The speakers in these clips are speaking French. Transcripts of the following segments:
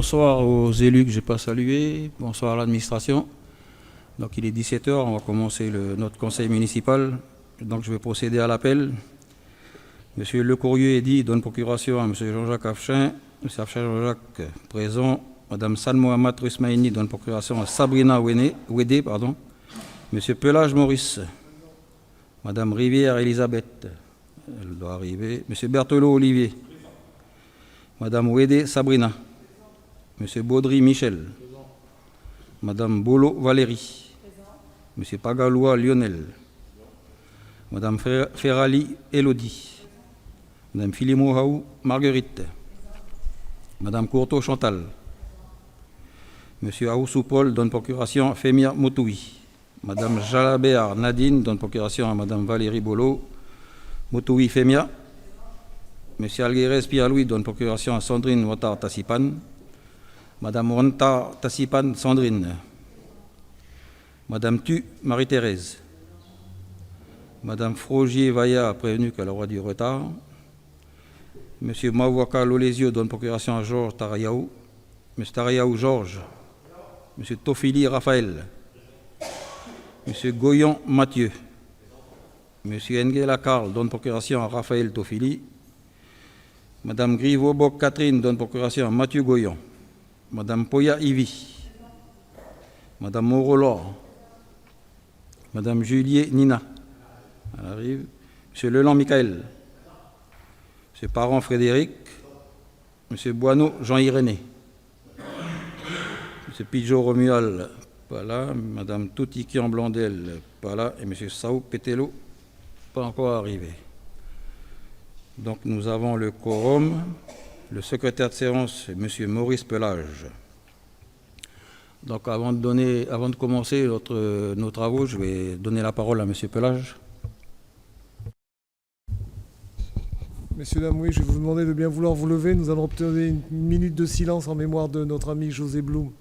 bonsoir aux élus que je n'ai pas salués, bonsoir à l'administration. Donc il est 17h, on va commencer notre conseil municipal. Donc je vais procéder à l'appel. Monsieur Le Courrier Eddy donne procuration à Monsieur Jean-Jacques Afchin. Monsieur Afchin Jean-Jacques présent. Madame San Mohamed Rusmaïni donne procuration à Sabrina Ouédé. Monsieur Pelage Maurice. Madame Rivière Elisabeth. Elle doit arriver. Monsieur Berthelot Olivier. Madame Ouédé Sabrina. Monsieur Baudry Michel. Madame Bolo Valérie. Monsieur Pagaloua Lionel. Madame Ferrali Elodie. Madame Filimo Haou Marguerite. Madame Courteau Chantal. Monsieur Aoussou Paul donne procuration à Fémia Motoui. Madame Jalabert Nadine donne procuration à Madame Valérie Bolo. Motoui Fémia. Monsieur Alguerez Pierre-Louis donne procuration à Sandrine Ouattar Tassipan. Madame Ouattar Tassipan Sandrine. Madame Tu Marie-Thérèse. Madame Frogier Vailla a prévenu qu'elle aura du retard. Monsieur Mawaka Lolesio donne procuration à Georges Tarayaou. Monsieur Tarayaou Georges. Monsieur Tofili Raphaël. Monsieur Goyon Mathieu. Monsieur Nguela Karl donne procuration à Raphaël Tofili. Madame Griveau-Boc Catherine donne procuration à Mathieu Goyon. Madame Poya Ivy. Madame Moreau-Laure. Madame Juliet Nina. Elle arrive. Monsieur Leland Michael. Monsieur Parent Frédéric. Monsieur Boineau Jean-Irénée. Monsieur Pidgeot Romuald, pas là. Madame Toutikian Blandel, pas là. Et monsieur Saou Pétello, pas encore arrivé. Donc nous avons le quorum. Le secrétaire de séance, monsieur Maurice Pelage. Donc avant de commencer nos travaux, je vais donner la parole à monsieur Pelage. Messieurs, dames, oui, je vais vous demander de bien vouloir vous lever. Nous allons obtenir une minute de silence en mémoire de notre ami José Blum.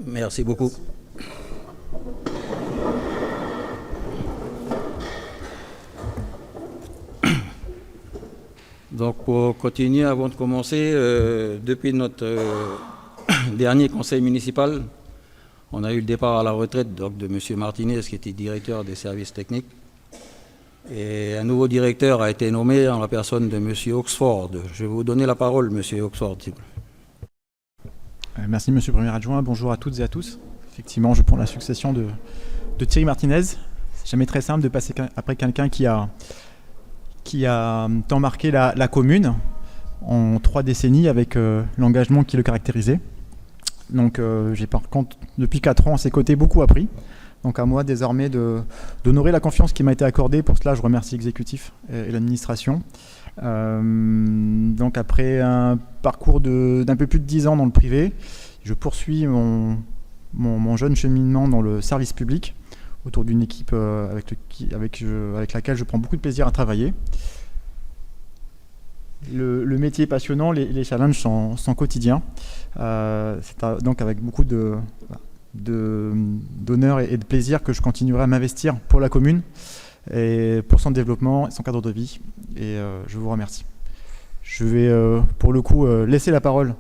Merci beaucoup. Donc pour continuer, avant de commencer, depuis notre dernier conseil municipal, on a eu le départ à la retraite donc, de M. Martinez, qui était directeur des services techniques. Et un nouveau directeur a été nommé en la personne de M. Oxford. Je vais vous donner la parole, M. Oxford, s'il vous plaît. Merci Monsieur le Premier Adjoint, bonjour à toutes et à tous. Effectivement, je prends la succession de Thierry Martinez. C'est jamais très simple de passer après quelqu'un qui a tant marqué la commune en 3 décennies avec l'engagement qui le caractérisait. Donc j'ai par contre, depuis 4 ans, à ses côtés, beaucoup appris. Donc à moi désormais d'honorer la confiance qui m'a été accordée. Pour cela, je remercie l'exécutif et l'administration. Donc après un parcours d'un peu plus de 10 ans dans le privé, je poursuis mon jeune cheminement dans le service public autour d'une équipe avec laquelle je prends beaucoup de plaisir à travailler. Le métier est passionnant, les challenges sont quotidiens. C'est donc avec beaucoup d'honneur et de plaisir que je continuerai à m'investir pour la commune et pour son développement et son cadre de vie. Et je vous remercie. Je vais pour le coup laisser la parole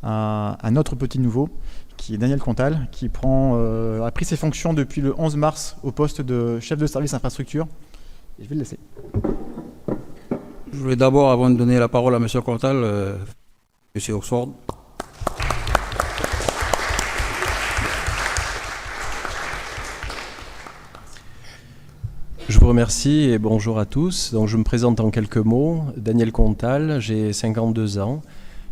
à un autre petit nouveau, qui est Daniel Contal, qui a pris ses fonctions depuis le 11 mars au poste de chef de service infrastructure. Et je vais le laisser. Je voulais d'abord, avant de donner la parole à M. Contal, M. Oxford. Je vous remercie et bonjour à tous. Donc, je me présente en quelques mots. Daniel Contal, j'ai 52 ans.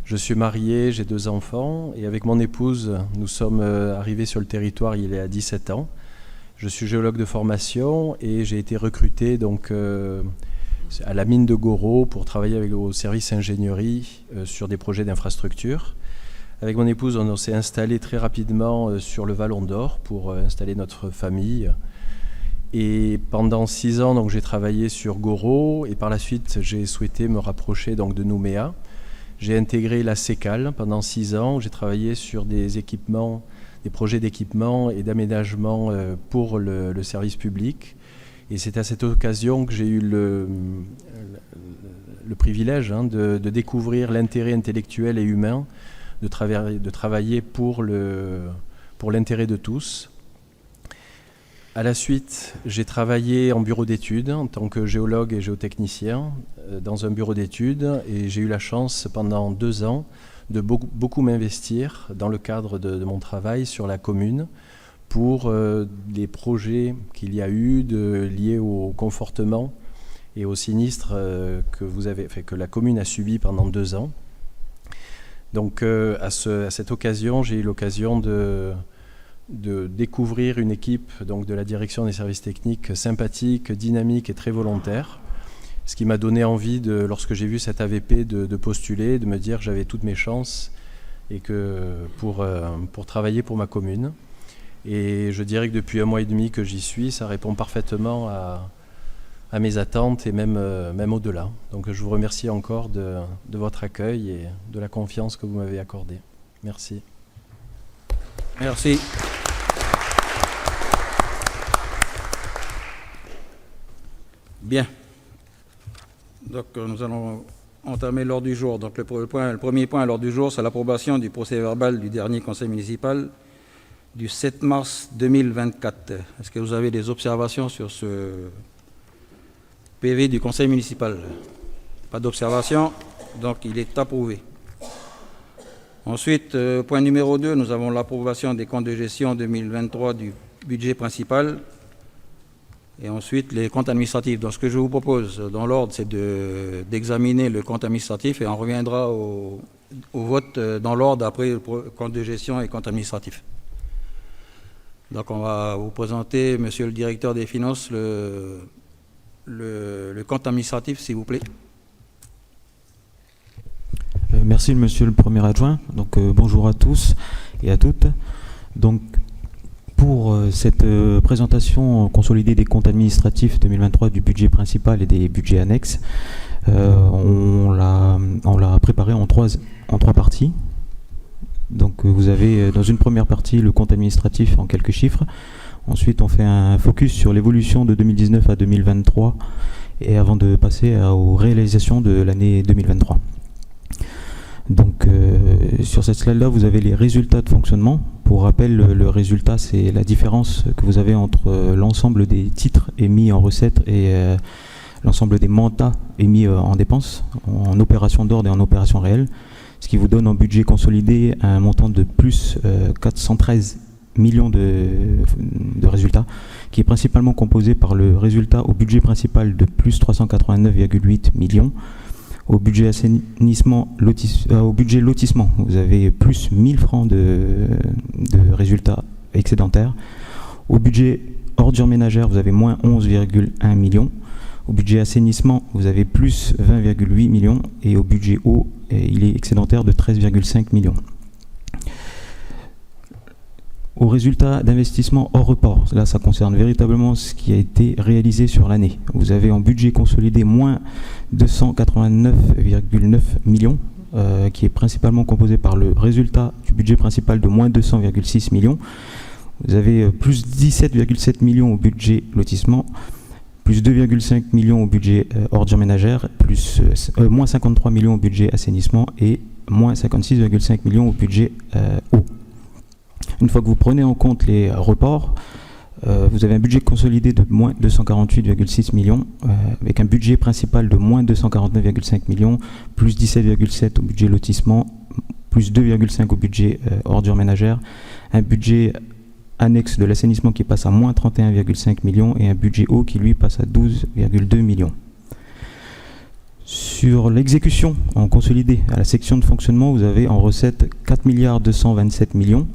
Je suis marié, j'ai 2 enfants et avec mon épouse, nous sommes arrivés sur le territoire il y a 17 ans. Je suis géologue de formation et j'ai été recruté donc, à la mine de Goro pour travailler au service ingénierie sur des projets d'infrastructure. Avec mon épouse, on s'est installé très rapidement sur le Vallon d'Or pour installer notre famille. Et pendant 6 ans, donc, j'ai travaillé sur Goro et par la suite, j'ai souhaité me rapprocher donc, de Nouméa. J'ai intégré la CECAL pendant 6 ans. J'ai travaillé sur des équipements, des projets d'équipement et d'aménagement pour le service public. Et c'est à cette occasion que j'ai eu le privilège de découvrir l'intérêt intellectuel et humain de travailler pour l'intérêt de tous. À la suite, j'ai travaillé en bureau d'études en tant que géologue et géotechnicien dans un bureau d'études et j'ai eu la chance pendant 2 ans de beaucoup m'investir dans le cadre de mon travail sur la commune pour les projets qu'il y a eu liés au confortement et au sinistre que la commune a subi pendant 2 ans. Donc à cette occasion, j'ai eu l'occasion de découvrir une équipe donc, de la direction des services techniques sympathique, dynamique et très volontaire. Ce qui m'a donné envie, lorsque j'ai vu cette AVP, de postuler, de me dire que j'avais toutes mes chances et que pour travailler pour ma commune. Et je dirais que depuis 1 mois et demi que j'y suis, ça répond parfaitement à mes attentes et même au-delà. Donc je vous remercie encore de votre accueil et de la confiance que vous m'avez accordée. Merci. Merci. Bien. Donc nous allons entamer l'ordre du jour. Donc le premier point à l'ordre du jour, c'est l'approbation du procès-verbal du dernier conseil municipal du 7 mars 2024. Est-ce que vous avez des observations sur ce PV du conseil municipal? Pas d'observation, donc il est approuvé. Ensuite, point numéro 2, nous avons l'approbation des comptes de gestion 2023 du budget principal. Et ensuite, les comptes administratifs. Donc, ce que je vous propose dans l'ordre, c'est d'examiner le compte administratif et on reviendra au vote dans l'ordre après le compte de gestion et compte administratif. Donc, on va vous présenter, monsieur le directeur des finances, le compte administratif, s'il vous plaît. Merci, monsieur le premier adjoint. Donc, bonjour à tous et à toutes. Donc, pour cette présentation consolidée des comptes administratifs 2023 du budget principal et des budgets annexes, on l'a préparé en trois parties. Donc vous avez dans une première partie le compte administratif en quelques chiffres. Ensuite on fait un focus sur l'évolution de 2019 à 2023 et avant de passer aux réalisations de l'année 2023. Donc sur cette slide-là, vous avez les résultats de fonctionnement. Pour rappel, le résultat, c'est la différence que vous avez entre l'ensemble des titres émis en recettes et l'ensemble des mandats émis en dépenses, en opération d'ordre et en opération réelle, ce qui vous donne en budget consolidé un montant de plus 413 millions de résultats, qui est principalement composé par le résultat au budget principal de plus 389,8 millions. Au budget assainissement, au budget lotissement, vous avez plus 1000 francs de résultats excédentaires. Au budget ordures ménagères, vous avez moins 11,1 millions. Au budget assainissement, vous avez plus 20,8 millions. Et au budget eau, il est excédentaire de 13,5 millions. Au résultat d'investissement hors report, là ça concerne véritablement ce qui a été réalisé sur l'année. Vous avez en budget consolidé moins 289,9 millions, qui est principalement composé par le résultat du budget principal de moins 200,6 millions. Vous avez plus 17,7 millions au budget lotissement, plus 2,5 millions au budget ordures ménagères, moins 53 millions au budget assainissement et moins 56,5 millions au budget eau. Une fois que vous prenez en compte les reports, vous avez un budget consolidé de moins 248,6 millions, avec un budget principal de moins 249,5 millions, plus 17,7 au budget lotissement, plus 2,5 au budget ordures ménagères, un budget annexe de l'assainissement qui passe à moins 31,5 millions et un budget eau qui lui passe à 12,2 millions. Sur l'exécution en consolidé à la section de fonctionnement, vous avez en recette 4 227 millions,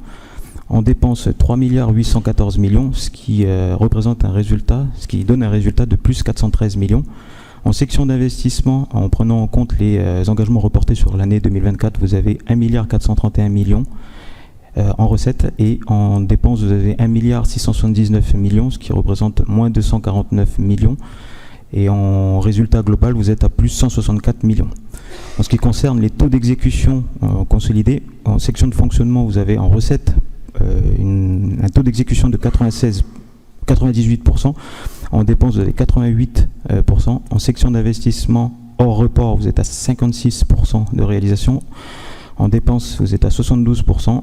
en dépenses 3 814 millions, ce qui représente un résultat, ce qui donne un résultat de plus 413 millions. En section d'investissement, en prenant en compte les engagements reportés sur l'année 2024, vous avez 1 431 millions en recettes, et en dépenses, vous avez 1 679 millions, ce qui représente moins 249 millions. Et en résultat global, vous êtes à plus 164 millions. En ce qui concerne les taux d'exécution consolidés, en section de fonctionnement, vous avez en recette un taux d'exécution de 98%. En dépenses, vous avez 88%. En section d'investissement hors report, vous êtes à 56% de réalisation. En dépenses, vous êtes à 72%.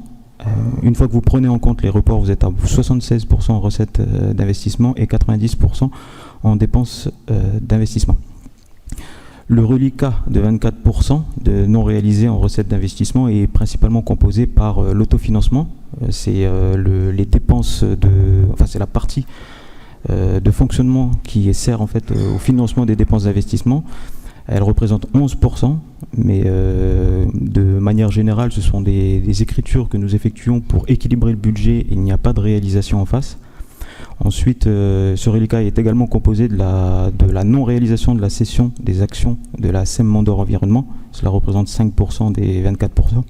Une fois que vous prenez en compte les reports, vous êtes à 76% en recettes d'investissement et 90% en dépenses d'investissement. Le reliquat de 24% de non réalisés en recettes d'investissement est principalement composé par l'autofinancement. C'est les dépenses c'est la partie de fonctionnement qui sert en fait au financement des dépenses d'investissement. Elle représente 11%, mais de manière générale, ce sont des écritures que nous effectuons pour équilibrer le budget. Il n'y a pas de réalisation en face. Ensuite, ce reliquat est également composé de la non-réalisation de la cession des actions de la SEM Mandor Environnement. Cela représente 5% des 24%.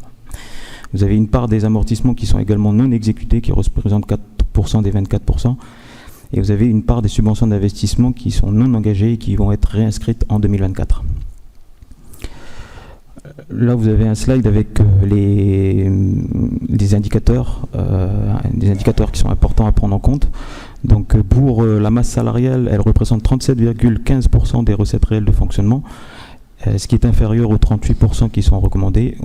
Vous avez une part des amortissements qui sont également non exécutés, qui représentent 4% des 24%. Et vous avez une part des subventions d'investissement qui sont non engagées et qui vont être réinscrites en 2024. Là, vous avez un slide avec des indicateurs qui sont importants à prendre en compte. Donc, pour la masse salariale, elle représente 37,15% des recettes réelles de fonctionnement, ce qui est inférieur aux 38% qui sont recommandés,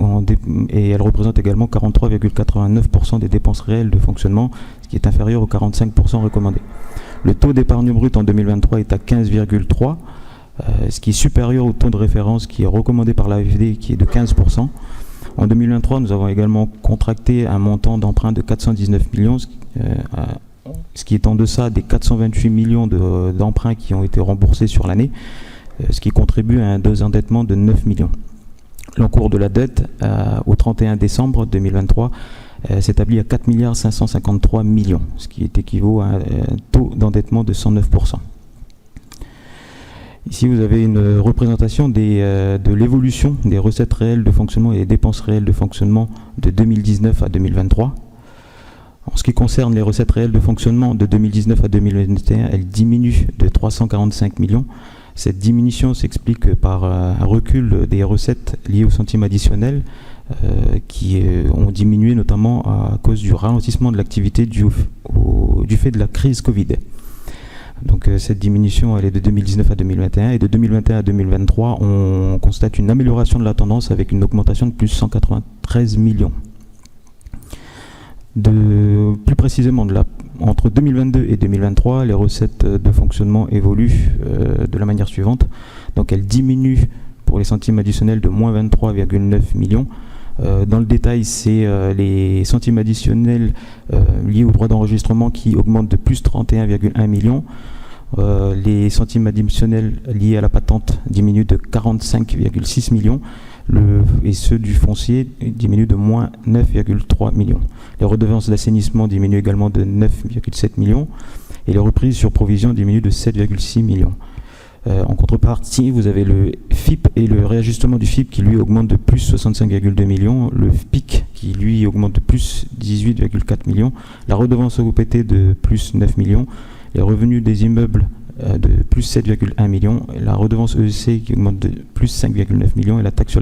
et elle représente également 43,89% des dépenses réelles de fonctionnement, ce qui est inférieur aux 45% recommandés. Le taux d'épargne brute en 2023 est à 15,3%, ce qui est supérieur au taux de référence qui est recommandé par l'AFD, qui est de 15%. En 2023, nous avons également contracté un montant d'emprunt de 419 millions, ce qui est en deçà des 428 millions d'emprunts qui ont été remboursés sur l'année, ce qui contribue à un désendettement de 9 millions. L'encours de la dette au 31 décembre 2023 s'établit à 4 553 millions, ce qui équivaut à un taux d'endettement de 109%. Ici, vous avez une représentation de l'évolution des recettes réelles de fonctionnement et des dépenses réelles de fonctionnement de 2019 à 2023. En ce qui concerne les recettes réelles de fonctionnement de 2019 à 2021, elles diminuent de 345 millions. Cette diminution s'explique par un recul des recettes liées aux centimes additionnels qui ont diminué notamment à cause du ralentissement de l'activité du fait de la crise Covid. Donc cette diminution, elle est de 2019 à 2021, et de 2021 à 2023, on constate une amélioration de la tendance avec une augmentation de plus 193 millions. Plus précisément, entre 2022 et 2023, les recettes de fonctionnement évoluent de la manière suivante. Donc elles diminuent pour les centimes additionnels de moins 23,9 millions. Dans le détail, c'est les centimes additionnels liés au droit d'enregistrement qui augmentent de plus 31,1 millions. Les centimes additionnels liés à la patente diminuent de 45,6 millions. Et ceux du foncier diminuent de moins 9,3 millions. Les redevances d'assainissement diminuent également de 9,7 millions. Et les reprises sur provision diminuent de 7,6 millions. En contrepartie, vous avez le FIP et le réajustement du FIP qui lui augmente de plus 65,2 millions, le FPIC qui lui augmente de plus 18,4 millions, la redevance OPT de plus 9 millions, les revenus des immeubles de plus 7,1 millions, la redevance EEC qui augmente de plus 5,9 millions et la taxe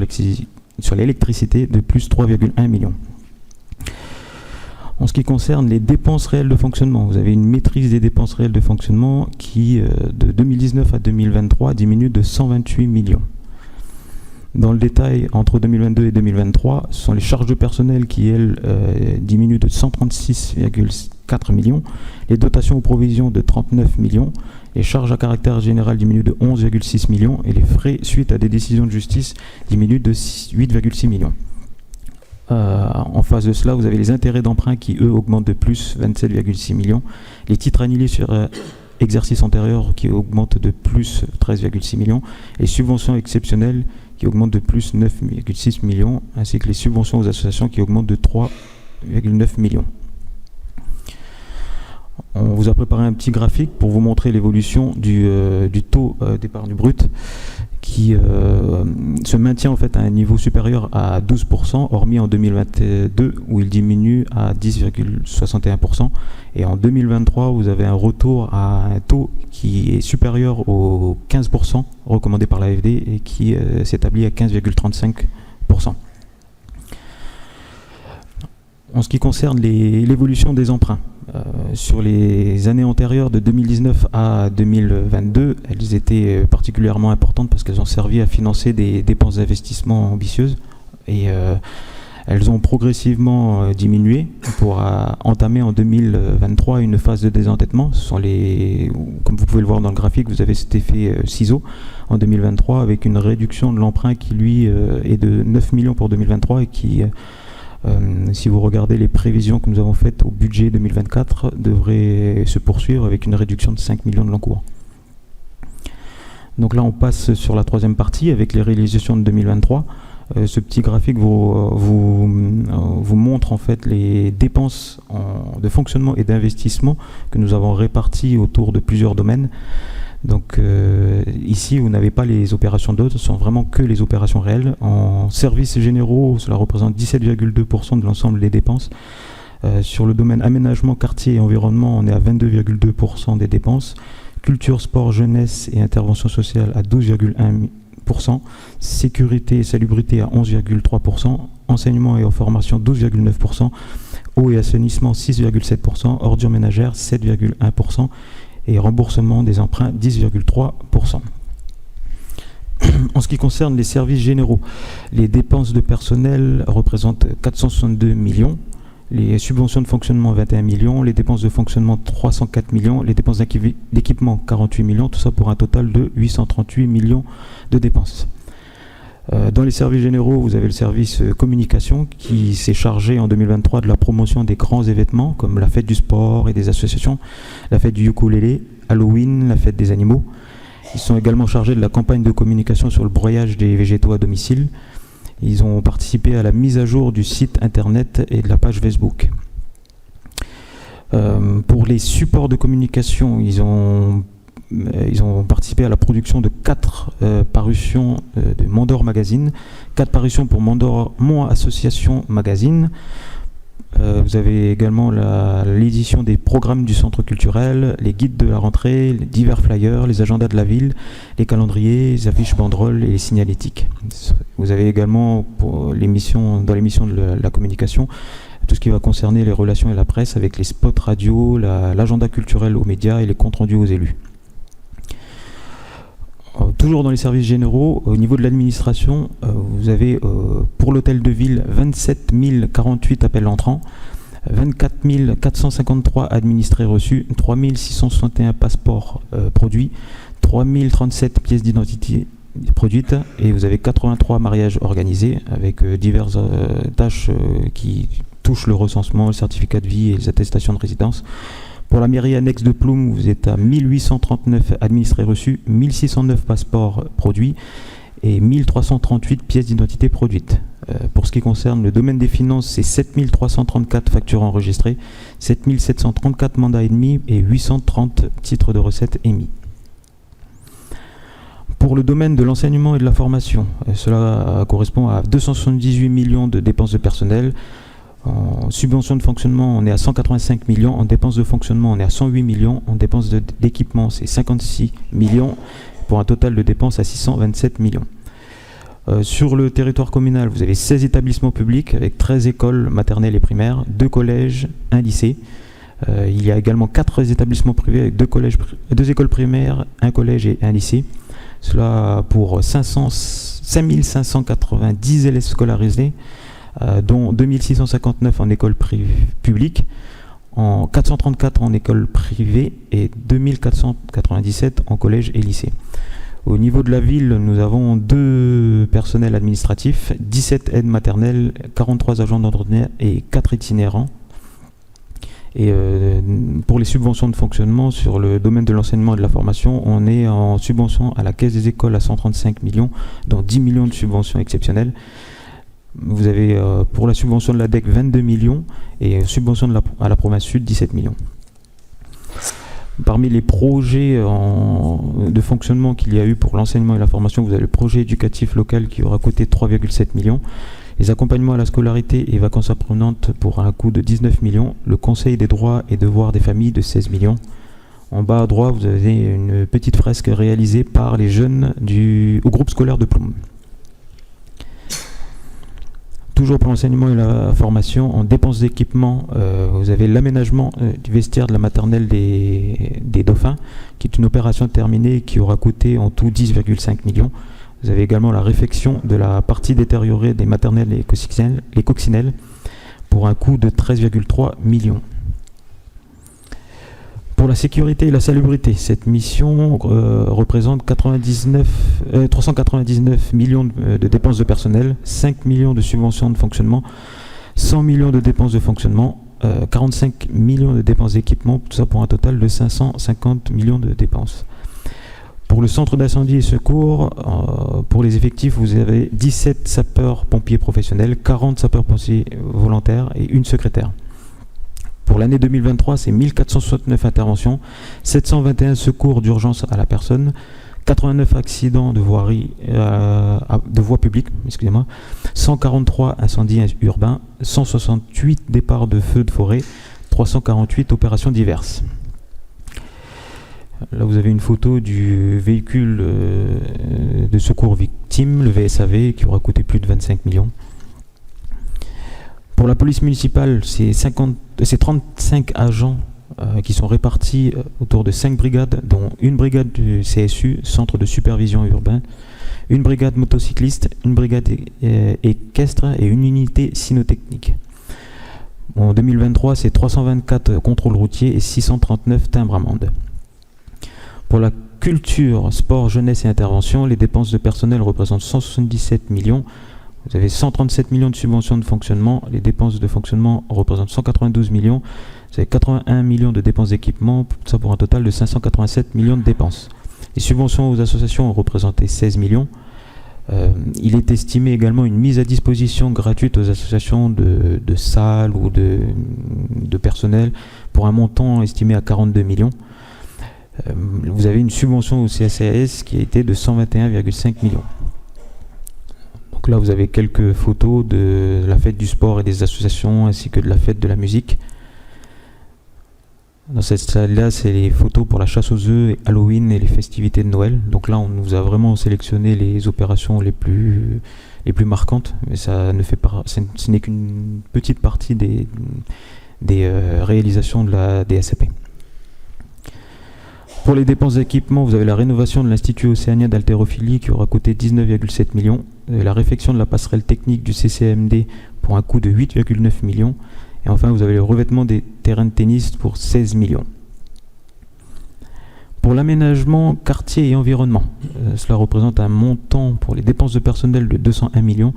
sur l'électricité de plus 3,1 millions. En ce qui concerne les dépenses réelles de fonctionnement, vous avez une maîtrise des dépenses réelles de fonctionnement qui, de 2019 à 2023, diminue de 128 millions. Dans le détail, entre 2022 et 2023, ce sont les charges de personnel qui, elles, diminuent de 136,4 millions, les dotations aux provisions de 39 millions, les charges à caractère général diminuent de 11,6 millions et les frais suite à des décisions de justice diminuent de 8,6 millions. En face de cela, vous avez les intérêts d'emprunt qui, eux, augmentent de plus 27,6 millions. Les titres annulés sur exercice antérieur qui augmentent de plus 13,6 millions. Et les subventions exceptionnelles qui augmentent de plus 9,6 millions, ainsi que les subventions aux associations qui augmentent de 3,9 millions. On vous a préparé un petit graphique pour vous montrer l'évolution du taux d'épargne brute qui se maintient en fait à un niveau supérieur à 12%, hormis en 2022 où il diminue à 10,61%. Et en 2023, vous avez un retour à un taux qui est supérieur aux 15% recommandé par l'AFD et qui s'établit à 15,35%. En ce qui concerne l'évolution des emprunts, sur les années antérieures de 2019 à 2022, elles étaient particulièrement importantes parce qu'elles ont servi à financer des dépenses d'investissement ambitieuses et elles ont progressivement diminué pour entamer en 2023 une phase de désendettement. Ce sont comme vous pouvez le voir dans le graphique, vous avez cet effet ciseau en 2023 avec une réduction de l'emprunt qui lui est de 9 millions pour 2023 et qui si vous regardez les prévisions que nous avons faites au budget 2024, devrait se poursuivre avec une réduction de 5 millions de l'encours. Donc là, on passe sur la troisième partie avec les réalisations de 2023. Ce petit graphique vous montre en fait les dépenses de fonctionnement et d'investissement que nous avons réparties autour de plusieurs domaines. Donc ici, vous n'avez pas les opérations d'autres, ce sont vraiment que les opérations réelles. En services généraux, cela représente 17,2% de l'ensemble des dépenses. Sur le domaine aménagement, quartier et environnement, on est à 22,2% des dépenses. Culture, sport, jeunesse et intervention sociale à 12,1%. Sécurité et salubrité à 11,3%. Enseignement et formation 12,9%. Eau et assainissement 6,7%. Ordures ménagères 7,1%. Et remboursement des emprunts 10,3%. En ce qui concerne les services généraux, les dépenses de personnel représentent 462 millions, les subventions de fonctionnement 21 millions, les dépenses de fonctionnement 304 millions, les dépenses d'équipement 48 millions, tout ça pour un total de 838 millions de dépenses. Dans les services généraux, vous avez le service communication qui s'est chargé en 2023 de la promotion des grands événements comme la fête du sport et des associations, la fête du ukulélé, Halloween, la fête des animaux. Ils sont également chargés de la campagne de communication sur le broyage des végétaux à domicile. Ils ont participé à la mise à jour du site internet et de la page Facebook. Pour les supports de communication, ils ont participé à la production de 4 parutions de Mandor Magazine, 4 parutions pour Mon Association Magazine. Vous avez également l'édition des programmes du centre culturel, les guides de la rentrée, les divers flyers, les agendas de la ville, les calendriers, les affiches banderoles et les signalétiques. Vous avez également dans l'émission de la communication tout ce qui va concerner les relations et la presse avec les spots radio, l'agenda culturel aux médias et les comptes rendus aux élus. Toujours dans les services généraux, au niveau de l'administration, vous avez pour l'hôtel de ville 27 048 appels entrants, 24 453 administrés reçus, 3 661 passeports produits, 3 037 pièces d'identité produites et vous avez 83 mariages organisés avec diverses tâches qui touchent le recensement, le certificat de vie et les attestations de résidence. Pour la mairie annexe de Ploum, vous êtes à 1839 administrés reçus, 1609 passeports produits et 1338 pièces d'identité produites. Pour ce qui concerne le domaine des finances, c'est 7334 factures enregistrées, 7734 mandats émis et 830 titres de recettes émis. Pour le domaine de l'enseignement et de la formation, cela correspond à 278 millions de dépenses de personnel. En subvention de fonctionnement, on est à 185 millions. En dépenses de fonctionnement, on est à 108 millions. En dépenses d'équipement, c'est 56 millions, pour un total de dépenses à 627 millions. Sur le territoire communal, vous avez 16 établissements publics avec 13 écoles maternelles et primaires, 2 collèges, 1 lycée. Il y a également 4 établissements privés avec 2 écoles primaires, 1 collège et 1 lycée. Cela pour 5 590 élèves scolarisés, dont 2659 en école publique, en 434 en école privée et 2497 en collège et lycée. Au niveau de la ville, nous avons 2 personnels administratifs, 17 aides maternelles, 43 agents d'entretien et 4 itinérants. Et pour les subventions de fonctionnement, sur le domaine de l'enseignement et de la formation, on est en subvention à la Caisse des écoles à 135 millions, dont 10 millions de subventions exceptionnelles. Vous avez pour la subvention de l'ADEC 22 millions et subvention à la province sud 17 millions. Parmi les projets de fonctionnement qu'il y a eu pour l'enseignement et la formation, vous avez le projet éducatif local qui aura coûté 3,7 millions, les accompagnements à la scolarité et vacances apprenantes pour un coût de 19 millions, le conseil des droits et devoirs des familles de 16 millions. En bas à droite, vous avez une petite fresque réalisée par les jeunes au groupe scolaire de Ploum. Toujours pour l'enseignement et la formation, en dépenses d'équipement, vous avez l'aménagement du vestiaire de la maternelle des Dauphins, qui est une opération terminée qui aura coûté en tout 10,5 millions. Vous avez également la réfection de la partie détériorée des maternelles et les coccinelles pour un coût de 13,3 millions. Pour la sécurité et la salubrité, cette mission représente 399 millions de dépenses de personnel, 5 millions de subventions de fonctionnement, 100 millions de dépenses de fonctionnement, 45 millions de dépenses d'équipement, tout ça pour un total de 550 millions de dépenses. Pour le centre d'incendie et secours, pour les effectifs, vous avez 17 sapeurs-pompiers professionnels, 40 sapeurs-pompiers volontaires et une secrétaire. Pour l'année 2023, c'est 1469 interventions, 721 secours d'urgence à la personne, 89 accidents de voirie, de voie publique, 143 incendies urbains, 168 départs de feux de forêt, 348 opérations diverses. Là, vous avez une photo du véhicule de secours victime, le VSAV, qui aura coûté plus de 25 millions. Pour la police municipale, c'est 35 agents qui sont répartis autour de 5 brigades, dont une brigade du CSU, Centre de supervision urbain, une brigade motocycliste, une brigade équestre et une unité cynotechnique. En 2023, c'est 324 contrôles routiers et 639 timbres-amendes. Pour la culture, sport, jeunesse et intervention, les dépenses de personnel représentent 177 millions. Vous avez 137 millions de subventions de fonctionnement. Les dépenses de fonctionnement représentent 192 millions. Vous avez 81 millions de dépenses d'équipement, tout ça pour un total de 587 millions de dépenses. Les subventions aux associations ont représenté 16 millions. Il est estimé également une mise à disposition gratuite aux associations de salles ou de personnel pour un montant estimé à 42 millions. Vous avez une subvention au CSAS qui a été de 121,5 millions. Donc là, vous avez quelques photos de la fête du sport et des associations ainsi que de la fête de la musique. Dans cette salle-là, c'est les photos pour la chasse aux œufs, Halloween et les festivités de Noël. Donc là, on nous a vraiment sélectionné les opérations les plus marquantes. Mais ça ne fait pas, ce n'est qu'une petite partie des réalisations de la DSAP. Pour les dépenses d'équipement, vous avez la rénovation de l'Institut océanien d'haltérophilie qui aura coûté 19,7 millions, la réfection de la passerelle technique du CCMD pour un coût de 8,9 millions, et enfin vous avez le revêtement des terrains de tennis pour 16 millions. Pour l'aménagement, quartier et environnement, cela représente un montant pour les dépenses de personnel de 201 millions.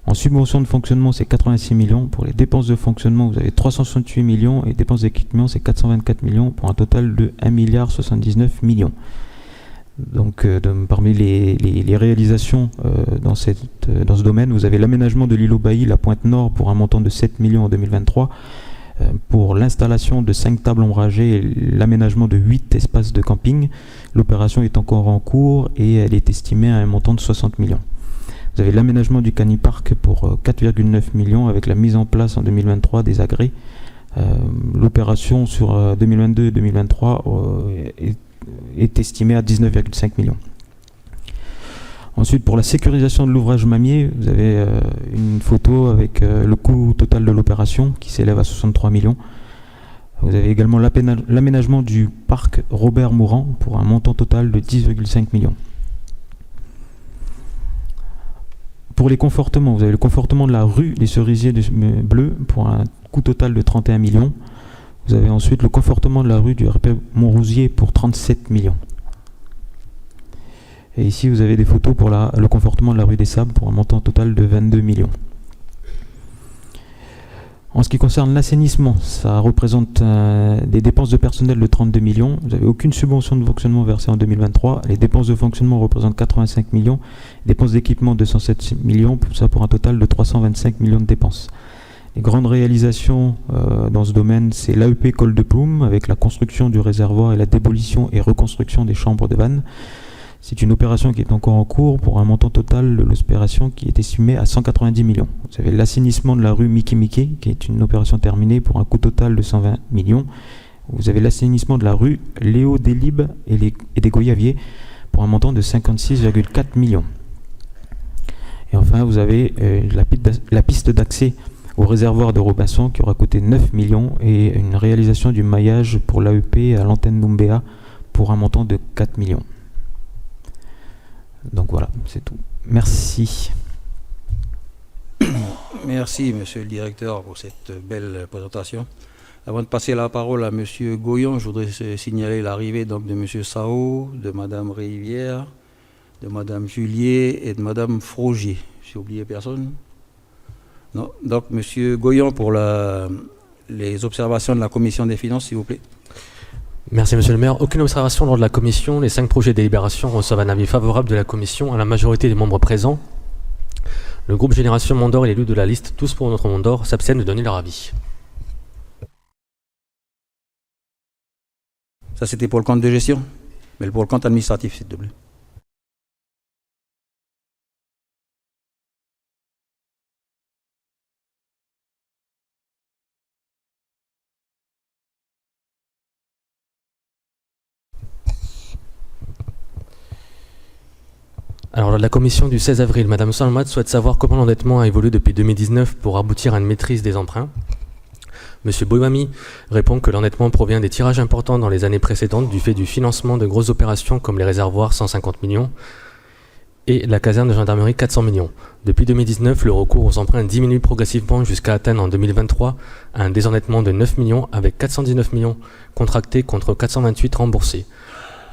En subvention de fonctionnement, c'est 86 millions. Pour les dépenses de fonctionnement, vous avez 368 millions. Et dépenses d'équipement, c'est 424 millions pour un total de 1,79 milliard. Donc, parmi les réalisations dans ce domaine, vous avez l'aménagement de l'île au Bailly, la Pointe Nord, pour un montant de 7 millions en 2023. Pour l'installation de 5 tables ombragées et l'aménagement de 8 espaces de camping. L'opération est encore en cours et elle est estimée à un montant de 60 millions. Vous avez l'aménagement du Canipark pour 4,9 millions avec la mise en place en 2023 des agrès. L'opération sur 2022 et 2023 est estimée à 19,5 millions. Ensuite, pour la sécurisation de l'ouvrage mamier, vous avez une photo avec le coût total de l'opération qui s'élève à 63 millions. Vous avez également l'aménagement du parc Robert Mourant pour un montant total de 10,5 millions. Pour les confortements, vous avez le confortement de la rue des Cerisiers Bleus pour un coût total de 31 millions. Vous avez ensuite le confortement de la rue du RP Montrousier pour 37 millions. Et ici, vous avez des photos pour le confortement de la rue des Sables pour un montant total de 22 millions. En ce qui concerne l'assainissement, ça représente des dépenses de personnel de 32 millions. Vous n'avez aucune subvention de fonctionnement versée en 2023. Les dépenses de fonctionnement représentent 85 millions. Dépenses d'équipement 207 millions, ça pour un total de 325 millions de dépenses. Les grandes réalisations dans ce domaine, c'est l'AEP Col de Plume avec la construction du réservoir et la démolition et reconstruction des chambres de vannes. C'est une opération qui est encore en cours pour un montant total de l'opération qui est estimé à 190 millions. Vous avez l'assainissement de la rue Mickey Mickey qui est une opération terminée pour un coût total de 120 millions. Vous avez l'assainissement de la rue Léo Delibes et des Goyaviers pour un montant de 56,4 millions. Et enfin, vous avez la piste d'accès au réservoir de Robinson qui aura coûté 9 millions et une réalisation du maillage pour l'AEP à l'antenne Noumbéa pour un montant de 4 millions. Donc voilà, c'est tout. Merci. Merci, monsieur le directeur, pour cette belle présentation. Avant de passer la parole à monsieur Goyon, je voudrais signaler l'arrivée donc de monsieur Sao, de madame Rivière, de madame Julier et de madame Frogier. J'ai oublié personne? Non. Donc, monsieur Goyon, pour les observations de la commission des finances, s'il vous plaît. Merci Monsieur le maire. Aucune observation lors de la commission. Les 5 projets de délibération reçoivent un avis favorable de la commission à la majorité des membres présents. Le groupe Génération Mondor et l'élu de la liste Tous pour notre Mondor s'abstiennent de donner leur avis. Ça, c'était pour le compte de gestion, mais pour le compte administratif, s'il te plaît. Alors, lors de la commission du 16 avril, Madame Salmat souhaite savoir comment l'endettement a évolué depuis 2019 pour aboutir à une maîtrise des emprunts. Monsieur Bohami répond que l'endettement provient des tirages importants dans les années précédentes du fait du financement de grosses opérations comme les réservoirs 150 millions et la caserne de gendarmerie 400 millions. Depuis 2019, le recours aux emprunts diminue progressivement jusqu'à atteindre en 2023 un désendettement de 9 millions avec 419 millions contractés contre 428 remboursés.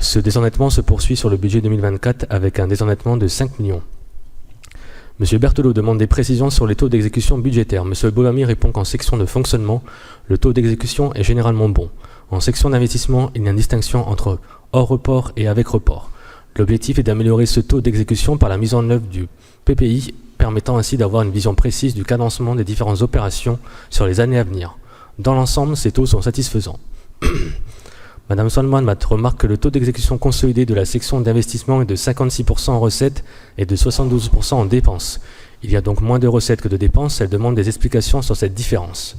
Ce désendettement se poursuit sur le budget 2024 avec un désendettement de 5 millions. M. Berthelot demande des précisions sur les taux d'exécution budgétaires. M. Bohami répond qu'en section de fonctionnement, le taux d'exécution est généralement bon. En section d'investissement, il y a une distinction entre hors report et avec report. L'objectif est d'améliorer ce taux d'exécution par la mise en œuvre du PPI, permettant ainsi d'avoir une vision précise du cadencement des différentes opérations sur les années à venir. Dans l'ensemble, ces taux sont satisfaisants. Madame Solman remarque que le taux d'exécution consolidé de la section d'investissement est de 56% en recettes et de 72% en dépenses. Il y a donc moins de recettes que de dépenses. Elle demande des explications sur cette différence.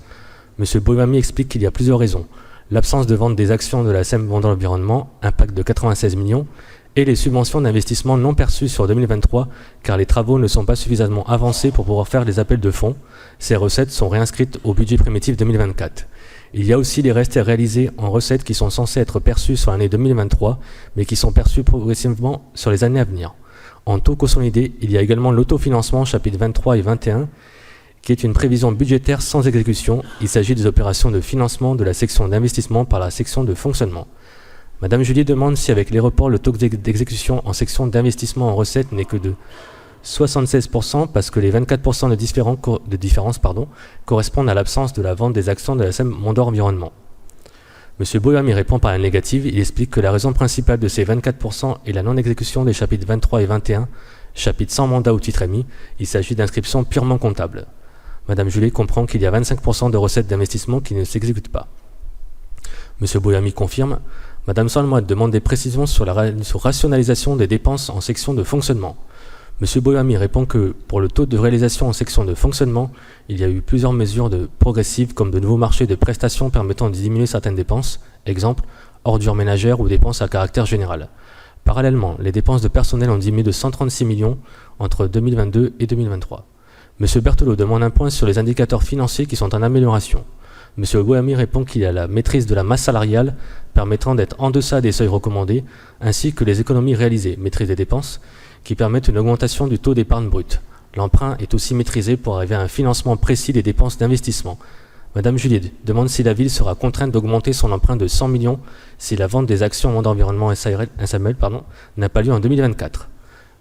Monsieur Bohami explique qu'il y a plusieurs raisons. L'absence de vente des actions de la SEM Vendant l'Environnement, impact de 96 millions, et les subventions d'investissement non perçues sur 2023, car les travaux ne sont pas suffisamment avancés pour pouvoir faire des appels de fonds. Ces recettes sont réinscrites au budget primitif 2024. Il y a aussi les restes réalisés en recettes qui sont censés être perçus sur l'année 2023, mais qui sont perçus progressivement sur les années à venir. En taux consolidé, il y a également l'autofinancement chapitres 23 et 21, qui est une prévision budgétaire sans exécution. Il s'agit des opérations de financement de la section d'investissement par la section de fonctionnement. Madame Julier demande si avec les reports, le taux d'exécution en section d'investissement en recettes n'est que de 76% parce que les 24% de différence correspondent à l'absence de la vente des actions de la SEM Mondor Environnement. M. Bohami répond par la négative. Il explique que la raison principale de ces 24% est la non-exécution des chapitres 23 et 21, chapitres sans mandat ou titre émis. Il s'agit d'inscriptions purement comptables. Madame Julier comprend qu'il y a 25% de recettes d'investissement qui ne s'exécutent pas. M. Bohami confirme. Madame Salmoit demande des précisions sur la rationalisation des dépenses en section de fonctionnement. M. Bohami répond que pour le taux de réalisation en section de fonctionnement, il y a eu plusieurs mesures progressives comme de nouveaux marchés de prestations permettant de diminuer certaines dépenses, exemple ordures ménagères ou dépenses à caractère général. Parallèlement, les dépenses de personnel ont diminué de 136 millions entre 2022 et 2023. M. Berthelot demande un point sur les indicateurs financiers qui sont en amélioration. M. Bohami répond qu'il y a la maîtrise de la masse salariale permettant d'être en deçà des seuils recommandés, ainsi que les économies réalisées, maîtrise des dépenses, qui permettent une augmentation du taux d'épargne brute. L'emprunt est aussi maîtrisé pour arriver à un financement précis des dépenses d'investissement. Madame Julier demande si la ville sera contrainte d'augmenter son emprunt de 100 millions si la vente des actions Monde Environnement SAML n'a pas lieu en 2024.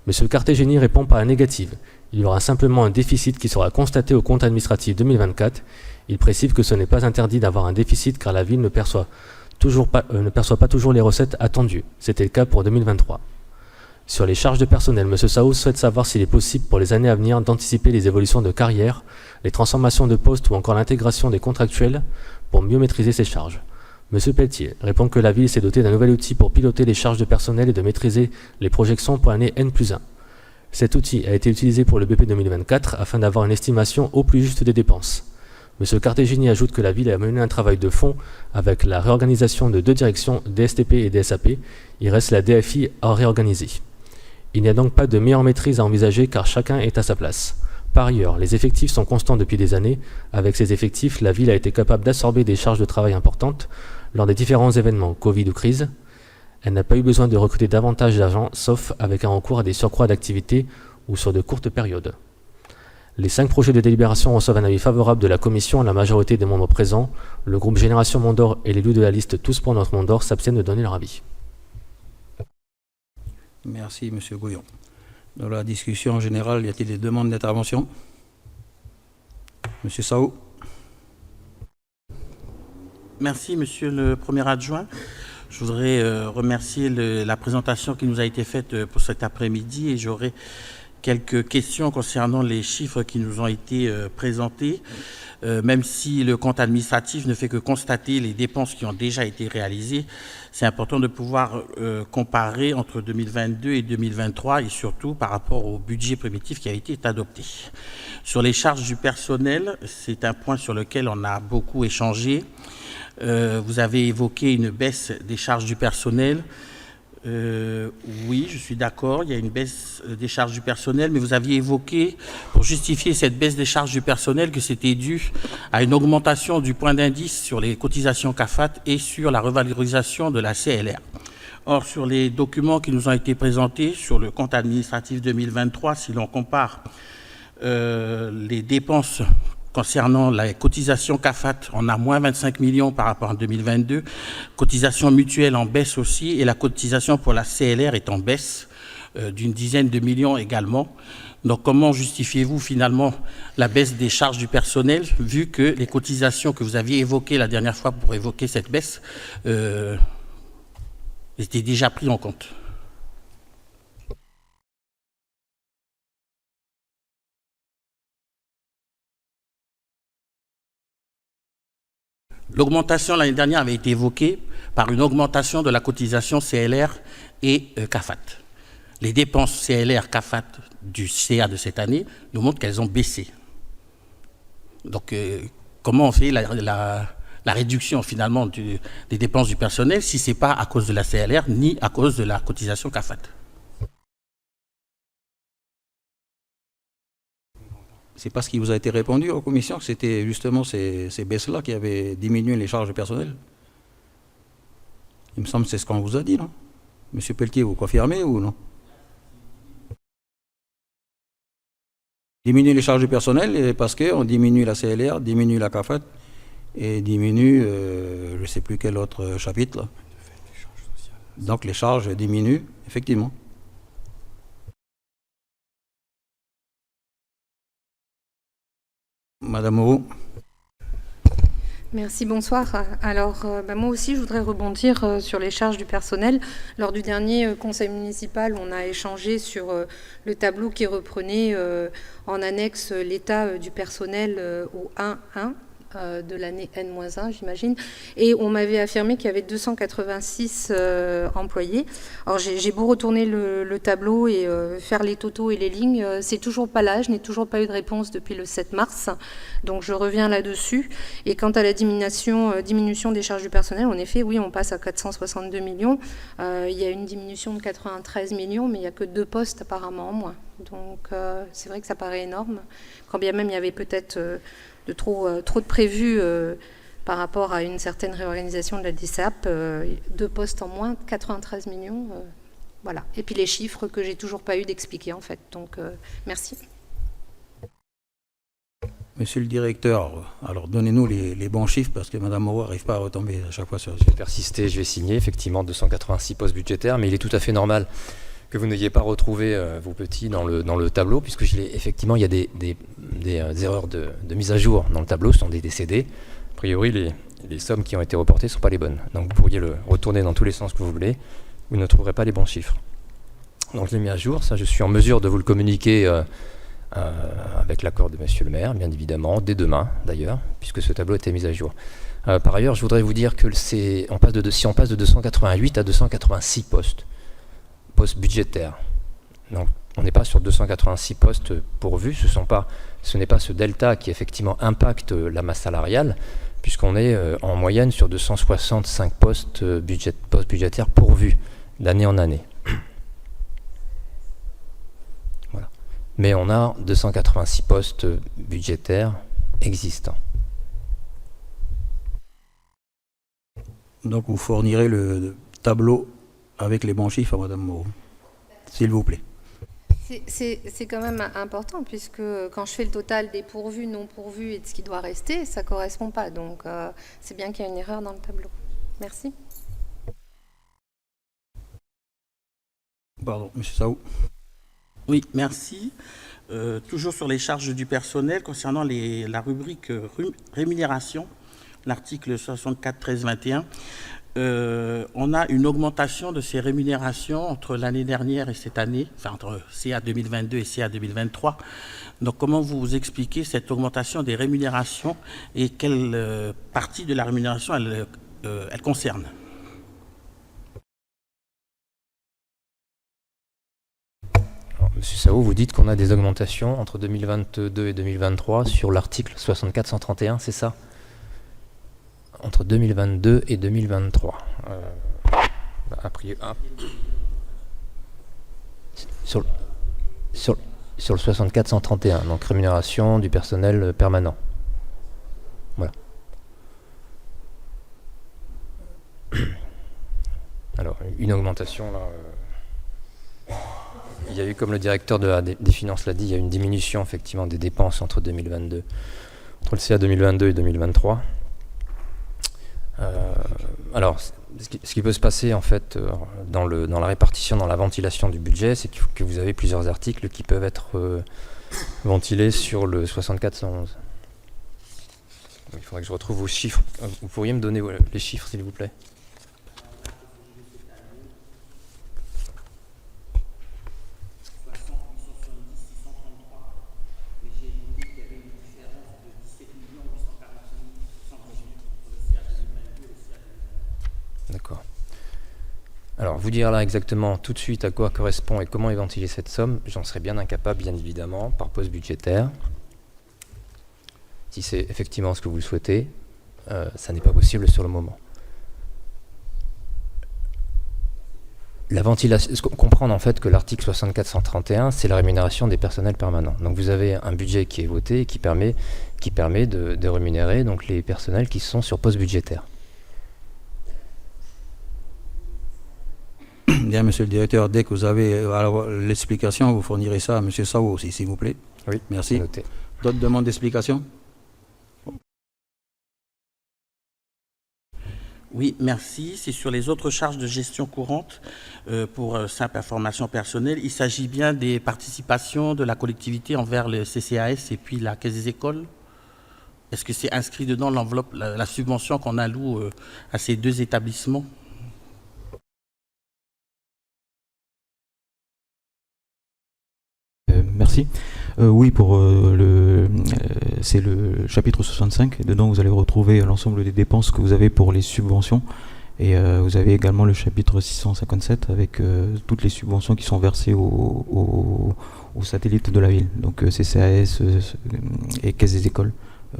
Monsieur Cartegeni répond par la négative. Il y aura simplement un déficit qui sera constaté au compte administratif 2024. Il précise que ce n'est pas interdit d'avoir un déficit car la ville ne perçoit pas toujours les recettes attendues. C'était le cas pour 2023. Sur les charges de personnel, M. Sao souhaite savoir s'il est possible pour les années à venir d'anticiper les évolutions de carrière, les transformations de postes ou encore l'intégration des contractuels pour mieux maîtriser ces charges. M. Pelletier répond que la ville s'est dotée d'un nouvel outil pour piloter les charges de personnel et de maîtriser les projections pour l'année N+1. Cet outil a été utilisé pour le BP 2024 afin d'avoir une estimation au plus juste des dépenses. M. Cartegeni ajoute que la ville a mené un travail de fond avec la réorganisation de 2 directions DSTP et DSAP. Il reste la DFI à réorganiser. Il n'y a donc pas de meilleure maîtrise à envisager car chacun est à sa place. Par ailleurs, les effectifs sont constants depuis des années. Avec ces effectifs, la ville a été capable d'absorber des charges de travail importantes lors des différents événements, Covid ou crise. Elle n'a pas eu besoin de recruter davantage d'agents, sauf avec un recours à des surcroîts d'activité ou sur de courtes périodes. Les 5 projets de délibération reçoivent un avis favorable de la Commission à la majorité des membres présents. Le groupe Génération Mont-d'Or et l'élu de la liste Tous pour notre Mont-d'Or s'abstiennent de donner leur avis. Merci, M. Gouillon. Dans la discussion générale, y a-t-il des demandes d'intervention? M. Sao. Merci, Monsieur le Premier Adjoint. Je voudrais remercier la présentation qui nous a été faite pour cet après-midi et j'aurais quelques questions concernant les chiffres qui nous ont été présentés. Même si le compte administratif ne fait que constater les dépenses qui ont déjà été réalisées, c'est important de pouvoir comparer entre 2022 et 2023 et surtout par rapport au budget primitif qui a été adopté. Sur les charges du personnel, c'est un point sur lequel on a beaucoup échangé. Vous avez évoqué une baisse des charges du personnel. Oui, je suis d'accord, il y a une baisse des charges du personnel, mais vous aviez évoqué, pour justifier cette baisse des charges du personnel, que c'était dû à une augmentation du point d'indice sur les cotisations CAFAT et sur la revalorisation de la CLR. Or, sur les documents qui nous ont été présentés, sur le compte administratif 2023, si l'on compare les dépenses concernant la cotisation CAFAT, on a moins 25 millions par rapport à 2022. Cotisation mutuelle en baisse aussi et la cotisation pour la CLR est en baisse d'une dizaine de millions également. Donc comment justifiez-vous finalement la baisse des charges du personnel vu que les cotisations que vous aviez évoquées la dernière fois pour évoquer cette baisse étaient déjà prises en compte? L'augmentation l'année dernière avait été évoquée par une augmentation de la cotisation CLR et CAFAT. Les dépenses CLR, CAFAT du CA de cette année nous montrent qu'elles ont baissé. Donc, comment on fait la réduction finalement des dépenses du personnel si ce n'est pas à cause de la CLR ni à cause de la cotisation CAFAT? C'est pas ce qui vous a été répondu aux commissions, que c'était justement ces baisses-là qui avaient diminué les charges de personnel? Il me semble que c'est ce qu'on vous a dit, non? Monsieur Pelletier, vous confirmez ou non? Diminuer les charges de personnel parce qu'on diminue la CLR, diminue la CAFAT et diminue, je ne sais plus quel autre chapitre là. Donc les charges diminuent, effectivement. Madame Moreau. Merci, bonsoir. Alors, moi aussi, je voudrais rebondir sur les charges du personnel. Lors du dernier conseil municipal, on a échangé sur le tableau qui reprenait en annexe l'état du personnel au 1.1 de l'année N-1, j'imagine. Et on m'avait affirmé qu'il y avait 286 employés. Alors, j'ai beau retourner le tableau et faire les totaux et les lignes, c'est toujours pas là. Je n'ai toujours pas eu de réponse depuis le 7 mars. Donc, je reviens là-dessus. Et quant à la diminution des charges du personnel, en effet, oui, on passe à 462 millions. Il y a une diminution de 93 millions, mais il n'y a que 2 postes apparemment en moins. Donc, c'est vrai que ça paraît énorme. Quand bien même il y avait peut-être de trop de prévus par rapport à une certaine réorganisation de la DSAP, 2 postes en moins, 93 millions, voilà. Et puis les chiffres que j'ai toujours pas eu d'expliquer en fait. Donc merci. Monsieur le directeur, alors donnez-nous les bons chiffres parce que Madame Moreau n'arrive pas à retomber à chaque fois sur... Je vais persister, je vais signer effectivement 286 postes budgétaires, mais il est tout à fait normal que vous n'ayez pas retrouvé vos petits dans le tableau, puisque effectivement, il y a des erreurs de mise à jour dans le tableau, ce sont des décédés. A priori, les sommes qui ont été reportées ne sont pas les bonnes. Donc vous pourriez le retourner dans tous les sens que vous voulez, vous ne trouverez pas les bons chiffres. Donc je l'ai mis à jour, ça je suis en mesure de vous le communiquer avec l'accord de Monsieur le maire, bien évidemment, dès demain d'ailleurs, puisque ce tableau a été mis à jour. Par ailleurs, je voudrais vous dire que si on passe de 288 à 286 postes budgétaires. Donc on n'est pas sur 286 postes pourvus, ce n'est pas ce delta qui effectivement impacte la masse salariale, puisqu'on est en moyenne sur 265 postes budgétaires pourvus d'année en année. Voilà. Mais on a 286 postes budgétaires existants. Donc vous fournirez le tableau avec les bons chiffres à Madame Moreau, s'il vous plaît. C'est quand même important, puisque quand je fais le total des pourvus, non pourvus et de ce qui doit rester, ça ne correspond pas. Donc c'est bien qu'il y a une erreur dans le tableau. Merci. Pardon, M. Saou. Oui, merci. Toujours sur les charges du personnel, concernant la rubrique rémunération, l'article 64-13-21, on a une augmentation de ces rémunérations entre l'année dernière et cette année, enfin entre CA 2022 et CA 2023. Donc comment vous expliquez cette augmentation des rémunérations et quelle partie de la rémunération elle concerne? Monsieur Sao, vous dites qu'on a des augmentations entre 2022 et 2023 sur l'article 64-131, c'est ça? Entre 2022 et 2023. Sur le 64-131, donc rémunération du personnel permanent. Voilà. Alors, une augmentation là. Il y a eu, comme le directeur des finances l'a dit, il y a une diminution effectivement des dépenses entre le CA 2022 et 2023. Alors, ce qui peut se passer en fait dans la répartition, dans la ventilation du budget, c'est que vous avez plusieurs articles qui peuvent être ventilés sur le 64-111. Il faudrait que je retrouve vos chiffres. Vous pourriez me donner les chiffres, s'il vous plaît? D'accord. Alors, vous dire là exactement tout de suite à quoi correspond et comment est ventilée cette somme, j'en serais bien incapable, bien évidemment, par poste budgétaire. Si c'est effectivement ce que vous le souhaitez, ça n'est pas possible sur le moment. La ventilation, comprendre en fait que l'article 64-131, c'est la rémunération des personnels permanents. Donc vous avez un budget qui est voté et qui permet de rémunérer donc les personnels qui sont sur poste budgétaire. Bien, monsieur le directeur, dès que vous avez l'explication, vous fournirez ça à monsieur Sao aussi, s'il vous plaît. Oui, merci. Noté. D'autres demandes d'explication? Oui, merci. C'est sur les autres charges de gestion courante pour simple information personnelle. Il s'agit bien des participations de la collectivité envers le CCAS et puis la Caisse des écoles. Est-ce que c'est inscrit dedans l'enveloppe, la subvention qu'on alloue à ces deux établissements? Merci. Oui, c'est le chapitre 65. Et dedans, vous allez retrouver l'ensemble des dépenses que vous avez pour les subventions. Et vous avez également le chapitre 657 avec toutes les subventions qui sont versées aux satellites de la ville. Donc CCAS et Caisse des écoles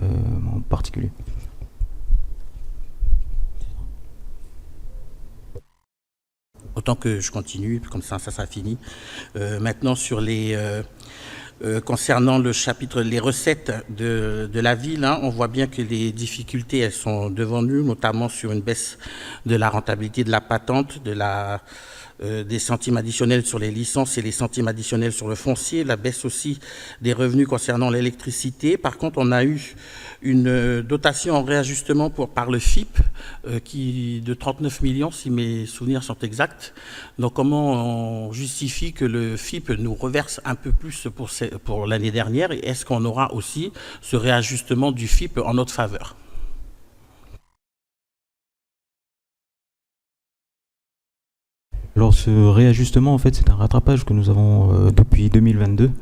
en particulier. Autant que je continue, comme ça sera fini. Maintenant, sur concernant le chapitre les recettes de la ville, on voit bien que les difficultés elles sont devant nous, notamment sur une baisse de la rentabilité de la patente, de la des centimes additionnels sur les licences et les centimes additionnels sur le foncier, la baisse aussi des revenus concernant l'électricité. Par contre, on a eu une dotation en réajustement par le FIP de 39 millions, si mes souvenirs sont exacts. Donc, comment on justifie que le FIP nous reverse un peu plus pour l'année dernière, et est-ce qu'on aura aussi ce réajustement du FIP en notre faveur? Alors ce réajustement, en fait, c'est un rattrapage que nous avons depuis 2022.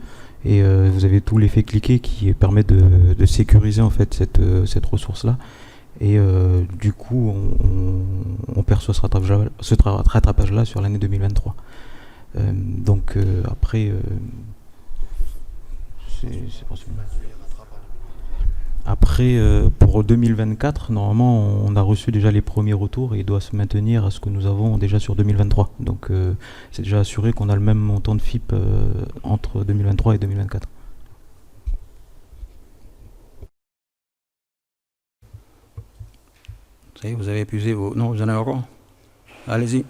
Et vous avez tout l'effet cliquet qui permet de sécuriser en fait cette ressource-là. Et du coup, on perçoit ce rattrapage-là sur l'année 2023. Donc après, c'est possible. Après, pour 2024, normalement, on a reçu déjà les premiers retours et il doit se maintenir à ce que nous avons déjà sur 2023. Donc, c'est déjà assuré qu'on a le même montant de FIP entre 2023 et 2024. Ça y est, vous avez épuisé vos... Non, vous en avez encore? Allez-y.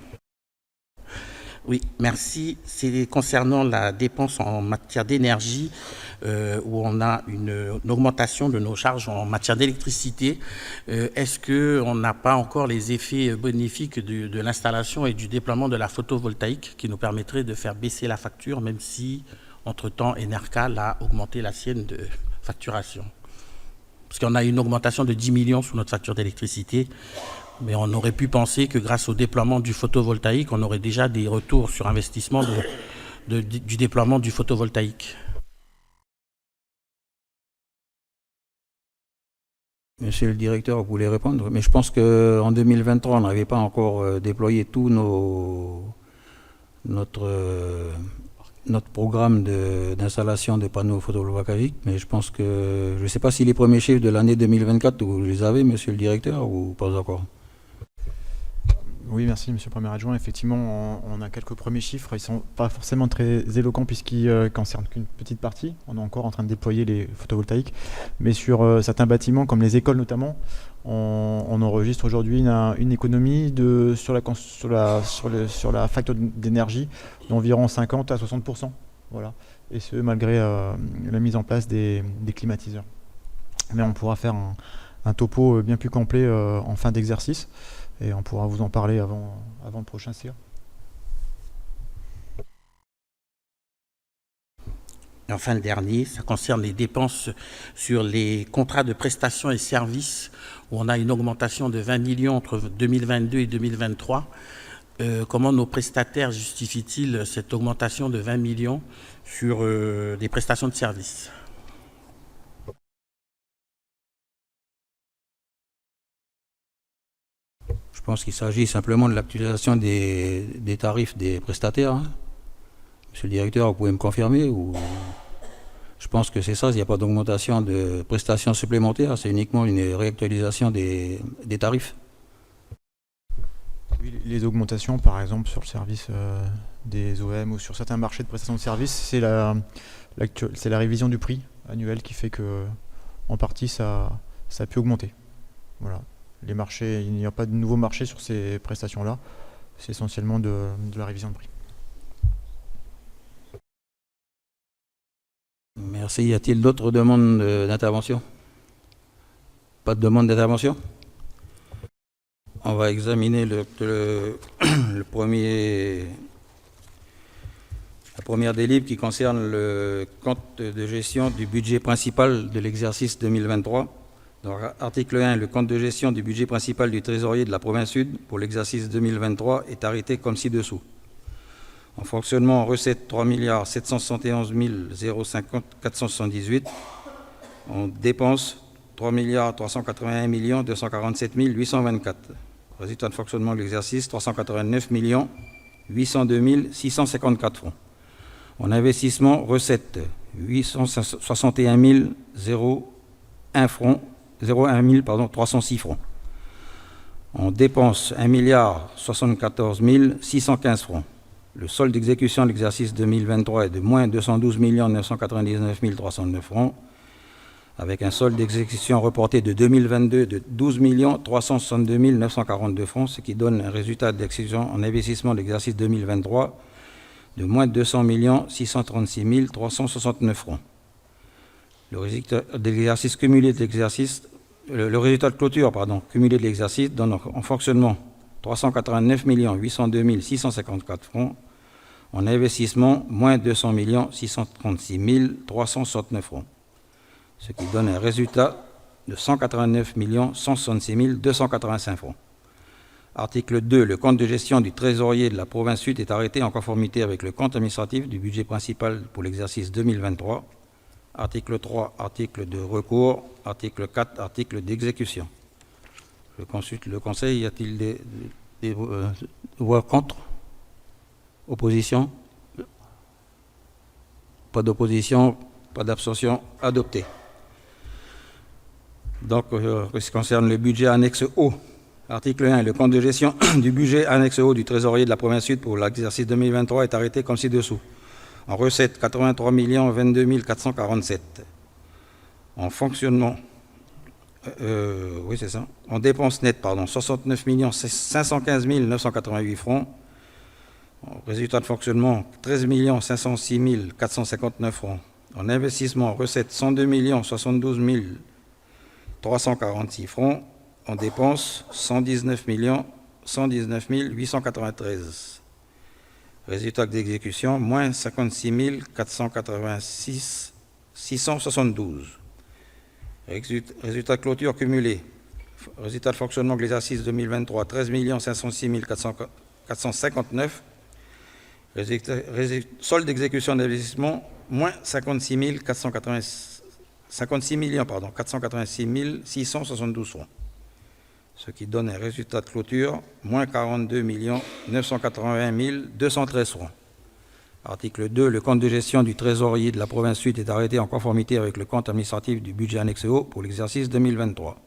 Oui, merci. C'est concernant la dépense en matière d'énergie, où on a une augmentation de nos charges en matière d'électricité. Est-ce qu'on n'a pas encore les effets bénéfiques de l'installation et du déploiement de la photovoltaïque qui nous permettrait de faire baisser la facture, même si, entre-temps, Enercal a augmenté la sienne de facturation? Parce qu'on a une augmentation de 10 millions sur notre facture d'électricité. Mais on aurait pu penser que grâce au déploiement du photovoltaïque, on aurait déjà des retours sur investissement du déploiement du photovoltaïque. Monsieur le directeur, vous voulez répondre? Mais je pense qu'en 2023, on n'avait pas encore déployé tout notre programme d'installation de panneaux photovoltaïques. Mais je pense que, je ne sais pas si les premiers chiffres de l'année 2024, vous les avez, monsieur le directeur, ou pas encore? Oui, merci, monsieur le premier adjoint. Effectivement, on a quelques premiers chiffres. Ils ne sont pas forcément très éloquents puisqu'ils concernent qu'une petite partie. On est encore en train de déployer les photovoltaïques. Mais sur certains bâtiments, comme les écoles notamment, on enregistre aujourd'hui une économie sur la facture d'énergie d'environ 50 à 60%. Voilà. Et ce, malgré la mise en place des climatiseurs. Mais on pourra faire un topo bien plus complet en fin d'exercice. Et on pourra vous en parler avant le prochain CA. Et enfin, le dernier, ça concerne les dépenses sur les contrats de prestations et services, où on a une augmentation de 20 millions entre 2022 et 2023. Comment nos prestataires justifient-ils cette augmentation de 20 millions sur des prestations de services? Je pense qu'il s'agit simplement de l'actualisation des tarifs des prestataires. Hein. Monsieur le directeur, vous pouvez me confirmer ou... Je pense que c'est ça, il n'y a pas d'augmentation de prestations supplémentaires, c'est uniquement une réactualisation des tarifs. Oui, les augmentations, par exemple, sur le service des OM ou sur certains marchés de prestations de services, c'est la révision du prix annuel qui fait que, en partie, ça a pu augmenter. Voilà. Les marchés, il n'y a pas de nouveaux marchés sur ces prestations-là. C'est essentiellement de la révision de prix. Merci. Y a-t-il d'autres demandes d'intervention? Pas de demande d'intervention? On va examiner la première délibération qui concerne le compte de gestion du budget principal de l'exercice 2023. Donc, article 1, le compte de gestion du budget principal du trésorier de la province Sud pour l'exercice 2023 est arrêté comme ci-dessous. En fonctionnement, en recette 3 771 478. En dépenses 3 381 247 824. Résultat de fonctionnement de l'exercice 389 802 654 francs. En investissement, recette 861 001 francs. 306 francs. En dépenses, 1 074 615 francs. Le solde d'exécution de l'exercice 2023 est de moins 212 999 309 francs. avec un solde d'exécution reporté de 2022 de 12 362 942 francs, ce qui donne un résultat d'exécution en investissement de l'exercice 2023 de moins 200 636 369 francs. Le résultat de l'exercice cumulé de l'exercice, le résultat de clôture cumulé de l'exercice donne en fonctionnement 389 802 654 francs, en investissement moins 200 636 369 francs, ce qui donne un résultat de 189 166 285 francs. Article 2. Le compte de gestion du trésorier de la province Sud est arrêté en conformité avec le compte administratif du budget principal pour l'exercice 2023. Article 3. Article de recours. Article 4. Article d'exécution. Je consulte le Conseil. Y a-t-il des voix contre? Opposition? Pas d'opposition, pas d'abstention. Adopté. Donc, ce qui concerne le budget annexe O. Article 1. Le compte de gestion du budget annexe O du trésorier de la province Sud pour l'exercice 2023 est arrêté comme ci-dessous. En recettes, 83 022 447. En fonctionnement, en dépenses nettes, 69 515 988 francs. En résultat de fonctionnement, 13 506 459 francs. En investissement, recettes, 102 72 346 francs. En dépenses, 119 893. Résultat d'exécution, moins 56 486 672. Résultat de clôture cumulé. Résultat de fonctionnement de l'exercice 2023, 13 506 459. Solde d'exécution d'investissement, moins 56 486 672 francs. Ce qui donne un résultat de clôture, moins 42 980 213 francs. Article 2. Le compte de gestion du trésorier de la province Sud est arrêté en conformité avec le compte administratif du budget annexe O pour l'exercice 2023.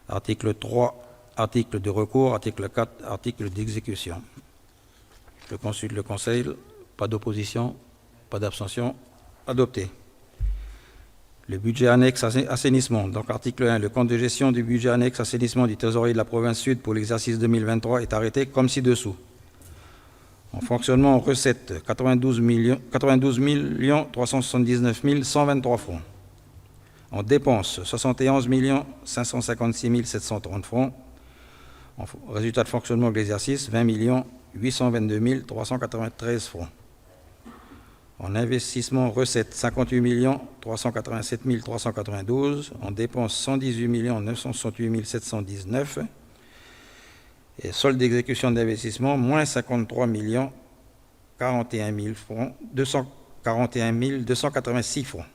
Article 3. Article de recours. Article 4. Article d'exécution. Je consulte le Conseil. Pas d'opposition, pas d'abstention. Adopté. Le budget annexe assainissement. Donc, article 1, le compte de gestion du budget annexe assainissement du trésorier de la province Sud pour l'exercice 2023 est arrêté comme ci-dessous. En fonctionnement, recettes, 92 379 123 francs. En dépenses, 71 556 730 francs. En résultat de fonctionnement de l'exercice, 20 822 393 francs. En investissement, recettes, 58 387 392. En dépenses, 118 968 719. Et solde d'exécution d'investissement, moins 53 41 000 francs, 241 286 francs.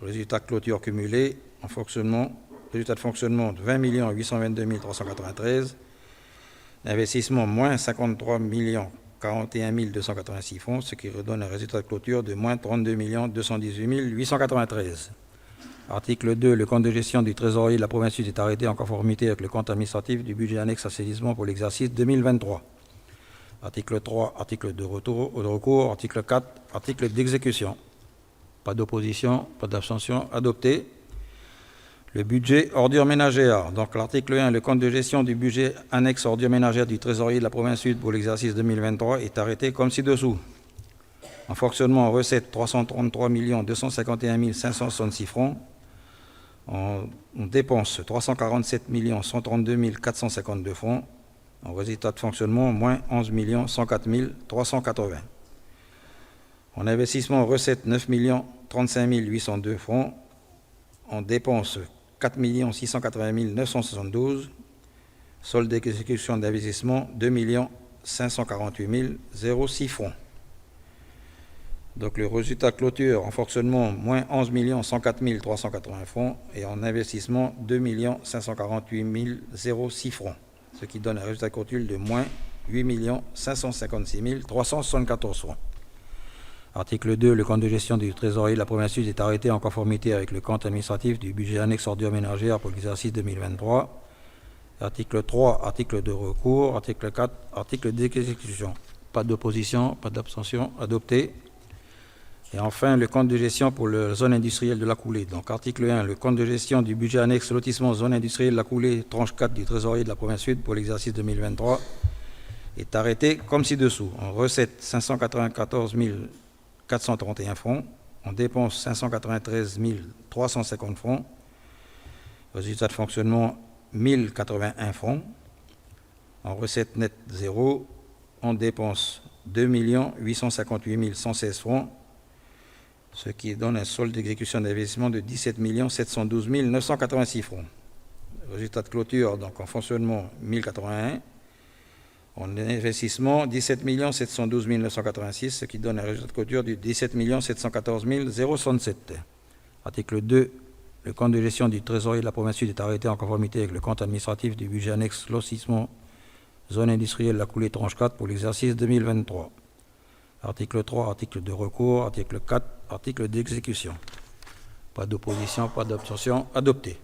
Résultat de clôture cumulé en fonctionnement, résultat de fonctionnement, 20 822 393. Investissement, moins 53 41 286 francs, ce qui redonne un résultat de clôture de moins 32 218 893. Article 2. Le compte de gestion du trésorier de la province Sud est arrêté en conformité avec le compte administratif du budget annexe assainissement pour l'exercice 2023. Article 3. Article de recours. Article 4. Article d'exécution. Pas d'opposition, pas d'abstention. Adopté. Le budget ordures ménagères. Donc l'article 1, le compte de gestion du budget annexe ordures ménagères du trésorier de la province Sud pour l'exercice 2023 est arrêté comme ci-dessous. En fonctionnement, en recettes, 333 251 566 francs. En dépenses, 347 132 452 francs. En résultat de fonctionnement, moins 11 104 380. En investissement, recettes, 9 35 802 francs. En dépenses, 4 680 972. Solde d'exécution d'investissement, 2 548 006 francs. Donc le résultat clôture en fonctionnement, moins 11 104 380 francs. Et en investissement, 2 548 006 francs. Ce qui donne un résultat clôture de moins 8 556 374 francs. Article 2. Le compte de gestion du trésorier de la province Sud est arrêté en conformité avec le compte administratif du budget annexe ordures ménagères pour l'exercice 2023. Article 3. Article de recours. Article 4. Article d'exécution. Pas d'opposition, pas d'abstention. Adopté. Et enfin, le compte de gestion pour la zone industrielle de la Coulée. Donc, article 1, le compte de gestion du budget annexe lotissement zone industrielle de la Coulée, tranche 4 du trésorier de la province sud pour l'exercice 2023 est arrêté comme ci-dessous. En recette, 594 431 francs. En dépenses, 593 350 francs. Résultat de fonctionnement, 1081 francs. En recette nette, 0. En dépenses, 2 858 116 francs. Ce qui donne un solde d'exécution d'investissement de 17 712 986 francs. Résultat de clôture, donc en fonctionnement, 1081. En investissement, 17 712 986, ce qui donne un résultat de clôture de 17 714 067. Article 2, le compte de gestion du trésorier de la province sud est arrêté en conformité avec le compte administratif du budget annexe lotissement zone industrielle de la Coulée tranche 4 pour l'exercice 2023. Article 3, article de recours, article 4, article d'exécution. Pas d'opposition, pas d'abstention, adopté.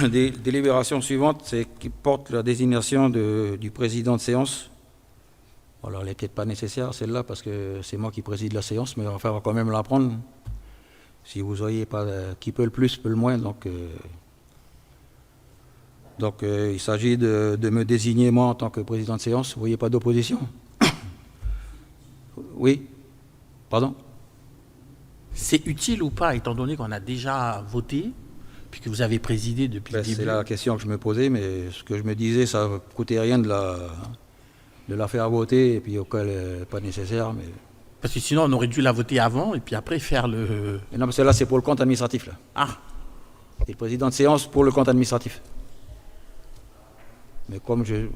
Des délibérations suivantes, c'est qui portent la désignation du président de séance. Alors, elle n'est peut-être pas nécessaire, celle-là, parce que c'est moi qui préside la séance, mais enfin, on va quand même la prendre. Si vous voyez pas qui peut le plus, peut le moins, donc il s'agit de me désigner, moi, en tant que président de séance. Vous ne voyez pas d'opposition? Oui? Pardon? C'est utile ou pas, étant donné qu'on a déjà voté, puis que vous avez présidé depuis le début? C'est la question que je me posais, mais ce que je me disais, ça ne coûtait rien de la faire voter, et puis auquel elle n'est pas nécessaire. Mais... Parce que sinon, on aurait dû la voter avant, et puis après faire le... Et non, parce que là, c'est pour le compte administratif. Là. Ah. C'est le président de séance pour le compte administratif. Mais comme je...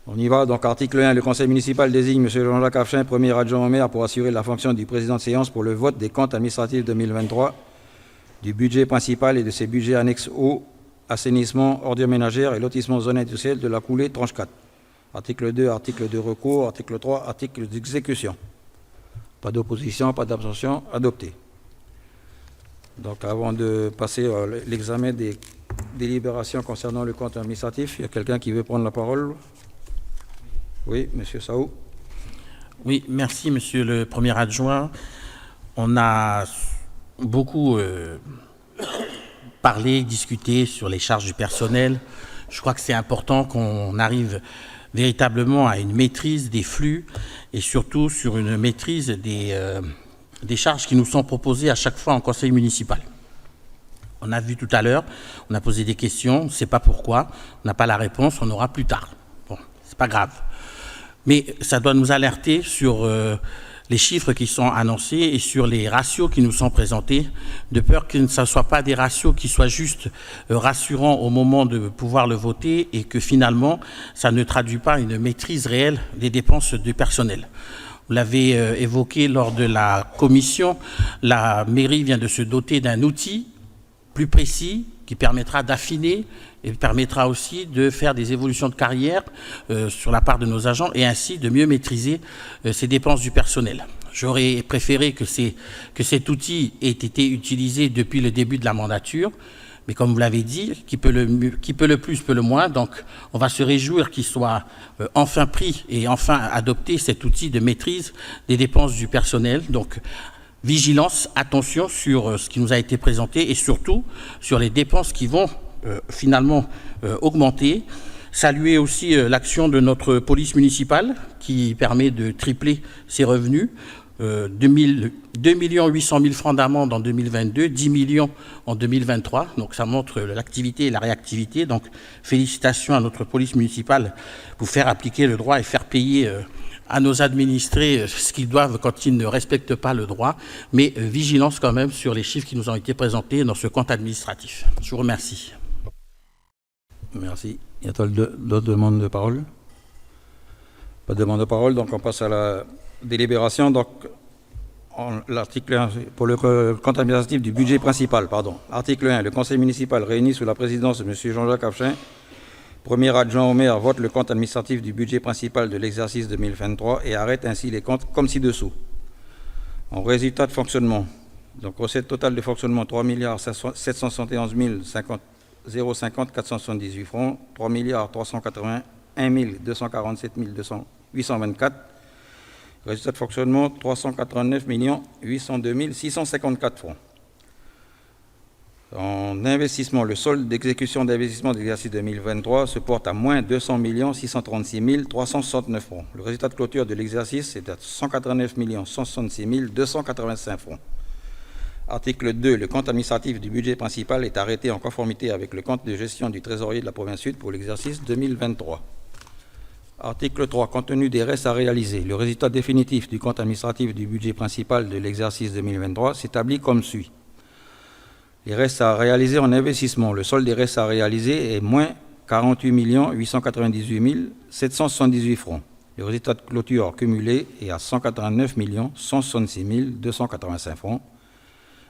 On y va, donc article 1, le conseil municipal désigne M. Jean-Jacques Afchin, premier adjoint au maire, pour assurer la fonction du président de séance pour le vote des comptes administratifs 2023, du budget principal et de ses budgets annexes eau, assainissement, ordures ménagères et lotissement zone industrielle de la Coulée, tranche 4. Article 2, article de recours, article 3, article d'exécution. Pas d'opposition, pas d'abstention, adopté. Donc avant de passer à l'examen des délibérations concernant le compte administratif, il y a quelqu'un qui veut prendre la parole? Oui, M. Saou. Oui, merci, Monsieur le Premier Adjoint. On a beaucoup parlé, discuté sur les charges du personnel. Je crois que c'est important qu'on arrive véritablement à une maîtrise des flux et surtout sur une maîtrise des charges qui nous sont proposées à chaque fois en conseil municipal. On a vu tout à l'heure, on a posé des questions, on ne sait pas pourquoi, on n'a pas la réponse, on aura plus tard. Bon, c'est pas grave. Mais ça doit nous alerter sur les chiffres qui sont annoncés et sur les ratios qui nous sont présentés, de peur que ce ne soit pas des ratios qui soient juste rassurants au moment de pouvoir le voter et que finalement, ça ne traduit pas une maîtrise réelle des dépenses du personnel. Vous l'avez évoqué lors de la commission, la mairie vient de se doter d'un outil plus précis qui permettra d'affiner et permettra aussi de faire des évolutions de carrière sur la part de nos agents et ainsi de mieux maîtriser ces dépenses du personnel. J'aurais préféré que cet outil ait été utilisé depuis le début de la mandature, mais comme vous l'avez dit, qui peut le plus peut le moins, donc on va se réjouir qu'il soit enfin pris et enfin adopté cet outil de maîtrise des dépenses du personnel. Donc, vigilance, attention sur ce qui nous a été présenté et surtout sur les dépenses qui vont finalement augmenter. Saluer aussi l'action de notre police municipale qui permet de tripler ses revenus. 2 800 000 francs d'amende en 2022, 10 millions en 2023. Donc ça montre l'activité et la réactivité. Donc félicitations à notre police municipale pour faire appliquer le droit et faire payer à nos administrés ce qu'ils doivent quand ils ne respectent pas le droit, mais vigilance quand même sur les chiffres qui nous ont été présentés dans ce compte administratif. Je vous remercie. Merci. Y a-t-il d'autres demandes de parole? Pas de demande de parole, donc on passe à la délibération. Donc, l'article 1, pour le compte administratif du budget principal, pardon. Article 1, le conseil municipal réuni sous la présidence de M. Jean-Jacques Afchin, premier adjoint au maire, vote le compte administratif du budget principal de l'exercice 2023 et arrête ainsi les comptes comme ci-dessous. En résultat de fonctionnement, donc recette totale de fonctionnement 3 771 050 478 francs, 3 380 1 247 824. Résultat de fonctionnement 389 802 654 francs. En investissement, le solde d'exécution d'investissement de l'exercice 2023 se porte à moins 200 636 369 francs. Le résultat de clôture de l'exercice est à 189 166 285 francs. Article 2. Le compte administratif du budget principal est arrêté en conformité avec le compte de gestion du trésorier de la province Sud pour l'exercice 2023. Article 3. Compte tenu des restes à réaliser, le résultat définitif du compte administratif du budget principal de l'exercice 2023 s'établit comme suit. Les restes à réaliser en investissement. Le solde des restes à réaliser est moins 48 898 778 francs. Le résultat de clôture cumulé est à 189 166 285 francs.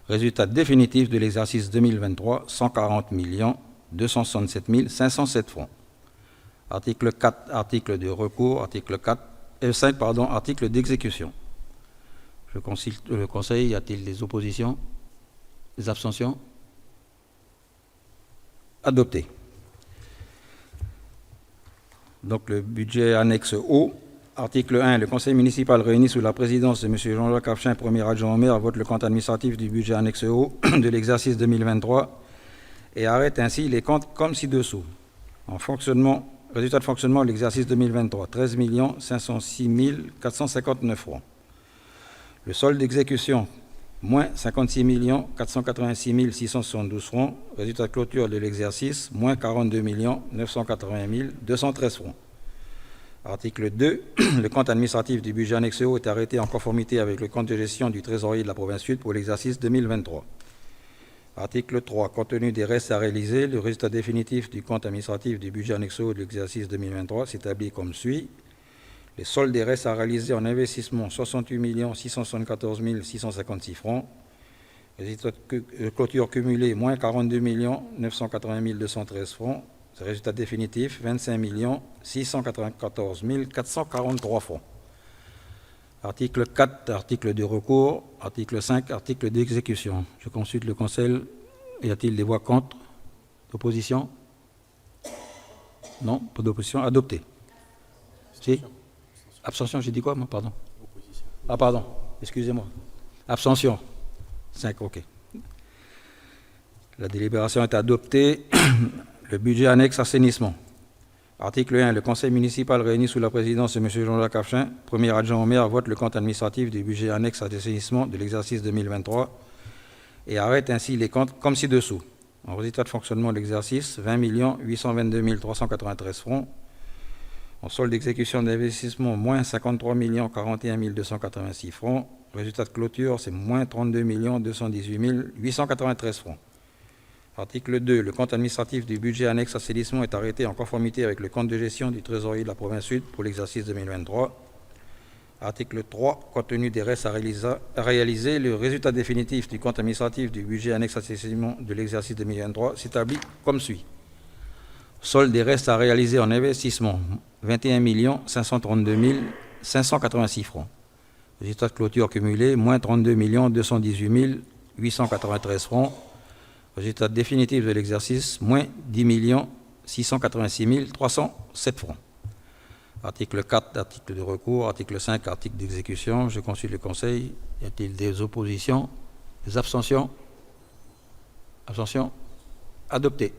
Résultat définitif de l'exercice 2023, 140 267 507 francs. Article 4, article de recours, article 5, article d'exécution. Je consulte le Conseil. Y a-t-il des oppositions? Des abstentions? Adopté. Donc le budget annexe O. Article 1. Le Conseil municipal réuni sous la présidence de M. Jean-Jacques Afchin, premier adjoint au maire, vote le compte administratif du budget annexe O de l'exercice 2023 et arrête ainsi les comptes comme ci-dessous. En fonctionnement, résultat de fonctionnement de l'exercice 2023, 13 506 459 francs. Le solde d'exécution, moins 56 486 672 francs. Résultat de clôture de l'exercice, moins 42 980 213 francs. Article 2. Le compte administratif du budget annexe O est arrêté en conformité avec le compte de gestion du trésorier de la province Sud pour l'exercice 2023. Article 3. Compte tenu des restes à réaliser, le résultat définitif du compte administratif du budget annexe O de l'exercice 2023 s'établit comme suit. Les soldes des restes à réaliser en investissement, 68 674 656 francs. Résultat de clôture cumulé, moins 42 980 213 francs. Résultat définitif, 25 694 443 francs. Article 4, article de recours. Article 5, article d'exécution. Je consulte le Conseil. Y a-t-il des voix contre? D'opposition? Non, pas d'opposition. Adopté. Si? Abstention, j'ai dit quoi, moi? Pardon. Ah, pardon. Excusez-moi. Abstention. 5, ok. La délibération est adoptée. Le budget annexe assainissement. Article 1. Le Conseil municipal réuni sous la présidence de M. Jean-Jacques Afchin, premier adjoint au maire, vote le compte administratif du budget annexe assainissement de l'exercice 2023 et arrête ainsi les comptes comme ci-dessous. En résultat de fonctionnement de l'exercice, 20 822 393 francs. En solde d'exécution d'investissement, moins 53 041 286 francs. Résultat de clôture, c'est moins 32 218 893 francs. Article 2. Le compte administratif du budget annexe assainissement est arrêté en conformité avec le compte de gestion du trésorier de la province Sud pour l'exercice 2023. Article 3. Compte tenu des restes à réaliser, le résultat définitif du compte administratif du budget annexe assainissement de l'exercice 2023 s'établit comme suit. Solde des restes à réaliser en investissement, 21 532 586 francs. Résultat de clôture cumulé, moins 32 218 893 francs. Résultat définitif de l'exercice, moins 10 686 307 francs. Article 4, article de recours. Article 5, article d'exécution. Je consulte le Conseil. Y a-t-il des oppositions? Des abstentions? Abstention? Adopté.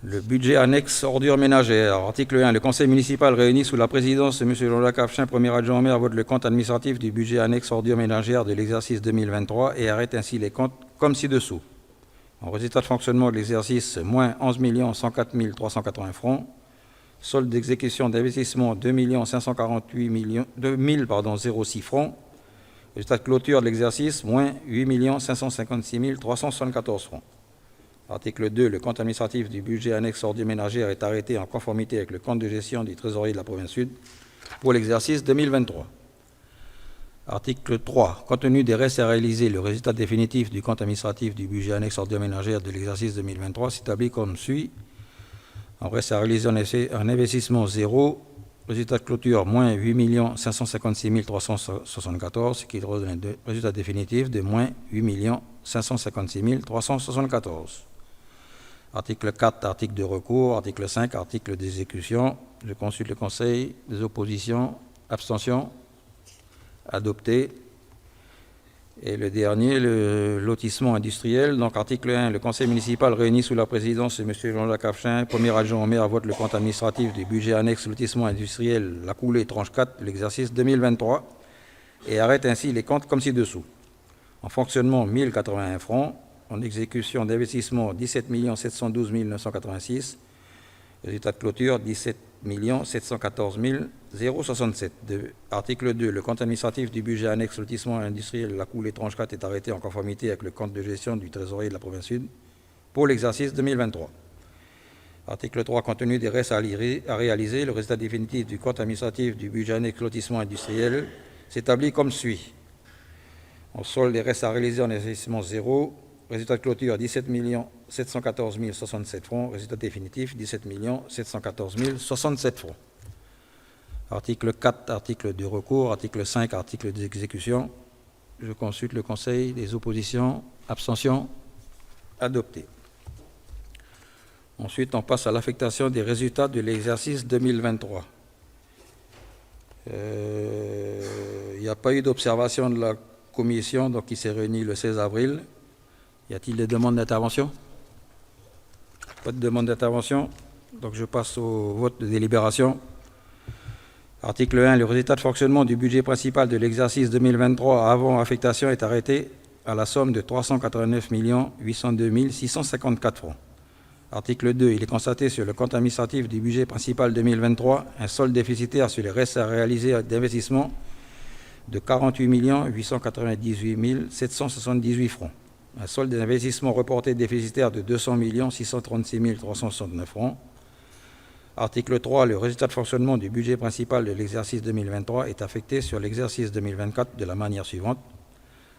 Le budget annexe ordures ménagères. Article 1. Le Conseil municipal réuni sous la présidence de M. Jean-Jacques Afchin, premier adjoint au maire, vote le compte administratif du budget annexe ordures ménagères de l'exercice 2023 et arrête ainsi les comptes comme ci-dessous. En résultat de fonctionnement de l'exercice, moins 11 104 380 francs. Solde d'exécution d'investissement, 2 548 006 francs. Résultat de clôture de l'exercice, moins 8 556 374 francs. Article 2. Le compte administratif du budget annexe ordures ménagères est arrêté en conformité avec le compte de gestion du trésorier de la province Sud pour l'exercice 2023. Article 3. Compte tenu des restes à réaliser, le résultat définitif du compte administratif du budget annexe ordures ménagères de l'exercice 2023 s'établit comme suit. En reste à réaliser en investissement 0. Résultat de clôture, moins 8 556 374, ce qui donne un résultat définitif de moins 8 556 374. Article 4, article de recours. Article 5, article d'exécution. Je consulte le Conseil. Des oppositions, abstentions, adopté. Et le dernier, le lotissement industriel. Donc, article 1, le Conseil municipal réuni sous la présidence de M. Jean-Jacques Afchin, premier adjoint au maire, vote le compte administratif du budget annexe lotissement industriel, la coulée, tranche 4, de l'exercice 2023, et arrête ainsi les comptes comme ci-dessous. En fonctionnement, 1081 francs. En exécution d'investissement, 17 712 986. Résultat de clôture, 17 714 067. Article 2. Le compte administratif du budget annexe lotissement industriel, la coulée tranche 4 est arrêté en conformité avec le compte de gestion du trésorier de la province sud pour l'exercice 2023. Article 3. Compte tenu des restes à réaliser, le résultat définitif du compte administratif du budget annexe lotissement industriel s'établit comme suit. En solde des restes à réaliser en investissement 0. Résultat de clôture, 17 714 067 francs. Résultat définitif, 17 714 067 francs. Article 4, article de recours. Article 5, article d'exécution. Je consulte le Conseil. Des oppositions, abstentions, adopté. Ensuite, on passe à l'affectation des résultats de l'exercice 2023. Il n'y a pas eu d'observation de la commission donc, qui s'est réunie le 16 avril. Y a-t-il des demandes d'intervention? Pas de demande d'intervention. Donc je passe au vote de délibération. Article 1. Le résultat de fonctionnement du budget principal de l'exercice 2023 avant affectation est arrêté à la somme de 389 802 654 francs. Article 2. Il est constaté sur le compte administratif du budget principal 2023 un solde déficitaire sur les restes à réaliser d'investissement de 48 898 778 francs. Un solde d'investissement reporté déficitaire de 200 636 369 francs. Article 3. Le résultat de fonctionnement du budget principal de l'exercice 2023 est affecté sur l'exercice 2024 de la manière suivante.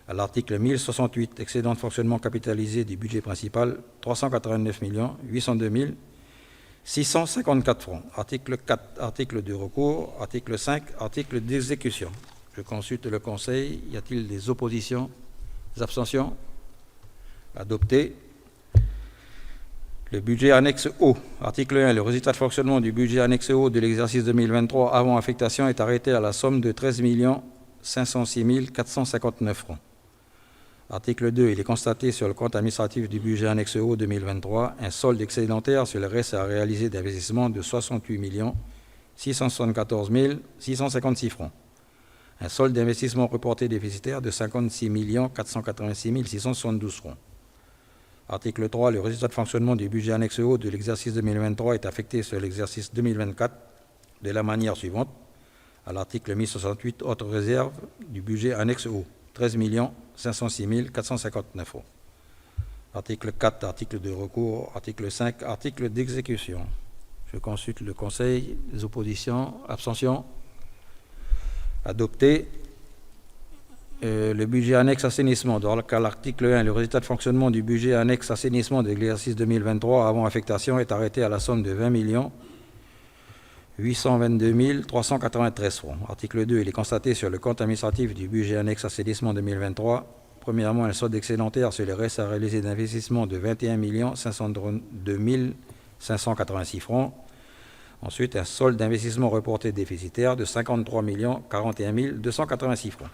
À l'article 1068, excédent de fonctionnement capitalisé du budget principal, 389 802 654 francs. Article 4, article de recours. Article 5, article d'exécution. Je consulte le Conseil. Y a-t-il des oppositions, des abstentions? Adopté. Le budget annexe O. Article 1. Le résultat de fonctionnement du budget annexe O de l'exercice 2023 avant affectation est arrêté à la somme de 13 506 459 francs. Article 2. Il est constaté sur le compte administratif du budget annexe O 2023 un solde excédentaire sur le reste à réaliser d'investissement de 68 674 656 francs. Un solde d'investissement reporté déficitaire de 56 486 672 francs. Article 3. Le résultat de fonctionnement du budget annexe O de l'exercice 2023 est affecté sur l'exercice 2024 de la manière suivante. À l'article 1068, autres réserves du budget annexe O, 13 506 459 francs. Article 4, article de recours. Article 5, article d'exécution. Je consulte le Conseil. Des oppositions, abstentions, adopté. Le budget annexe assainissement. Donc, à l'article 1, le résultat de fonctionnement du budget annexe assainissement de l'exercice 2023 avant affectation est arrêté à la somme de 20 822 393 francs. Article 2, il est constaté sur le compte administratif du budget annexe assainissement 2023, premièrement, un solde excédentaire sur les restes à réaliser d'investissement de 21 502 586 francs. Ensuite, un solde d'investissement reporté déficitaire de 53 041 286 francs.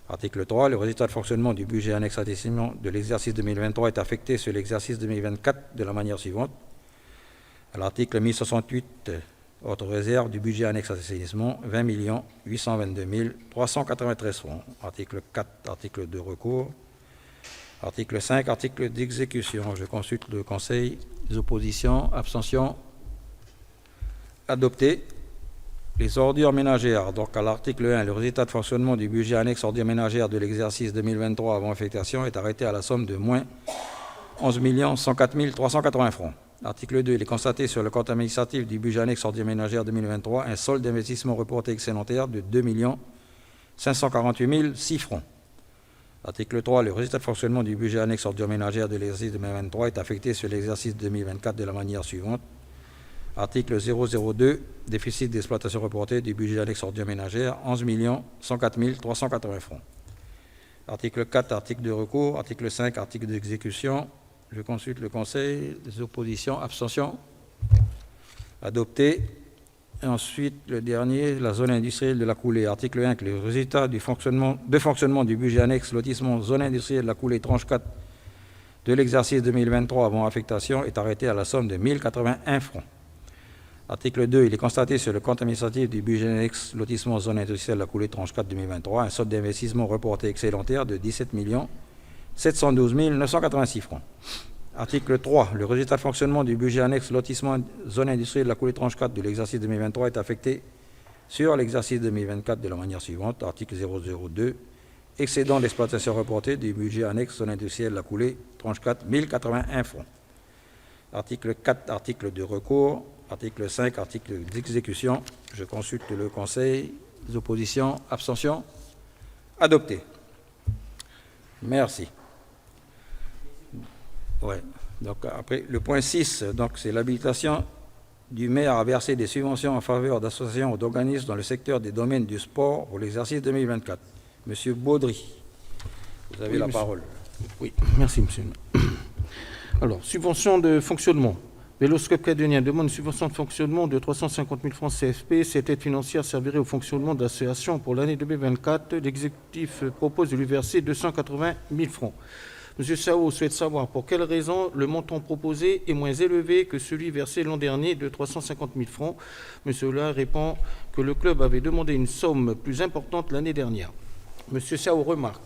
Article 3. Le résultat de fonctionnement du budget annexe assainissement de l'exercice 2023 est affecté sur l'exercice 2024 de la manière suivante. À l'article 1068, autre réserve du budget annexe assainissement, 20 822 393 francs. Article 4, article de recours. Article 5, article d'exécution. Je consulte le Conseil. Des oppositions, abstentions, adopté. Les ordures ménagères. Donc, à l'article 1, le résultat de fonctionnement du budget annexe ordures ménagères de l'exercice 2023 avant affectation est arrêté à la somme de moins 11 104 380 francs. Article 2, il est constaté sur le compte administratif du budget annexe ordures ménagères 2023 un solde d'investissement reporté excédentaire de 2 548 006 francs. Article 3, le résultat de fonctionnement du budget annexe ordures ménagères de l'exercice 2023 est affecté sur l'exercice 2024 de la manière suivante. Article 002, déficit d'exploitation reporté du budget annexe ordures ménagères, 11 104 380 francs. Article 4, article de recours. Article 5, article d'exécution. Je consulte le Conseil. Des oppositions, abstentions. Adopté. Et ensuite, le dernier, la zone industrielle de la coulée. Article 1, que les résultats de fonctionnement du budget annexe lotissement zone industrielle de la coulée tranche 4 de l'exercice 2023 avant affectation est arrêté à la somme de 1081 francs. Article 2, il est constaté sur le compte administratif du budget annexe lotissement zone industrielle de la coulée tranche 4 2023 un solde d'investissement reporté excédentaire de 17 712 986 francs. Article 3, le résultat de fonctionnement du budget annexe lotissement zone industrielle de la coulée tranche 4 de l'exercice 2023 est affecté sur l'exercice 2024 de la manière suivante. Article 002, excédent d'exploitation reporté du budget annexe zone industrielle de la coulée tranche 4, 1081 francs. Article 4, article de recours. Article 5, article d'exécution. Je consulte le Conseil. Des oppositions, abstentions. Adopté. Merci. Ouais. Donc après le point 6, donc c'est l'habilitation du maire à verser des subventions en faveur d'associations ou d'organismes dans le secteur des domaines du sport pour l'exercice 2024. Monsieur Baudry, vous avez la parole. Oui, merci monsieur. Alors, subvention de fonctionnement. Véloscope Cadonien demande une subvention de fonctionnement de 350 000 francs CFP. Cette aide financière servirait au fonctionnement de l'association pour l'année 2024. L'exécutif propose de lui verser 280 000 francs. M. Sao souhaite savoir pour quelle raison le montant proposé est moins élevé que celui versé l'an dernier de 350 000 francs. M. Sola répond que le club avait demandé une somme plus importante l'année dernière. M. Sao remarque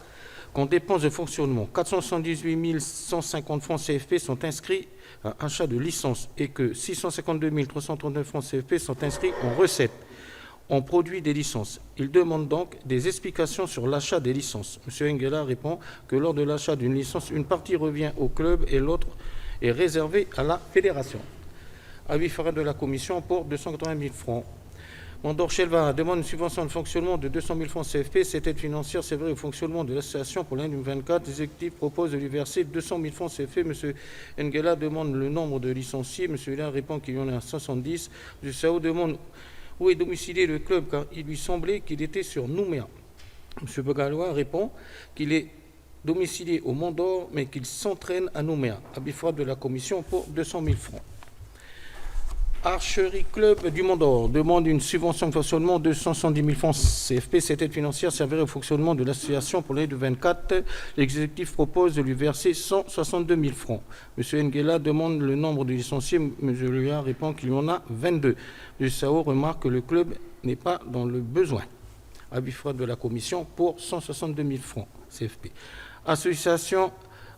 qu'en dépenses de fonctionnement, 478 150 francs CFP sont inscrits à achat de licence et que 652 339 francs CFP sont inscrits en recettes. On produit des licences. Il demande donc des explications sur l'achat des licences. M. Engela répond que lors de l'achat d'une licence, une partie revient au club et l'autre est réservée à la fédération. Avis favorable de la commission pour 280 000 francs. Mandor Chelva demande une subvention de fonctionnement de 200 000 francs CFP. Cette aide financière servirait au fonctionnement de l'association pour l'année 2024. L'exécutif propose de lui verser 200 000 francs CFP. M. Engela demande le nombre de licenciés. M. Hélin répond qu'il y en a 70. M. Sao demande où est domicilié le club, car il lui semblait qu'il était sur Nouméa. M. Begalois répond qu'il est domicilié au Mont d'Or, mais qu'il s'entraîne à Nouméa. Avis favorable de la commission pour 200 000 francs. Archerie Club du Mont d'Or demande une subvention de fonctionnement de 270 000 francs CFP. Cette aide financière servirait au fonctionnement de l'association pour l'année 2024. L'exécutif propose de lui verser 162 000 francs. M. Engela demande le nombre de licenciés. M. Luya répond qu'il y en a 22. M. Sao remarque que le club n'est pas dans le besoin. Avis favorable de la commission pour 162 000 francs CFP. Association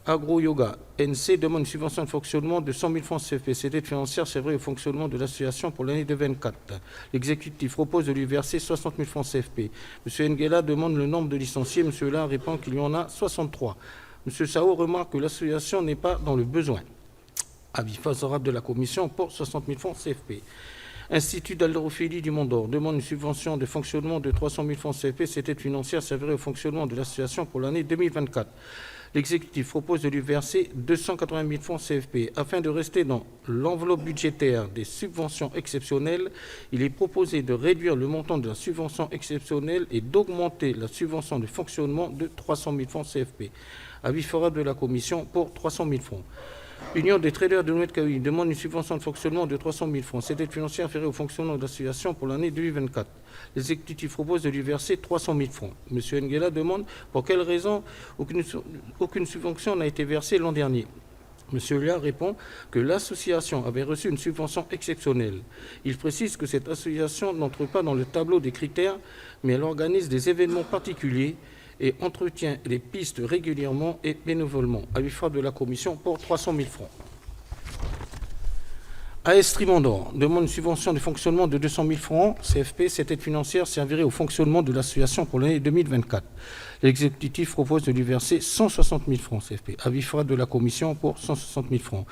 Agro-Yoga, NC demande une subvention de fonctionnement de 100 000 francs CFP. Cette aide financière servirait au fonctionnement de l'association pour l'année 2024. L'exécutif propose de lui verser 60 000 francs CFP. M. Engela demande le nombre de licenciés. M. Hollin répond qu'il y en a 63. M. Sao remarque que l'association n'est pas dans le besoin. Avis favorable de la commission pour 60 000 francs CFP. Institut d'haltérophilie du Mont d'Or demande une subvention de fonctionnement de 300 000 francs CFP. Cette aide financière servirait au fonctionnement de l'association pour l'année 2024. L'exécutif propose de lui verser 280 000 francs CFP. Afin de rester dans l'enveloppe budgétaire des subventions exceptionnelles, il est proposé de réduire le montant de la subvention exceptionnelle et d'augmenter la subvention de fonctionnement de 300 000 francs CFP. Avis favorable de la commission pour 300 000 francs. Union des traders de Nouet-Kaoui demande une subvention de fonctionnement de 300 000 francs. Cette aide financière ferait au fonctionnement de l'association pour l'année 2024. L'exécutif propose de lui verser 300 000 francs. M. Engela demande pour quelle raison aucune subvention n'a été versée l'an dernier. M. Lia répond que l'association avait reçu une subvention exceptionnelle. Il précise que cette association n'entre pas dans le tableau des critères, mais elle organise des événements particuliers et entretient les pistes régulièrement et bénévolement. Avis favorable de la commission pour 300 000 francs. AS Trimondor demande une subvention de fonctionnement de 200 000 francs CFP. Cette aide financière servirait au fonctionnement de l'association pour l'année 2024. L'exécutif propose de lui verser 160 000 francs CFP. Avis favorable de la commission pour 160 000 francs.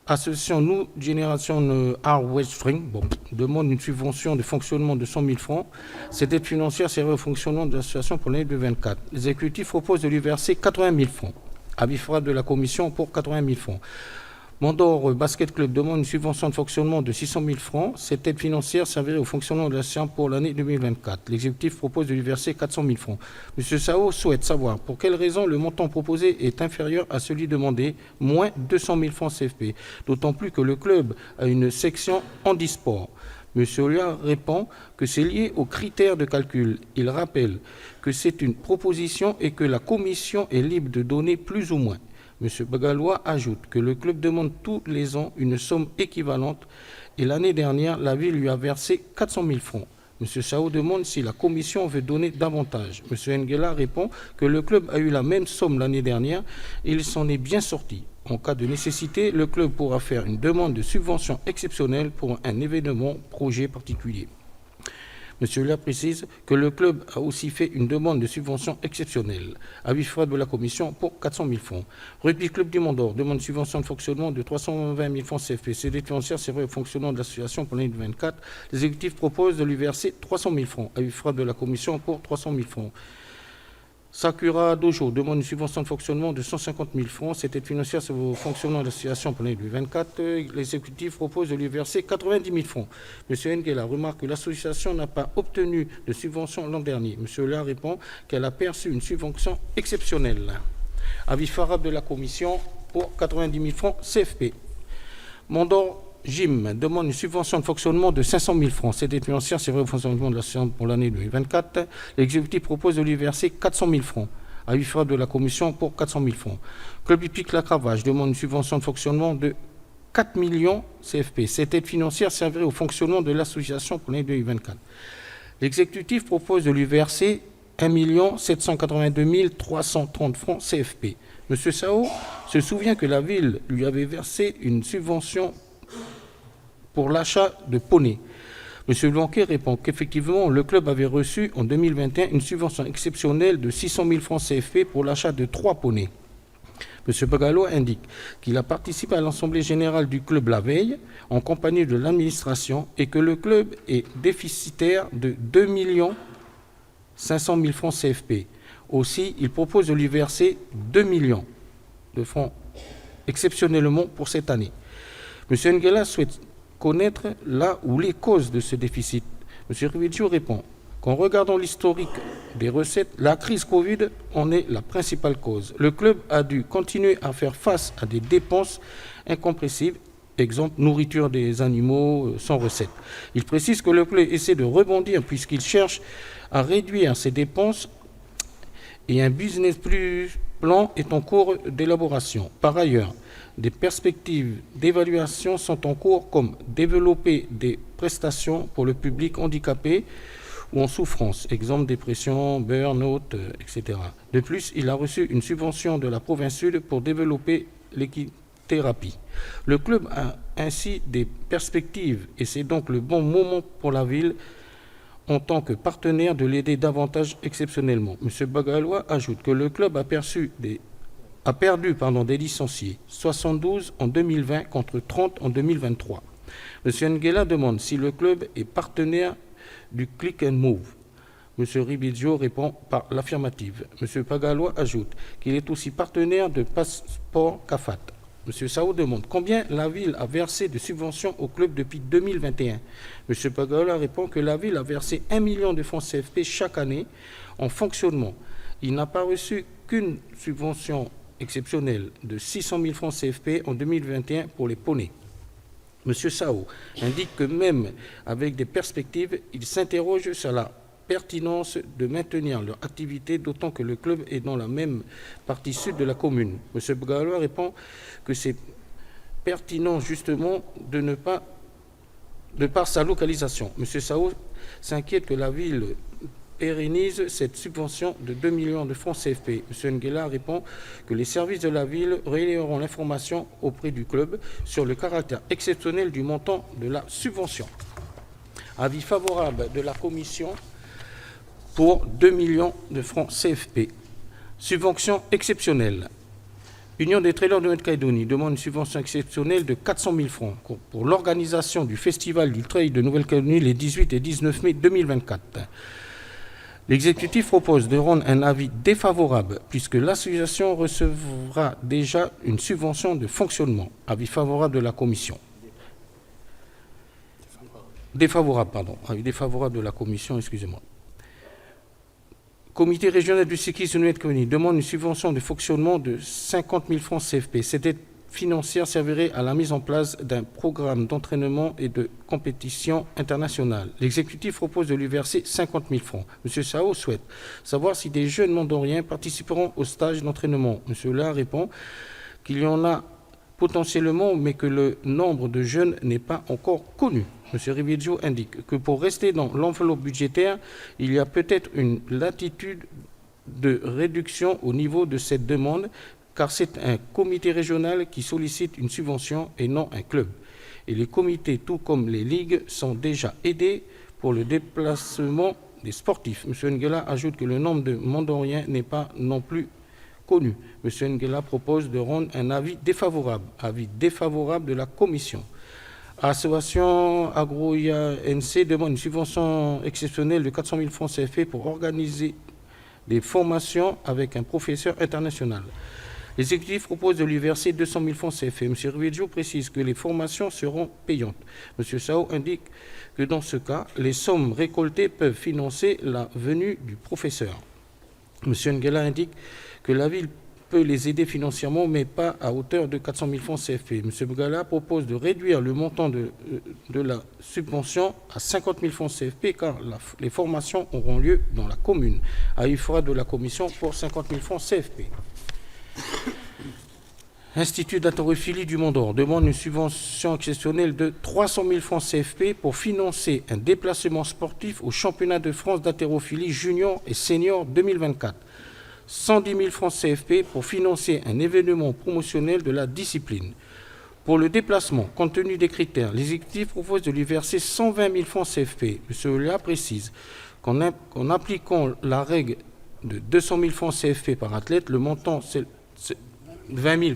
Association New Generation Art West String demande une subvention de fonctionnement de 100 000 francs. Cette aide financière servirait au fonctionnement de l'association pour l'année 2024. L'exécutif propose de lui verser 80 000 francs. Avis favorable de la commission pour 80 000 francs. Mandor Basket Club demande une subvention de fonctionnement de 600 000 francs. Cette aide financière servirait au fonctionnement de l'association pour l'année 2024. L'exécutif propose de lui verser 400 000 francs. M. Sao souhaite savoir pour quelle raison le montant proposé est inférieur à celui demandé, moins 200 000 francs CFP, d'autant plus que le club a une section handisport. M. Olia répond que c'est lié aux critères de calcul. Il rappelle que c'est une proposition et que la commission est libre de donner plus ou moins. M. Bagalois ajoute que le club demande tous les ans une somme équivalente et l'année dernière, la ville lui a versé 400 000 francs. M. Sao demande si la commission veut donner davantage. M. Nguela répond que le club a eu la même somme l'année dernière et il s'en est bien sorti. En cas de nécessité, le club pourra faire une demande de subvention exceptionnelle pour un événement projet particulier. M. Olia précise que le club a aussi fait une demande de subvention exceptionnelle. Avis favorable de la commission pour 400 000 francs. Rugby Club du Mont-d'Or demande une subvention de fonctionnement de 320 000 francs CFP. Cette aide financière servirait au fonctionnement de l'association pour l'année 2024. L'exécutif propose de lui verser 300 000 francs. Avis favorable de la commission pour 300 000 francs. Sakura Dojo demande une subvention de fonctionnement de 150 000 francs. Cette aide financière sur le fonctionnement de l'association pour l'année 2024. L'exécutif propose de lui verser 90 000 francs. M. Nguela remarque que l'association n'a pas obtenu de subvention l'an dernier. M. Ola répond qu'elle a perçu une subvention exceptionnelle. Avis favorable de la commission pour 90 000 francs CFP. Mandor Gym demande une subvention de fonctionnement de 500 000 francs. Cette aide financière c'est vrai au fonctionnement de l'association pour l'année 2024. L'exécutif propose de lui verser 400 000 francs. Avis favorable de la commission pour 400 000 francs. Club hippique La Cravache demande une subvention de fonctionnement de 4 millions CFP. Cette aide financière servirait au fonctionnement de l'association pour l'année 2024. L'exécutif propose de lui verser 1 782 330 francs CFP. M. Sao se souvient que la ville lui avait versé une subvention pour l'achat de poneys. M. Blanquet répond qu'effectivement, le club avait reçu en 2021 une subvention exceptionnelle de 600 000 francs CFP pour l'achat de 3 poneys. M. Bagalois indique qu'il a participé à l'Assemblée générale du club la veille, en compagnie de l'administration, et que le club est déficitaire de 2 500 000 francs CFP. Aussi, il propose de lui verser 2 millions de francs exceptionnellement pour cette année. M. Nguela souhaite connaître là où les causes de ce déficit. M. Riviccio répond qu'en regardant l'historique des recettes, la crise Covid en est la principale cause. Le club a dû continuer à faire face à des dépenses incompressibles, exemple nourriture des animaux sans recette. Il précise que le club essaie de rebondir puisqu'il cherche à réduire ses dépenses et un business plan est en cours d'élaboration. Par ailleurs, des perspectives d'évaluation sont en cours comme développer des prestations pour le public handicapé ou en souffrance, exemple dépression, burn-out, etc. De plus, il a reçu une subvention de la province sud pour développer l'équithérapie. Le club a ainsi des perspectives et c'est donc le bon moment pour la ville en tant que partenaire de l'aider davantage exceptionnellement. M. Bagalois ajoute que le club a perdu des licenciés, 72 en 2020 contre 30 en 2023. M. Nguela demande si le club est partenaire du Click and Move. M. Ribizio répond par l'affirmative. M. Bagalois ajoute qu'il est aussi partenaire de Passeport CAFAT. M. Sao demande combien la ville a versé de subventions au club depuis 2021. M. Bagalois répond que la ville a versé 1 million de francs CFP chaque année en fonctionnement. Il n'a pas reçu qu'une subvention exceptionnelle de 600 000 francs CFP en 2021 pour les poneys. M. Sao indique que même avec des perspectives, il s'interroge sur la pertinence de maintenir leur activité, d'autant que le club est dans la même partie sud de la commune. M. Bagalois répond que c'est pertinent justement de par sa localisation. M. Sao s'inquiète que la ville pérennise cette subvention de 2 millions de francs CFP. M. Nguela répond que les services de la ville relayeront l'information auprès du club sur le caractère exceptionnel du montant de la subvention. Avis favorable de la commission pour 2 millions de francs CFP. Subvention exceptionnelle. Union des trailers de Nouvelle-Calédonie demande une subvention exceptionnelle de 400 000 francs pour l'organisation du Festival du Trail de Nouvelle-Calédonie les 18 et 19 mai 2024. L'exécutif propose de rendre un avis défavorable puisque l'association recevra déjà une subvention de fonctionnement. Avis favorable de la commission. Défavorable, pardon. Avis défavorable de la commission, excusez-moi. Comité régional du cyclisme de Nouvelle-Calédonie demande une subvention de fonctionnement de 50 000 francs CFP. Cette aide financière servirait à la mise en place d'un programme d'entraînement et de compétition internationale. L'exécutif propose de lui verser 50 000 francs. M. Sao souhaite savoir si des jeunes mondoriens participeront au stage d'entraînement. M. La répond qu'il y en a potentiellement, mais que le nombre de jeunes n'est pas encore connu. M. Riviggio indique que pour rester dans l'enveloppe budgétaire, il y a peut-être une latitude de réduction au niveau de cette demande, car c'est un comité régional qui sollicite une subvention et non un club. Et les comités, tout comme les ligues, sont déjà aidés pour le déplacement des sportifs. M. Nguela ajoute que le nombre de mondoriens n'est pas non plus connu. M. Nguela propose de rendre un avis défavorable de la commission. Association Agroia NC demande une subvention exceptionnelle de 400 000 francs CFP pour organiser des formations avec un professeur international. L'exécutif propose de lui verser 200 000 francs CFP. M. Riviggio précise que les formations seront payantes. M. Sao indique que dans ce cas, les sommes récoltées peuvent financer la venue du professeur. M. Nguela indique que la ville peut les aider financièrement, mais pas à hauteur de 400 000 francs CFP. M. Nguela propose de réduire le montant de la subvention à 50 000 francs CFP, car les formations auront lieu dans la commune. Avis favorable de la commission pour 50 000 francs CFP. Institut d'haltérophilie du Mont-d'Or demande une subvention exceptionnelle de 300 000 francs CFP pour financer un déplacement sportif au championnat de France d'haltérophilie junior et senior 2024. 110 000 francs CFP pour financer un événement promotionnel de la discipline. Pour le déplacement, compte tenu des critères, l'exécutif propose de lui verser 120 000 francs CFP. M. Olia précise qu'en appliquant la règle de 200 000 francs CFP par athlète, le montant, c'est 20 000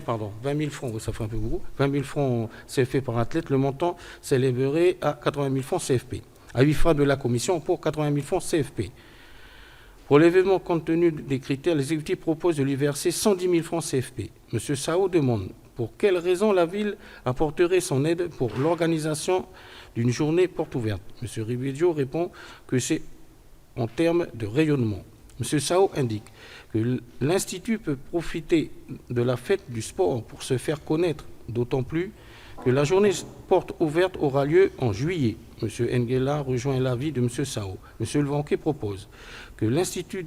francs, ça fait un peu beaucoup, 20 000 francs CFP par athlète, le montant s'élèverait à 80 000 francs CFP. Avis favorable de la commission pour 80 000 francs CFP. Pour l'événement, compte tenu des critères, l'exécutif propose de lui verser 110 000 francs CFP. M. Sao demande pour quelles raisons la ville apporterait son aide pour l'organisation d'une journée porte ouverte. M. Riviggio répond que c'est en termes de rayonnement. M. Sao indique que l'Institut peut profiter de la fête du sport pour se faire connaître, d'autant plus que la journée porte ouverte aura lieu en juillet. M. Nguela rejoint l'avis de M. Sao. M. Levanquet propose que l'Institut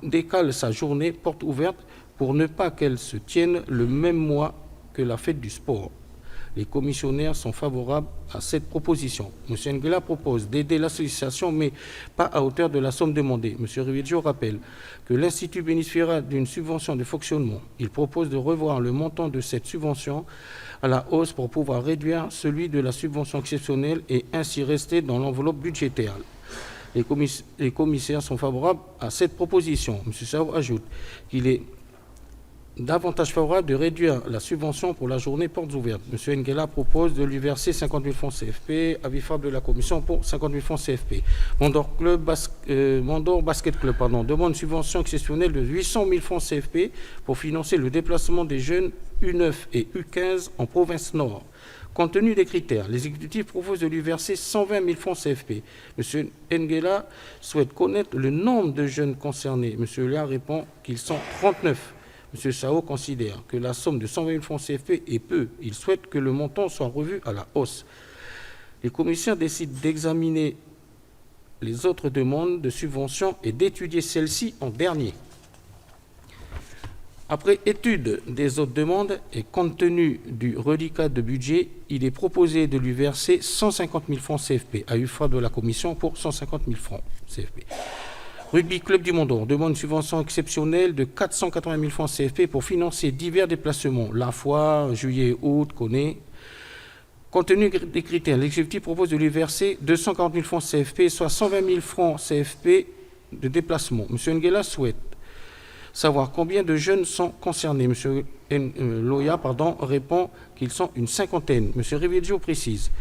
décale sa journée porte ouverte pour ne pas qu'elle se tienne le même mois que la fête du sport. Les commissionnaires sont favorables à cette proposition. M. Nguela propose d'aider l'association, mais pas à hauteur de la somme demandée. M. Riviggio rappelle que l'Institut bénéficiera d'une subvention de fonctionnement. Il propose de revoir le montant de cette subvention à la hausse pour pouvoir réduire celui de la subvention exceptionnelle et ainsi rester dans l'enveloppe budgétaire. Les commissaires sont favorables à cette proposition. M. Sao ajoute qu'il est davantage favorable de réduire la subvention pour la journée portes ouvertes. M. Nguela propose de lui verser 50 000 francs CFP. Avis favorable de la commission pour 50 000 francs CFP. Mont-d'Or Basket Club demande une subvention exceptionnelle de 800 000 francs CFP pour financer le déplacement des jeunes U9 et U15 en province Nord. Compte tenu des critères, l'exécutif propose de lui verser 120 000 francs CFP. M. Nguela souhaite connaître le nombre de jeunes concernés. M. Olia répond qu'ils sont 39. M. Sao considère que la somme de 120 000 francs CFP est peu. Il souhaite que le montant soit revu à la hausse. Les commissaires décident d'examiner les autres demandes de subvention et d'étudier celles-ci en dernier. Après étude des autres demandes et compte tenu du reliquat de budget, il est proposé de lui verser 150 000 francs CFP. Avis favorable de la commission pour 150 000 francs CFP. Rugby Club du Mont-d'Or demande une subvention exceptionnelle de 480 000 francs CFP pour financer divers déplacements. La Foire, juillet, août, Coné. Compte tenu des critères, l'exécutif propose de lui verser 240 000 francs CFP, soit 120 000 francs CFP de déplacement. M. Nguela souhaite savoir combien de jeunes sont concernés. M. Loya répond qu'ils sont une cinquantaine. M. Riviggio précise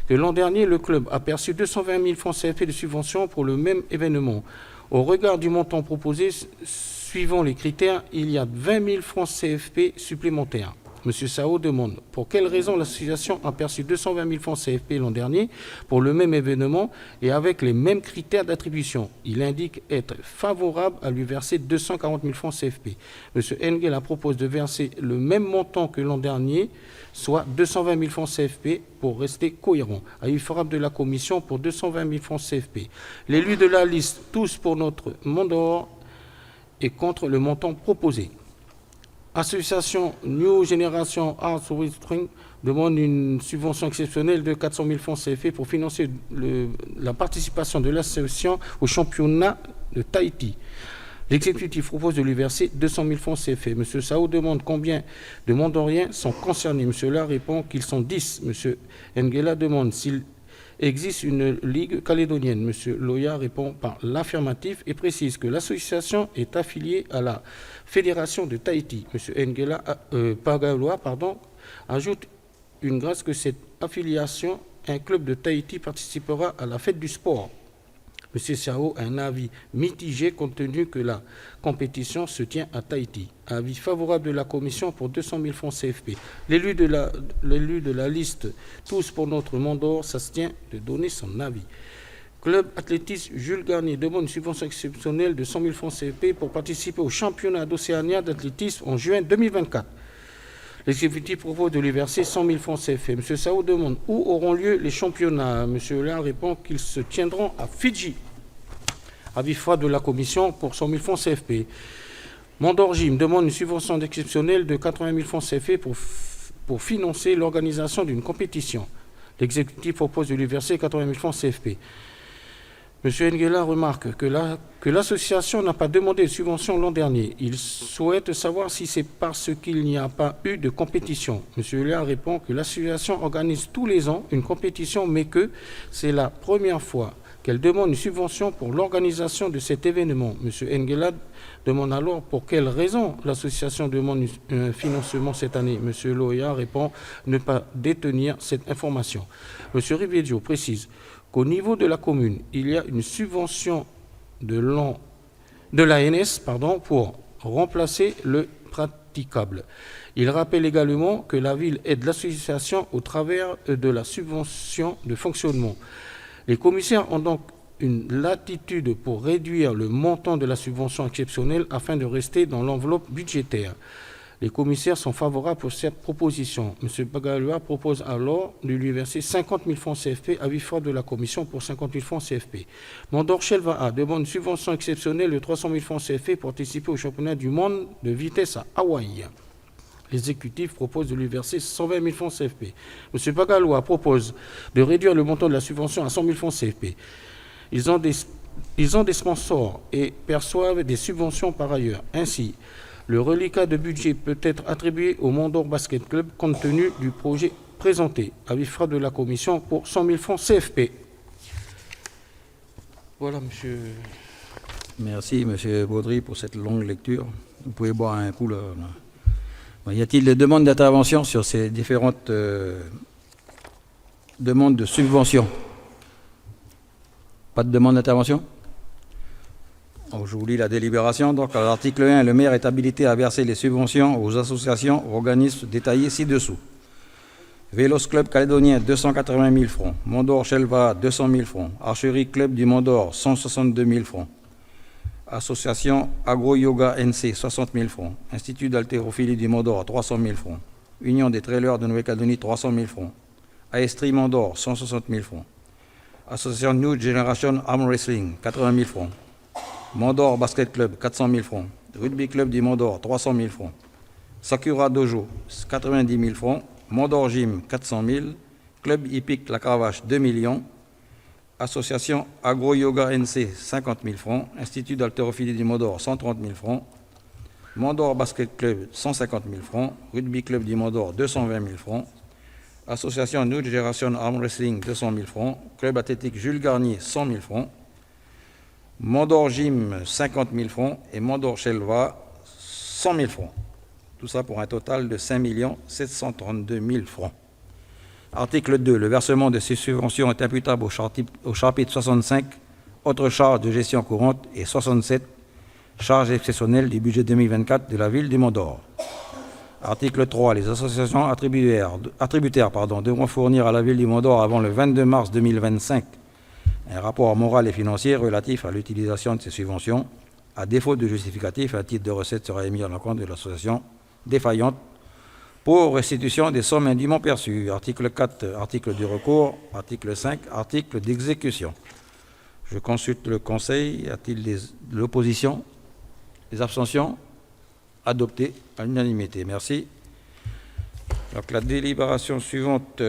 que l'an dernier, le club a perçu 220 000 francs CFP de subvention pour le même événement. Au regard du montant proposé, suivant les critères, il y a 20 000 francs CFP supplémentaires. M. Sao demande pour quelle raison l'association a perçu 220 000 francs CFP l'an dernier pour le même événement et avec les mêmes critères d'attribution. Il indique être favorable à lui verser 240 000 francs CFP. M. Nguela propose de verser le même montant que l'an dernier, soit 220 000 francs CFP pour rester cohérent. Avis favorable de la commission pour 220 000 francs CFP. L'élu de la liste, tous pour notre Mondor, est contre le montant proposé. Association New Generation Arts Wrestling demande une subvention exceptionnelle de 400 000 francs CFP pour financer la participation de l'association au championnat de Tahiti. L'exécutif propose de lui verser 200 000 francs CFP. M. Sao demande combien de Mondoriens sont concernés. M. La répond qu'ils sont 10. M. Nguela demande s'il existe une ligue calédonienne. M. Loya répond par l'affirmatif et précise que l'association est affiliée à la Fédération de Tahiti. M. Nguela Pagaloa ajoute une grâce que cette affiliation, un club de Tahiti participera à la fête du sport. M. Sao a un avis mitigé compte tenu que la compétition se tient à Tahiti. Avis favorable de la commission pour 200 000 francs CFP. L'élu de la liste Tous pour notre Mondor s'abstient de donner son avis. Club athlétisme Jules Garnier demande une subvention exceptionnelle de 100 000 francs CFP pour participer au championnat d'Océanie d'athlétisme en juin 2024. L'exécutif propose de lui verser 100 000 francs CFP. M. Sao demande où auront lieu les championnats. M. Hollin répond qu'ils se tiendront à Fidji. Avis favorable de la commission pour 100 000 francs CFP. Mondor Gym demande une subvention exceptionnelle de 80 000 francs CFP pour financer l'organisation d'une compétition. L'exécutif propose de lui verser 80 000 francs CFP. M. Nguela remarque que l'association n'a pas demandé de subvention l'an dernier. Il souhaite savoir si c'est parce qu'il n'y a pas eu de compétition. M. Nguela répond que l'association organise tous les ans une compétition, mais que c'est la première fois qu'elle demande une subvention pour l'organisation de cet événement. M. Nguela demande alors pour quelle raison l'association demande un financement cette année. M. Loya répond ne pas détenir cette information. M. Rivedio précise qu'au niveau de la commune, il y a une subvention de l'ANS pour remplacer le praticable. Il rappelle également que la ville aide l'association au travers de la subvention de fonctionnement. Les commissaires ont donc une latitude pour réduire le montant de la subvention exceptionnelle afin de rester dans l'enveloppe budgétaire. Les commissaires sont favorables pour cette proposition. M. Pagaloa propose alors de lui verser 50 000 francs CFP, avis favorable de la commission pour 50 000 francs CFP. Mondor Shelva'a demande une subvention exceptionnelle de 300 000 francs CFP pour participer au championnat du monde de vitesse à Hawaï. L'exécutif propose de lui verser 120 000 francs CFP. M. Pagaloa propose de réduire le montant de la subvention à 100 000 francs CFP. Ils ont des sponsors et perçoivent des subventions par ailleurs. Ainsi, le reliquat de budget peut être attribué au Mondor Basket Club compte tenu du projet présenté. Avis favorable de la commission pour 100 000 francs CFP. Voilà, monsieur. Merci, monsieur Baudry, pour cette longue lecture. Vous pouvez boire un coup là. Y a-t-il des demandes d'intervention sur ces différentes demandes de subvention? Pas de demande d'intervention? Je vous lis la délibération. Donc, à l'article 1, le maire est habilité à verser les subventions aux associations, organismes détaillés ci-dessous. Vélos Club Calédonien, 280 000 francs. Mondor Shelva, 200 000 francs. Archerie Club du Mondor, 162 000 francs. Association Agro-Yoga NC, 60 000 francs. Institut d'haltérophilie du Mondor, 300 000 francs. Union des trailers de Nouvelle-Calédonie, 300 000 francs. ASTRI Mondor, 160 000 francs. Association New Generation Arm Wrestling, 80 000 francs. Mondor Basket Club, 400 000 francs. Rugby Club du Mondor, 300 000 francs. Sakura Dojo, 90 000 francs. Mondor Gym, 400 000. Club hippique La Cravache, 2 millions. Association Agro-Yoga NC, 50 000 francs. Institut d'haltérophilie du Mondor, 130 000 francs. Mondor Basket Club, 150 000 francs. Rugby Club du Mondor, 220 000 francs. Association New Generation Arm Wrestling, 200 000 francs. Club athlétique Jules Garnier, 100 000 francs. Mondor Gym, 50 000 francs. Et Mondor Shelva, 100 000 francs. Tout ça pour un total de 5 732 000 francs. Article 2. Le versement de ces subventions est imputable au chapitre 65 autres charges de gestion courante et 67 charges exceptionnelles du budget 2024 de la ville du Mont-d'Or. Article 3. Les associations attributaires devront fournir à la ville du Mont-d'Or avant le 22 mars 2025 un rapport moral et financier relatif à l'utilisation de ces subventions. À défaut de justificatif, un titre de recette sera émis à l'encontre de l'association défaillante pour restitution des sommes indûment perçues. Article 4, article du recours. Article 5, article d'exécution. Je consulte le Conseil. Y a-t-il de l'opposition? Des abstentions? Adopté à l'unanimité. Merci. Donc la délibération suivante,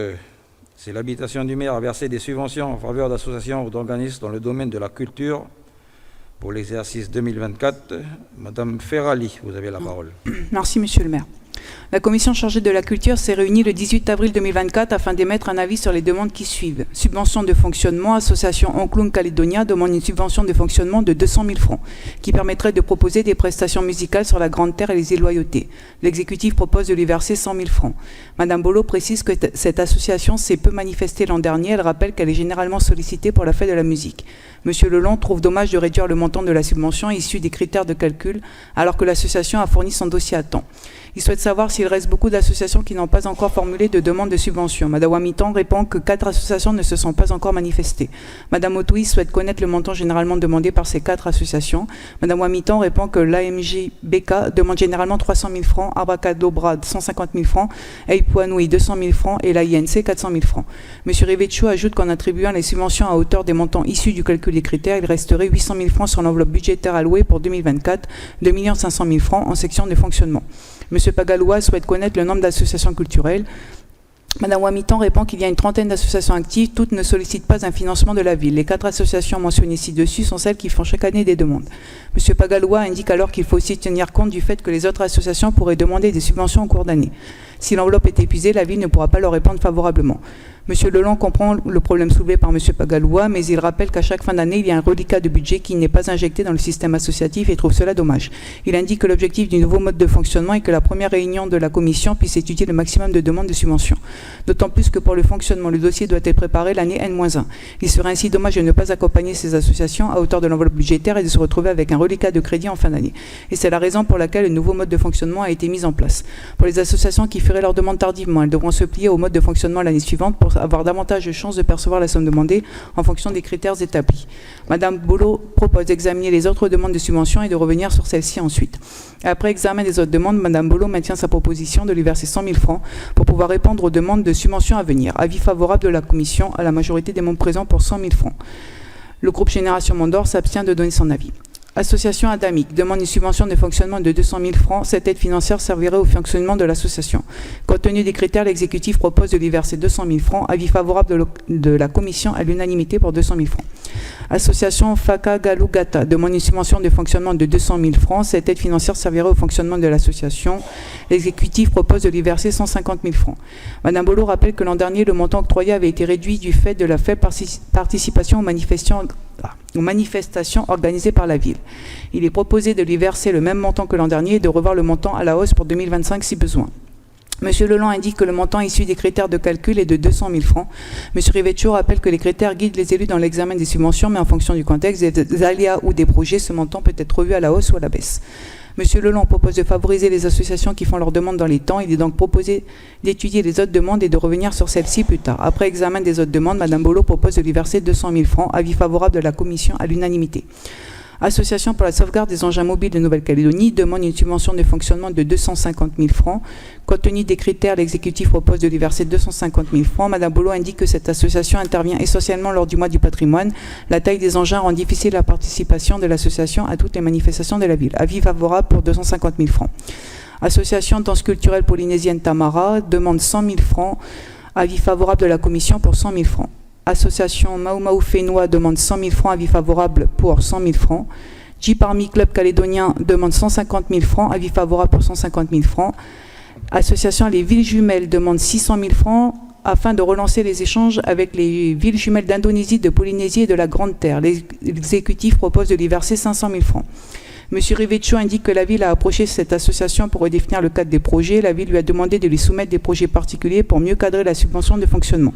c'est l'habilitation du maire à verser des subventions en faveur d'associations ou d'organismes dans le domaine de la culture pour l'exercice 2024. Madame Ferrali, vous avez la parole. Merci, Monsieur le maire. La commission chargée de la culture s'est réunie le 18 avril 2024 afin d'émettre un avis sur les demandes qui suivent. Subvention de fonctionnement, association Onklung Calédonia demande une subvention de fonctionnement de 200 000 francs qui permettrait de proposer des prestations musicales sur la Grande Terre et les îles Loyauté. L'exécutif propose de lui verser 100 000 francs. Madame Bolo précise que cette association s'est peu manifestée l'an dernier. Elle rappelle qu'elle est généralement sollicitée pour la fête de la musique. Monsieur Lelon trouve dommage de réduire le montant de la subvention issu des critères de calcul alors que l'association a fourni son dossier à temps. Il souhaite savoir s'il reste beaucoup d'associations qui n'ont pas encore formulé de demande de subvention. Madame Wamitan répond que 4 associations ne se sont pas encore manifestées. Madame Otoui souhaite connaître le montant généralement demandé par ces 4 associations. Madame Wamitan répond que l'AMJBK demande généralement 300 000 francs, Abracadabra 150 000 francs, Eipuanoui 200 000 francs et l'AINC 400 000 francs. Monsieur Rivecho ajoute qu'en attribuant les subventions à hauteur des montants issus du calcul des critères, il resterait 800 000 francs sur l'enveloppe budgétaire allouée pour 2024, 2 500 000 francs en section de fonctionnement. Monsieur Pagalois souhaite connaître le nombre d'associations culturelles. Madame Wamitan répond qu'il y a une trentaine d'associations actives, toutes ne sollicitent pas un financement de la ville. Les 4 associations mentionnées ci-dessus sont celles qui font chaque année des demandes. Monsieur Pagalois indique alors qu'il faut aussi tenir compte du fait que les autres associations pourraient demander des subventions en cours d'année. Si l'enveloppe est épuisée, la ville ne pourra pas leur répondre favorablement. Monsieur Lelon comprend le problème soulevé par Monsieur Pagalois, mais il rappelle qu'à chaque fin d'année, il y a un reliquat de budget qui n'est pas injecté dans le système associatif et trouve cela dommage. Il indique que l'objectif du nouveau mode de fonctionnement est que la première réunion de la commission puisse étudier le maximum de demandes de subventions. D'autant plus que pour le fonctionnement, le dossier doit être préparé l'année N-1. Il serait ainsi dommage de ne pas accompagner ces associations à hauteur de l'enveloppe budgétaire et de se retrouver avec un reliquat de crédit en fin d'année. Et c'est la raison pour laquelle le nouveau mode de fonctionnement a été mis en place. Pour les associations qui feraient leur demande tardivement, elles devront se plier au mode de fonctionnement l'année suivante pour avoir davantage de chances de percevoir la somme demandée en fonction des critères établis. Madame Bolo propose d'examiner les autres demandes de subvention et de revenir sur celles-ci ensuite. Après examen des autres demandes, Madame Bolo maintient sa proposition de lui verser 100 000 francs pour pouvoir répondre aux demandes de subvention à venir. Avis favorable de la commission à la majorité des membres présents pour 100 000 francs. Le groupe Génération Mont-d'Or s'abstient de donner son avis. Association Adamique demande une subvention de fonctionnement de 200 000 francs. Cette aide financière servirait au fonctionnement de l'association. Compte tenu des critères, l'exécutif propose de lui verser 200 000 francs. Avis favorable de la commission à l'unanimité pour 200 000 francs. Association Faka Galugata demande une subvention de fonctionnement de 200 000 francs. Cette aide financière servirait au fonctionnement de l'association. L'exécutif propose de lui verser 150 000 francs. Madame Bolo rappelle que l'an dernier, le montant octroyé avait été réduit du fait de la faible participation aux manifestations organisées par la ville. Il est proposé de lui verser le même montant que l'an dernier et de revoir le montant à la hausse pour 2025 si besoin. Monsieur Leland indique que le montant issu des critères de calcul est de 200 000 francs. Monsieur Rivecho rappelle que les critères guident les élus dans l'examen des subventions, mais en fonction du contexte, des aléas ou des projets, ce montant peut être revu à la hausse ou à la baisse. Monsieur Leland propose de favoriser les associations qui font leurs demandes dans les temps. Il est donc proposé d'étudier les autres demandes et de revenir sur celles-ci plus tard. Après examen des autres demandes, Madame Bolo propose de lui verser 200 000 francs. Avis favorable de la commission à l'unanimité. Association pour la sauvegarde des engins mobiles de Nouvelle-Calédonie demande une subvention de fonctionnement de 250 000 francs. Compte tenu des critères, l'exécutif propose de lui verser 250 000 francs. Madame Bolo indique que cette association intervient essentiellement lors du mois du patrimoine. La taille des engins rend difficile la participation de l'association à toutes les manifestations de la ville. Avis favorable pour 250 000 francs. Association Danse culturelle polynésienne Tamara demande 100 000 francs. Avis favorable de la commission pour 100 000 francs. Association Mau Fénois demande 100 000 francs, avis favorable pour 100 000 francs. Jeep Army Club calédonien demande 150 000 francs, avis favorable pour 150 000 francs. Association Les Villes Jumelles demande 600 000 francs afin de relancer les échanges avec les villes jumelles d'Indonésie, de Polynésie et de la Grande Terre. L'exécutif propose de lui verser 500 000 francs. Monsieur Rivecho indique que la ville a approché cette association pour redéfinir le cadre des projets. La ville lui a demandé de lui soumettre des projets particuliers pour mieux cadrer la subvention de fonctionnement.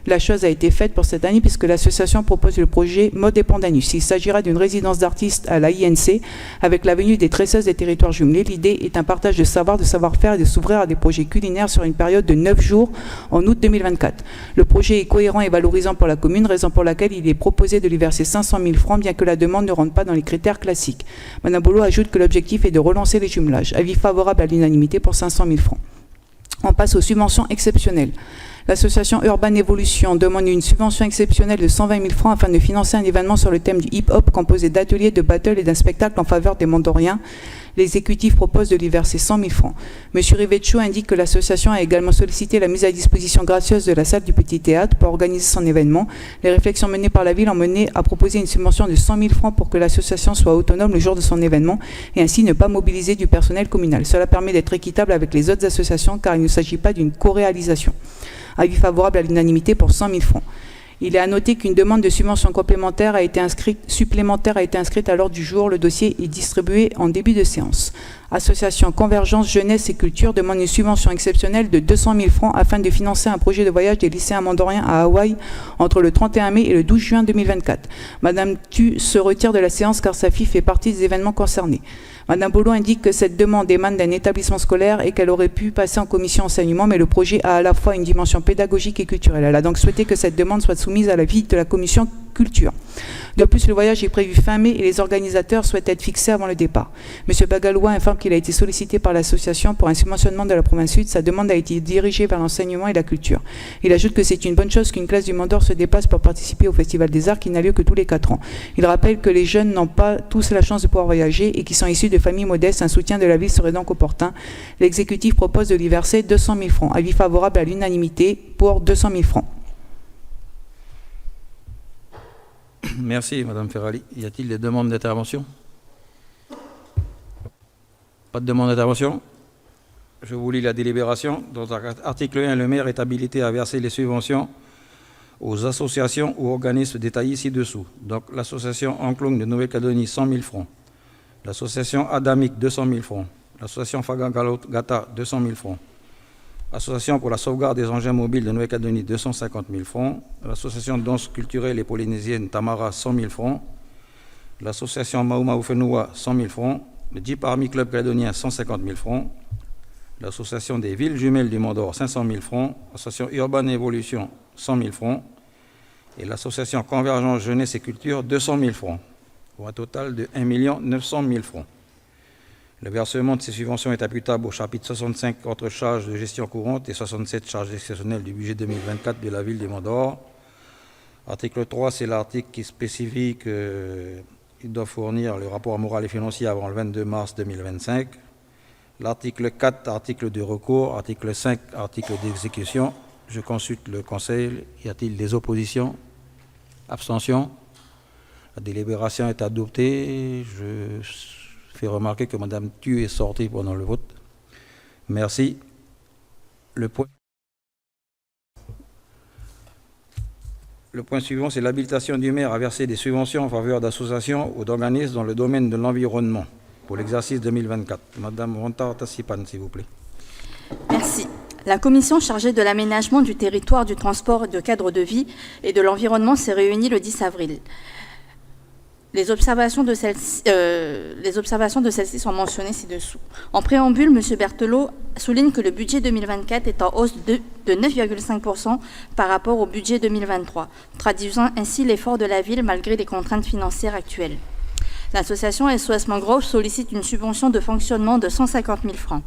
La chose a été faite pour cette année puisque l'association propose le projet Mode Épandanus. Il s'agira d'une résidence d'artistes à la INC avec la venue des tresseuses des territoires jumelés. L'idée est un partage de savoir-faire et de s'ouvrir à des projets culinaires sur une période de 9 jours en août 2024. Le projet est cohérent et valorisant pour la commune, raison pour laquelle il est proposé de lui verser 500 000 francs, bien que la demande ne rentre pas dans les critères classiques. Madame Bolo ajoute que l'objectif est de relancer les jumelages. Avis favorable à l'unanimité pour 500 000 francs. On passe aux subventions exceptionnelles. L'association Urban Evolution demande une subvention exceptionnelle de 120 000 francs afin de financer un événement sur le thème du hip-hop composé d'ateliers, de battles et d'un spectacle en faveur des Mondoriens. L'exécutif propose de lui verser 100 000 francs. M. Rivecchio indique que l'association a également sollicité la mise à disposition gracieuse de la salle du Petit Théâtre pour organiser son événement. Les réflexions menées par la ville ont mené à proposer une subvention de 100 000 francs pour que l'association soit autonome le jour de son événement et ainsi ne pas mobiliser du personnel communal. Cela permet d'être équitable avec les autres associations car il ne s'agit pas d'une co-réalisation. Avis favorable à l'unanimité pour 100 000 francs. Il est à noter qu'une demande de subvention supplémentaire a été inscrite à l'ordre du jour. Le dossier est distribué en début de séance. Association Convergence Jeunesse et Culture demande une subvention exceptionnelle de 200 000 francs afin de financer un projet de voyage des lycéens mondoriens à Hawaï entre le 31 mai et le 12 juin 2024. Madame Tu se retire de la séance car sa fille fait partie des événements concernés. Madame Bolo indique que cette demande émane d'un établissement scolaire et qu'elle aurait pu passer en commission enseignement, mais le projet a à la fois une dimension pédagogique et culturelle. Elle a donc souhaité que cette demande soit soumise à l'avis de la commission culture. De plus, le voyage est prévu fin mai et les organisateurs souhaitent être fixés avant le départ. Monsieur Bagalois informe qu'il a été sollicité par l'association pour un subventionnement de la province sud. Sa demande a été dirigée vers l'enseignement et la culture. Il ajoute que c'est une bonne chose qu'une classe du Mont-d'Or se déplace pour participer au Festival des Arts qui n'a lieu que tous les 4 ans. Il rappelle que les jeunes n'ont pas tous la chance de pouvoir voyager et qui sont issus de familles modestes. Un soutien de la ville serait donc opportun. L'exécutif propose de lui verser 200 000 francs. Avis favorable à l'unanimité pour 200 000 francs. Merci, Madame Ferrari. Y a-t-il des demandes d'intervention? Pas de demande d'intervention? Je vous lis la délibération. Dans l'article 1, le maire est habilité à verser les subventions aux associations ou organismes détaillés ci-dessous. Donc, l'association Anklung de Nouvelle-Calédonie, 100 000 francs. L'association Adamic, 200 000 francs. L'association Fagangata, 200 000 francs. L'association pour la sauvegarde des engins mobiles de Nouvelle-Calédonie, 250 000 francs. L'association danse culturelle et polynésienne Tamara, 100 000 francs. L'association Maumau Fenua, 100 000 francs. Le Jeep Army Club calédonien, 150 000 francs. L'association des villes jumelles du Mont-d'Or, 500 000 francs. L'association Urban Evolution, 100 000 francs. Et l'association Convergence Jeunesse et Culture, 200 000 francs. Pour un total de 1 900 000 francs. Le versement de ces subventions est imputable au chapitre 65 autres charges de gestion courante et 67 charges exceptionnelles du budget 2024 de la ville du Mont-d'Or. Article 3, c'est l'article qui spécifie qu'il doit fournir le rapport moral et financier avant le 22 mars 2025. L'article 4, article de recours. Article 5, article d'exécution. Je consulte le Conseil. Y a-t-il des oppositions? Abstentions? La délibération est adoptée. Je fais remarquer que Madame Tu est sortie pendant le vote. Merci. Le point suivant, c'est l'habilitation du maire à verser des subventions en faveur d'associations ou d'organismes dans le domaine de l'environnement pour l'exercice 2024. Madame Ronta Tassipan, s'il vous plaît. Merci. La commission chargée de l'aménagement du territoire, du transport, de cadre de vie et de l'environnement s'est réunie le 10 avril. Les observations de celle-ci sont mentionnées ci-dessous. En préambule, M. Berthelot souligne que le budget 2024 est en hausse de 9,5% par rapport au budget 2023, traduisant ainsi l'effort de la ville malgré les contraintes financières actuelles. L'association SOS Mangrove sollicite une subvention de fonctionnement de 150 000 francs.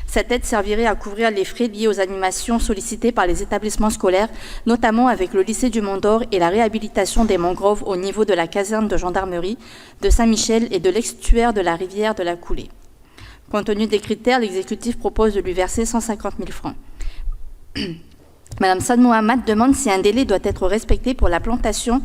Cette aide servirait à couvrir les frais liés aux animations sollicitées par les établissements scolaires, notamment avec le lycée du Mont-d'Or et la réhabilitation des mangroves au niveau de la caserne de gendarmerie de Saint-Michel et de l'extuaire de la rivière de la Coulée. Compte tenu des critères, l'exécutif propose de lui verser 150 000 francs. Madame Sad Mohamed demande si un délai doit être respecté pour la plantation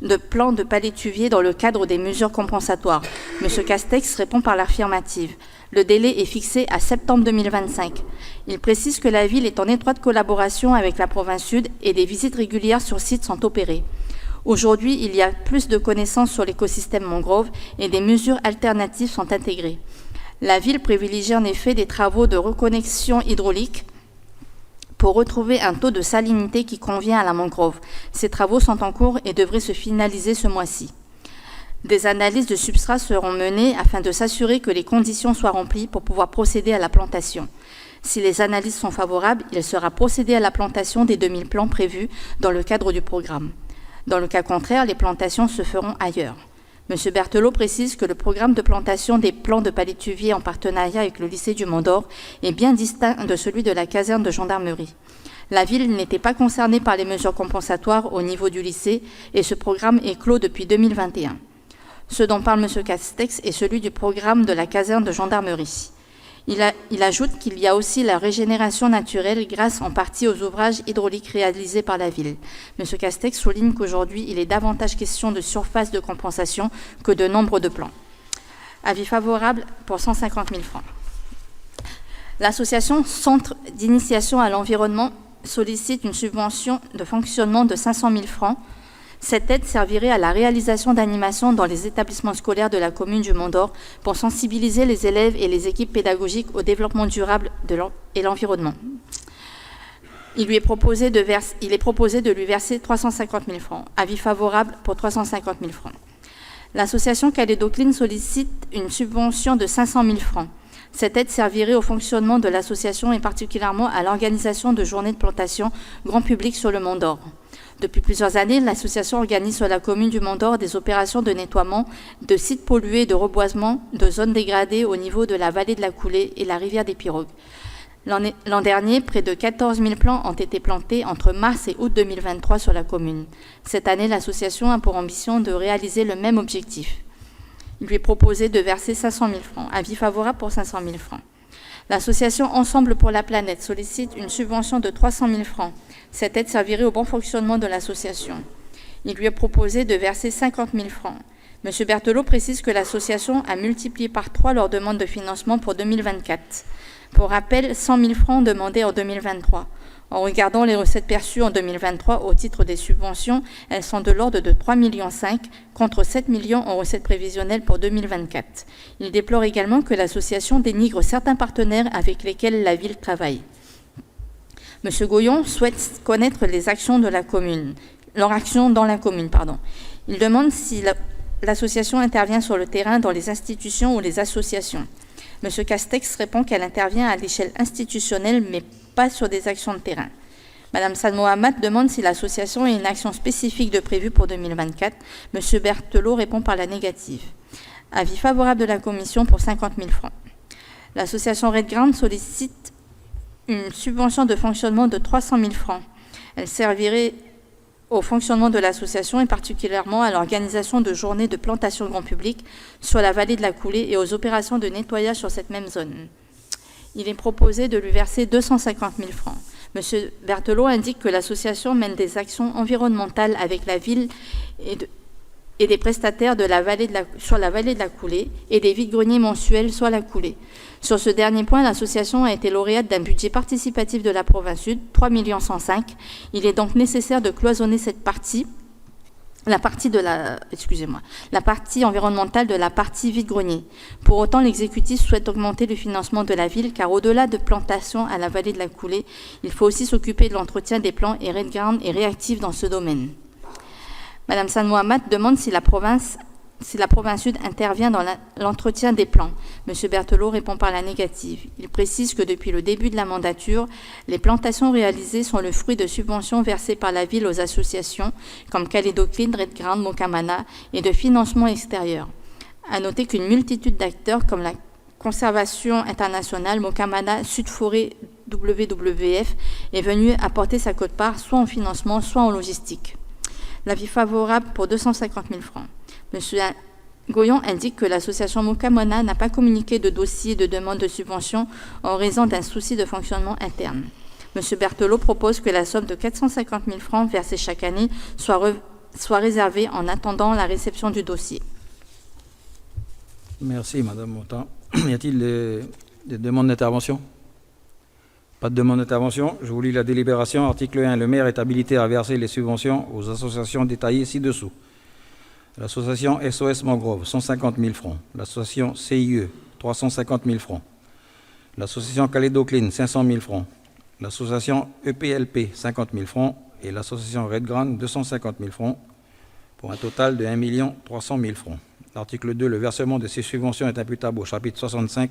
de plants de palétuviers dans le cadre des mesures compensatoires. Monsieur Castex répond par l'affirmative. Le délai est fixé à septembre 2025. Il précise que la ville est en étroite collaboration avec la province sud et des visites régulières sur site sont opérées. Aujourd'hui, il y a plus de connaissances sur l'écosystème mangrove et des mesures alternatives sont intégrées. La ville privilégie en effet des travaux de reconnexion hydraulique pour retrouver un taux de salinité qui convient à la mangrove. Ces travaux sont en cours et devraient se finaliser ce mois-ci. Des analyses de substrat seront menées afin de s'assurer que les conditions soient remplies pour pouvoir procéder à la plantation. Si les analyses sont favorables, il sera procédé à la plantation des 2000 plants prévus dans le cadre du programme. Dans le cas contraire, les plantations se feront ailleurs. M. Berthelot précise que le programme de plantation des plants de palétuviers en partenariat avec le lycée du Mont-d'Or est bien distinct de celui de la caserne de gendarmerie. La ville n'était pas concernée par les mesures compensatoires au niveau du lycée et ce programme est clos depuis 2021. Ce dont parle M. Castex est celui du programme de la caserne de gendarmerie. Il ajoute qu'il y a aussi la régénération naturelle grâce en partie aux ouvrages hydrauliques réalisés par la ville. M. Castex souligne qu'aujourd'hui, il est davantage question de surface de compensation que de nombre de plants. Avis favorable pour 150 000 francs. L'association Centre d'initiation à l'environnement sollicite une subvention de fonctionnement de 500 000 francs. Cette aide servirait à la réalisation d'animations dans les établissements scolaires de la commune du Mont-d'Or pour sensibiliser les élèves et les équipes pédagogiques au développement durable et l'environnement. Il est proposé de lui verser 350 000 francs. Avis favorable pour 350 000 francs. L'association Calédo Clean sollicite une subvention de 500 000 francs. Cette aide servirait au fonctionnement de l'association et particulièrement à l'organisation de journées de plantation grand public sur le Mont-d'Or. Depuis plusieurs années, l'association organise sur la commune du Mont-d'Or des opérations de nettoiement de sites pollués et de reboisement de zones dégradées au niveau de la vallée de la Coulée et la rivière des Pirogues. L'an dernier, près de 14 000 plants ont été plantés entre mars et août 2023 sur la commune. Cette année, l'association a pour ambition de réaliser le même objectif. Il lui est proposé de verser 500 000 francs. Avis favorable pour 500 000 francs. L'association Ensemble pour la planète sollicite une subvention de 300 000 francs. Cette aide servirait au bon fonctionnement de l'association. Il lui est proposé de verser 50 000 francs. M. Berthelot précise que l'association a multiplié par 3 leur demande de financement pour 2024. Pour rappel, 100 000 francs demandés en 2023. En regardant les recettes perçues en 2023 au titre des subventions, elles sont de l'ordre de 3,5 millions contre 7 millions en recettes prévisionnelles pour 2024. Il déplore également que l'association dénigre certains partenaires avec lesquels la ville travaille. M. Goyon souhaite connaître les actions de la commune, leur action dans la commune. Il demande si l'association intervient sur le terrain dans les institutions ou les associations. M. Castex répond qu'elle intervient à l'échelle institutionnelle, mais pas sur des actions de terrain. Mme Sad Mohamed demande si l'association a une action spécifique de prévue pour 2024. M. Berthelot répond par la négative. Avis favorable de la commission pour 50 000 francs. L'association Red Ground sollicite une subvention de fonctionnement de 300 000 francs. Elle servirait au fonctionnement de l'association et particulièrement à l'organisation de journées de plantation grand public sur la vallée de la Coulée et aux opérations de nettoyage sur cette même zone. Il est proposé de lui verser 250 000 francs. M. Berthelot indique que l'association mène des actions environnementales avec la ville et des prestataires sur la vallée de la Coulée et des vides-greniers mensuels sur la Coulée. Sur ce dernier point, l'association a été lauréate d'un budget participatif de la province Sud, 3,105 millions. Il est donc nécessaire de cloisonner cette partie, la partie environnementale de la partie vide-grenier. Pour autant, l'exécutif souhaite augmenter le financement de la ville, car au-delà de plantation à la vallée de la Coulée, il faut aussi s'occuper de l'entretien des plants et Red Ground est réactif dans ce domaine. Mme Sad Mohamed demande si la province Sud intervient dans l'entretien des plants. M. Berthelot répond par la négative. Il précise que depuis le début de la mandature, les plantations réalisées sont le fruit de subventions versées par la ville aux associations comme Calédo Clean, Red Ground, Mokamana et de financements extérieurs. À noter qu'une multitude d'acteurs comme la Conservation internationale, Mokamana, Sud Forêt, WWF est venue apporter sa quote-part soit en financement, soit en logistique. L'avis favorable pour 250 000 francs. M. Goyon indique que l'association Mokamana n'a pas communiqué de dossier de demande de subvention en raison d'un souci de fonctionnement interne. M. Berthelot propose que la somme de 450 000 francs versée chaque année soit réservée en attendant la réception du dossier. Merci, Mme Montant. Y a-t-il des demandes d'intervention? Pas de demande d'intervention. Je vous lis la délibération. Article 1. Le maire est habilité à verser les subventions aux associations détaillées ci-dessous. L'association SOS Mangrove, 150 000 francs. L'association CIE, 350 000 francs. L'association Calédo Clean, 500 000 francs. l'association EPLP 50 000 francs et l'association Red Grand 250 000 francs pour un total de 1 300 000 francs. L'article 2, le versement de ces subventions est imputable au chapitre 65,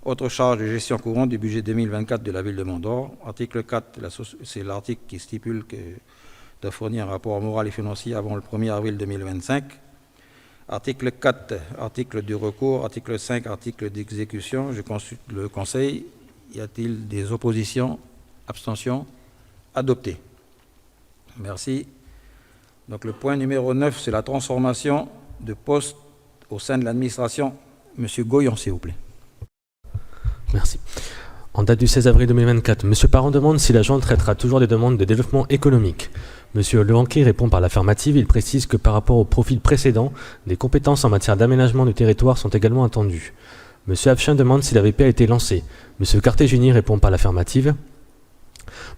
autres charges de gestion courante du budget 2024 de la ville de Mont-d'Or. Article 4, c'est l'article qui stipule que de fournir un rapport moral et financier avant le 1er avril 2025. Article 4, article du recours. Article 5, article d'exécution. Je consulte le Conseil. Y a-t-il des oppositions? Abstentions? Adopté. Merci. Donc le point numéro 9, c'est la transformation de postes au sein de l'administration. Monsieur Goyon, s'il vous plaît. Merci. En date du 16 avril 2024, M. Parent demande si l'agent traitera toujours des demandes de développement économique. M. Levanqui répond par l'affirmative. Il précise que par rapport au profil précédent, des compétences en matière d'aménagement du territoire sont également attendues. M. Afchin demande si l'AVP a été lancée. M. Cartegini répond par l'affirmative.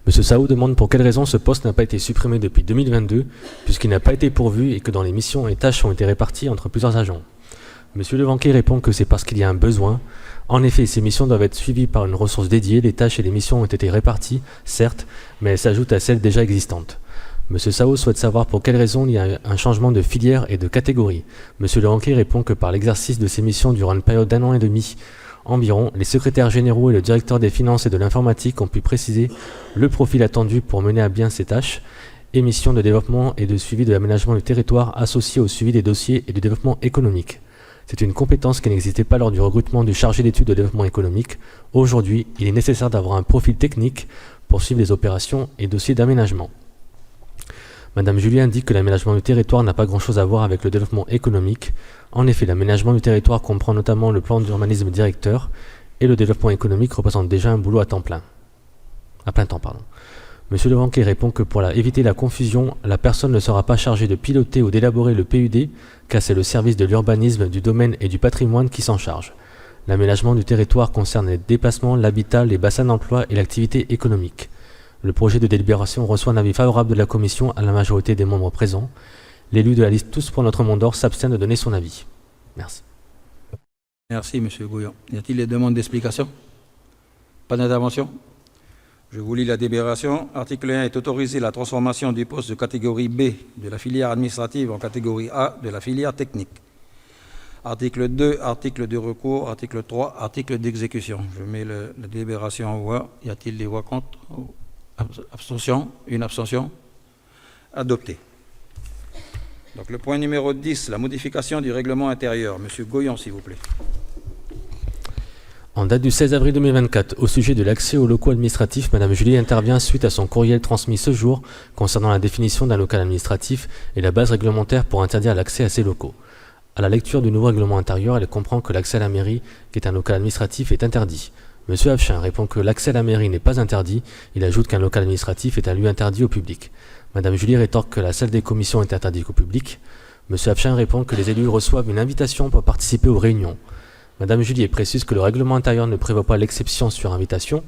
M. Sao demande pour quelle raison ce poste n'a pas été supprimé depuis 2022, puisqu'il n'a pas été pourvu et que dans les missions et tâches ont été réparties entre plusieurs agents. M. Levanqui répond que c'est parce qu'il y a un besoin. En effet, ces missions doivent être suivies par une ressource dédiée. Les tâches et les missions ont été réparties, certes, mais elles s'ajoutent à celles déjà existantes. M. Sao souhaite savoir pour quelle raison il y a un changement de filière et de catégorie. M. Levanqui répond que par l'exercice de ces missions durant une période d'1 an et demi environ, les secrétaires généraux et le directeur des finances et de l'informatique ont pu préciser le profil attendu pour mener à bien ces tâches et missions de développement et de suivi de l'aménagement du territoire associées au suivi des dossiers et du développement économique. C'est une compétence qui n'existait pas lors du recrutement du chargé d'études de développement économique. Aujourd'hui, il est nécessaire d'avoir un profil technique pour suivre les opérations et dossiers d'aménagement. Madame Julie indique que l'aménagement du territoire n'a pas grand-chose à voir avec le développement économique. En effet, l'aménagement du territoire comprend notamment le plan d'urbanisme directeur et le développement économique représente déjà un boulot à plein temps. Monsieur Levanqui répond que pour éviter la confusion, la personne ne sera pas chargée de piloter ou d'élaborer le PUD, car c'est le service de l'urbanisme, du domaine et du patrimoine qui s'en charge. L'aménagement du territoire concerne les déplacements, l'habitat, les bassins d'emploi et l'activité économique. Le projet de délibération reçoit un avis favorable de la Commission à la majorité des membres présents. L'élu de la liste Tous pour notre Mont-d'Or s'abstient de donner son avis. Merci. Merci, M. Gouillon. Y a-t-il des demandes d'explication? Pas d'intervention? Je vous lis la délibération. Article 1 est autorisé la transformation du poste de catégorie B de la filière administrative en catégorie A de la filière technique. Article 2, article de recours. Article 3, article d'exécution. Je mets la délibération en voix. Y a-t-il des voix contre? Abstention? Une abstention? Adopté. Donc le point numéro 10, la modification du règlement intérieur. Monsieur Goyon, s'il vous plaît. En date du 16 avril 2024, au sujet de l'accès aux locaux administratifs, Madame Julie intervient suite à son courriel transmis ce jour concernant la définition d'un local administratif et la base réglementaire pour interdire l'accès à ces locaux. À la lecture du nouveau règlement intérieur, elle comprend que l'accès à la mairie, qui est un local administratif, est interdit. Monsieur Afchin répond que l'accès à la mairie n'est pas interdit. Il ajoute qu'un local administratif est un lieu interdit au public. Madame Julie rétorque que la salle des commissions est interdite au public. Monsieur Afchin répond que les élus reçoivent une invitation pour participer aux réunions. Madame Julier précise que le règlement intérieur ne prévoit pas l'exception sur invitation.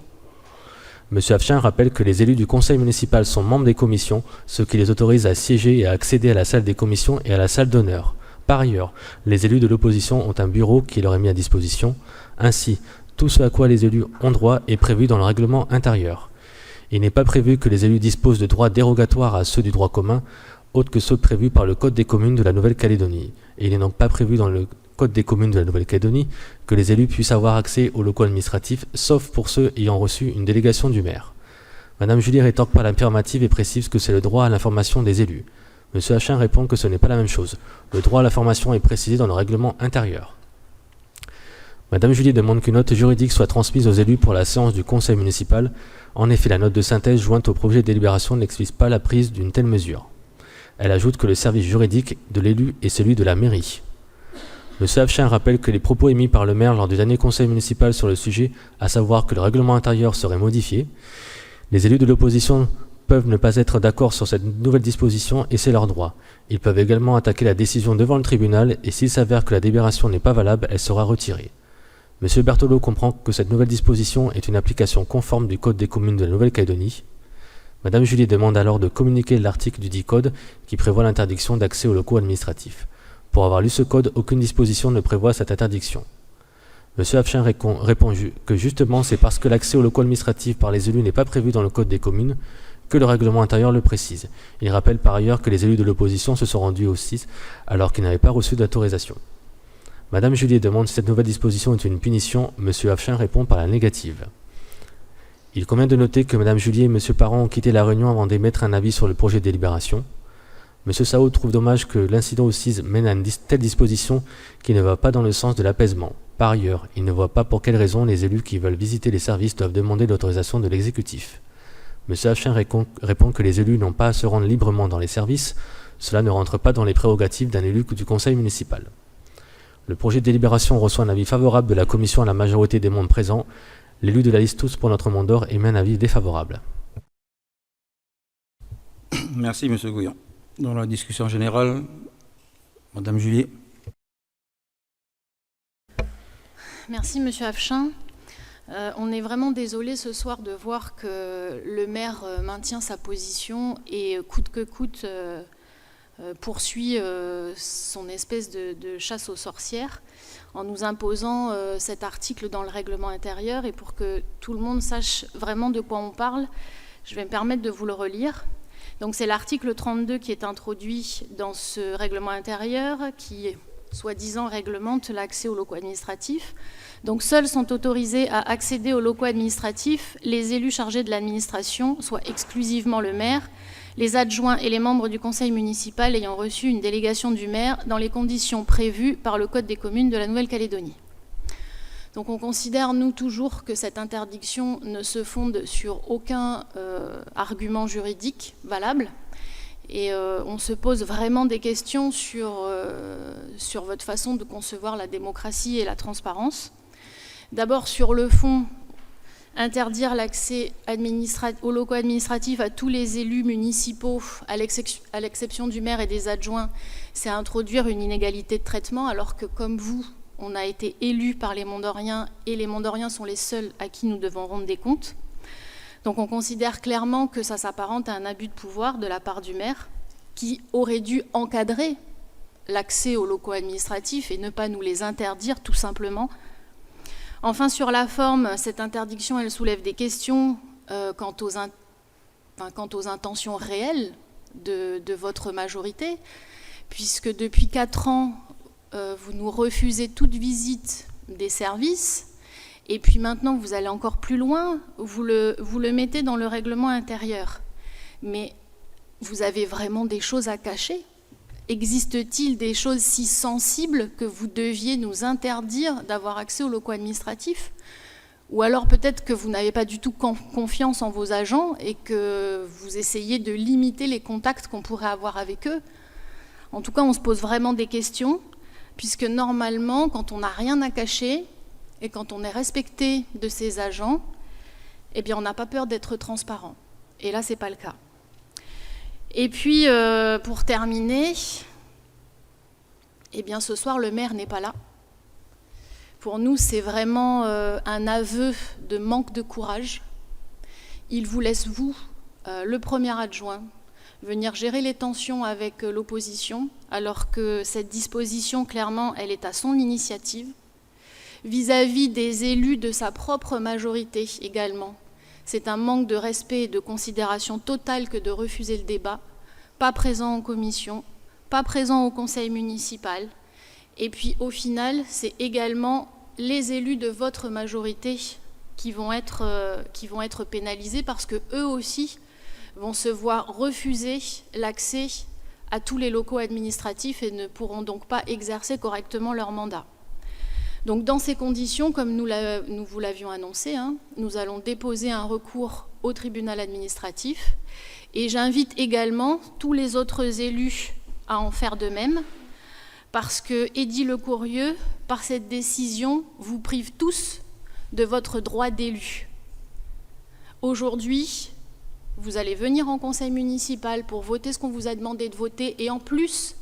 Monsieur Afchin rappelle que les élus du conseil municipal sont membres des commissions, ce qui les autorise à siéger et à accéder à la salle des commissions et à la salle d'honneur. Par ailleurs, les élus de l'opposition ont un bureau qui leur est mis à disposition. Ainsi, tout ce à quoi les élus ont droit est prévu dans le règlement intérieur. Il n'est pas prévu que les élus disposent de droits dérogatoires à ceux du droit commun, autres que ceux prévus par le Code des communes de la Nouvelle-Calédonie. Et il n'est donc pas prévu dans le Code des communes de la Nouvelle-Calédonie que les élus puissent avoir accès aux locaux administratifs, sauf pour ceux ayant reçu une délégation du maire. Madame Julie rétorque par l'affirmative et précise que c'est le droit à l'information des élus. Monsieur Achin répond que ce n'est pas la même chose. Le droit à l'information est précisé dans le règlement intérieur. Madame Julie demande qu'une note juridique soit transmise aux élus pour la séance du conseil municipal. En effet, la note de synthèse jointe au projet de délibération n'explique pas la prise d'une telle mesure. Elle ajoute que le service juridique de l'élu est celui de la mairie. Monsieur Afchin rappelle que les propos émis par le maire lors du dernier conseil municipal sur le sujet, à savoir que le règlement intérieur serait modifié, les élus de l'opposition peuvent ne pas être d'accord sur cette nouvelle disposition et c'est leur droit. Ils peuvent également attaquer la décision devant le tribunal et s'il s'avère que la délibération n'est pas valable, elle sera retirée. Monsieur Berthelot comprend que cette nouvelle disposition est une application conforme du Code des communes de la Nouvelle-Calédonie. Madame Julie demande alors de communiquer l'article du dit Code qui prévoit l'interdiction d'accès aux locaux administratifs. Pour avoir lu ce code, aucune disposition ne prévoit cette interdiction. M. Afchin répond que justement c'est parce que l'accès aux locaux administratifs par les élus n'est pas prévu dans le Code des communes que le règlement intérieur le précise. Il rappelle par ailleurs que les élus de l'opposition se sont rendus au 6 alors qu'ils n'avaient pas reçu d'autorisation. Madame Julier demande si cette nouvelle disposition est une punition. M. Afchin répond par la négative. Il convient de noter que Mme Julier et M. Parent ont quitté la réunion avant d'émettre un avis sur le projet de délibération. M. Sao trouve dommage que l'incident au 6 mène à une telle disposition qui ne va pas dans le sens de l'apaisement. Par ailleurs, il ne voit pas pour quelle raison les élus qui veulent visiter les services doivent demander l'autorisation de l'exécutif. M. Afchin répond que les élus n'ont pas à se rendre librement dans les services. Cela ne rentre pas dans les prérogatives d'un élu du conseil municipal. Le projet de délibération reçoit un avis favorable de la commission à la majorité des membres présents. L'élu de la liste Tous pour notre monde d'or émet un avis défavorable. Merci, M. Gouillon. Dans la discussion générale, Mme Julier. Merci, M. Afchin. On est vraiment désolé ce soir de voir que le maire maintient sa position et coûte que coûte poursuit son espèce de chasse aux sorcières en nous imposant cet article dans le règlement intérieur. Et pour que tout le monde sache vraiment de quoi on parle, je vais me permettre de vous le relire. Donc c'est l'article 32 qui est introduit dans ce règlement intérieur qui, soi-disant, réglemente l'accès aux locaux administratifs. Donc seuls sont autorisés à accéder aux locaux administratifs les élus chargés de l'administration, soit exclusivement le maire, les adjoints et les membres du conseil municipal ayant reçu une délégation du maire dans les conditions prévues par le Code des communes de la Nouvelle-Calédonie. Donc on considère, nous, toujours que cette interdiction ne se fonde sur aucun argument juridique valable. Et on se pose vraiment des questions sur votre façon de concevoir la démocratie et la transparence. D'abord, sur le fond, interdire l'accès aux locaux administratifs à tous les élus municipaux, à l'exception du maire et des adjoints, c'est introduire une inégalité de traitement, alors que, comme vous, on a été élus par les Mondoriens, et les Mondoriens sont les seuls à qui nous devons rendre des comptes. Donc on considère clairement que ça s'apparente à un abus de pouvoir de la part du maire, qui aurait dû encadrer l'accès aux locaux administratifs et ne pas nous les interdire tout simplement. Enfin, sur la forme, cette interdiction, elle soulève des questions quant aux intentions réelles de votre majorité, puisque depuis 4 ans, vous nous refusez toute visite des services, et puis maintenant, vous allez encore plus loin, vous le mettez dans le règlement intérieur. Mais vous avez vraiment des choses à cacher ? Existe-t-il des choses si sensibles que vous deviez nous interdire d'avoir accès aux locaux administratifs ? Ou alors peut-être que vous n'avez pas du tout confiance en vos agents et que vous essayez de limiter les contacts qu'on pourrait avoir avec eux. En tout cas, on se pose vraiment des questions, puisque normalement, quand on n'a rien à cacher et quand on est respecté de ses agents, eh bien, on n'a pas peur d'être transparent. Et là, ce n'est pas le cas. Et puis, pour terminer, eh bien, ce soir, le maire n'est pas là. Pour nous, c'est vraiment un aveu de manque de courage. Il vous laisse, vous, le premier adjoint, venir gérer les tensions avec l'opposition, alors que cette disposition, clairement, elle est à son initiative, vis-à-vis des élus de sa propre majorité également. C'est un manque de respect et de considération totale que de refuser le débat, pas présent en commission, pas présent au conseil municipal. Et puis au final, c'est également les élus de votre majorité qui vont être pénalisés parce qu'eux aussi vont se voir refuser l'accès à tous les locaux administratifs et ne pourront donc pas exercer correctement leur mandat. Donc dans ces conditions, comme nous vous l'avions annoncé, nous allons déposer un recours au tribunal administratif et j'invite également tous les autres élus à en faire de même parce que Eddy Lecourrieu, par cette décision, vous prive tous de votre droit d'élu. Aujourd'hui, vous allez venir en conseil municipal pour voter ce qu'on vous a demandé de voter et en plus,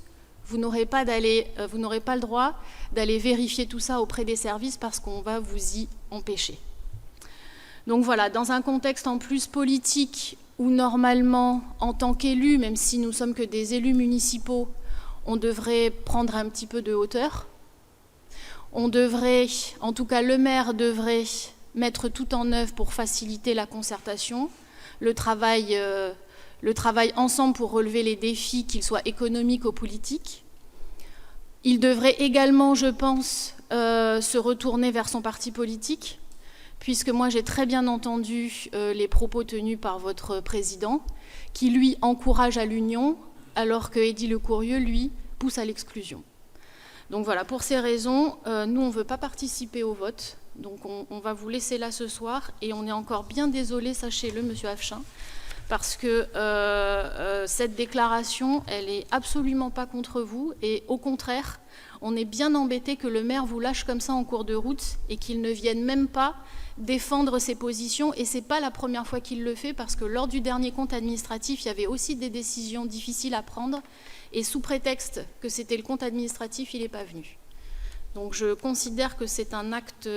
vous n'aurez pas le droit d'aller vérifier tout ça auprès des services parce qu'on va vous y empêcher. Donc voilà, dans un contexte en plus politique où normalement, en tant qu'élus, même si nous sommes que des élus municipaux, on devrait prendre un petit peu de hauteur, On devrait, en tout cas le maire devrait mettre tout en œuvre pour faciliter la concertation, le travail ensemble pour relever les défis, qu'ils soient économiques ou politiques. Il devrait également, je pense, se retourner vers son parti politique, puisque moi j'ai très bien entendu les propos tenus par votre président, qui lui encourage à l'union, alors que Eddy Lecourrieu, lui, pousse à l'exclusion. Donc voilà, pour ces raisons, nous on ne veut pas participer au vote, donc on va vous laisser là ce soir, et on est encore bien désolé, sachez-le, monsieur Afchin, parce que cette déclaration, elle n'est absolument pas contre vous, et au contraire, on est bien embêté que le maire vous lâche comme ça en cours de route, et qu'il ne vienne même pas défendre ses positions, et ce n'est pas la première fois qu'il le fait, parce que lors du dernier compte administratif, il y avait aussi des décisions difficiles à prendre, et sous prétexte que c'était le compte administratif, il n'est pas venu. Donc je considère que c'est un acte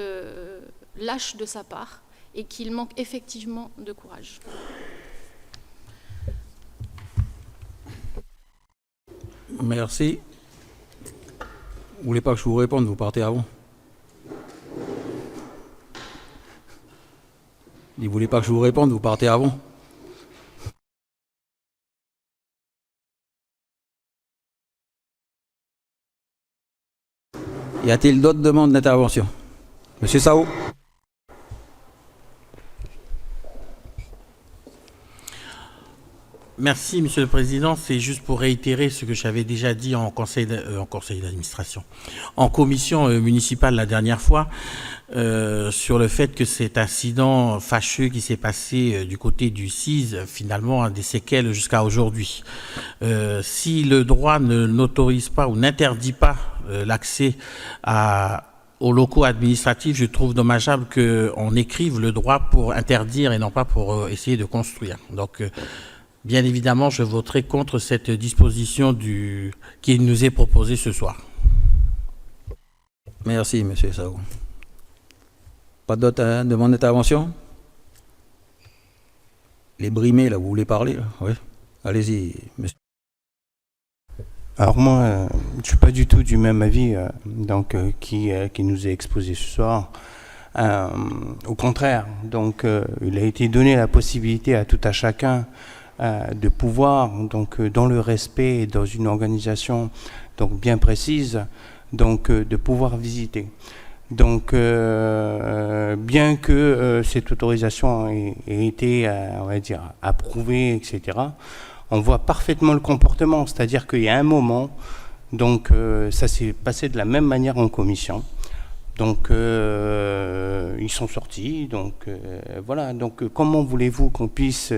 lâche de sa part, et qu'il manque effectivement de courage. Merci. Vous voulez pas que je vous réponde, vous partez avant. Il ne voulait pas que je vous réponde, vous partez avant. Y a-t-il d'autres demandes d'intervention? Monsieur Sao. Merci, Monsieur le Président. C'est juste pour réitérer ce que j'avais déjà dit en conseil d'administration, en commission municipale la dernière fois, sur le fait que cet incident fâcheux qui s'est passé du côté du CIS, finalement, a des séquelles jusqu'à aujourd'hui. Si le droit n'autorise pas ou n'interdit pas l'accès aux locaux administratifs, je trouve dommageable qu'on écrive le droit pour interdire et non pas pour essayer de construire. Donc, bien évidemment, je voterai contre cette disposition qui nous est proposée ce soir. Merci, monsieur Sao. Pas d'autres demandes d'intervention? Les brimés, là, vous voulez parler là? Oui. Allez-y, monsieur. Alors moi, je ne suis pas du tout du même avis qui nous est exposé ce soir. Au contraire, donc, il a été donné la possibilité à tout à chacun de pouvoir, donc dans le respect et dans une organisation donc bien précise, donc de pouvoir visiter. Donc bien que cette autorisation ait été, on va dire, approuvée, etc., on voit parfaitement le comportement, c'est-à-dire qu'il y a un moment, donc ça s'est passé de la même manière en commission. Donc ils sont sortis, donc voilà. Donc comment voulez-vous qu'on puisse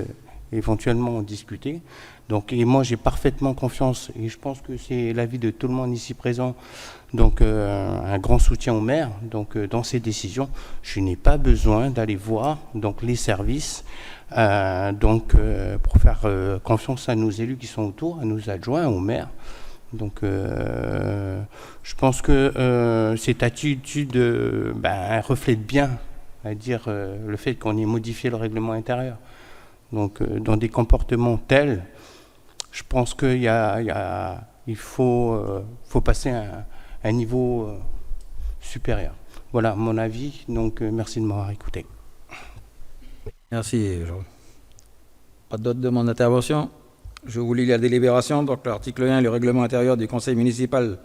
éventuellement en discuter? Donc, et moi j'ai parfaitement confiance, et je pense que c'est l'avis de tout le monde ici présent, donc un grand soutien au maire, donc dans ces décisions. Je n'ai pas besoin d'aller voir donc les services, pour faire confiance à nos élus qui sont autour, à nos adjoints, au maire. Donc je pense que cette attitude reflète bien, à dire, le fait qu'on ait modifié le règlement intérieur. Donc dans des comportements tels, je pense qu'il faut passer à un niveau supérieur. Voilà mon avis, donc merci de m'avoir écouté. Merci, Jean. Pas d'autres demandes d'intervention? Je vous lis la délibération. Donc l'article 1, le règlement intérieur du conseil municipal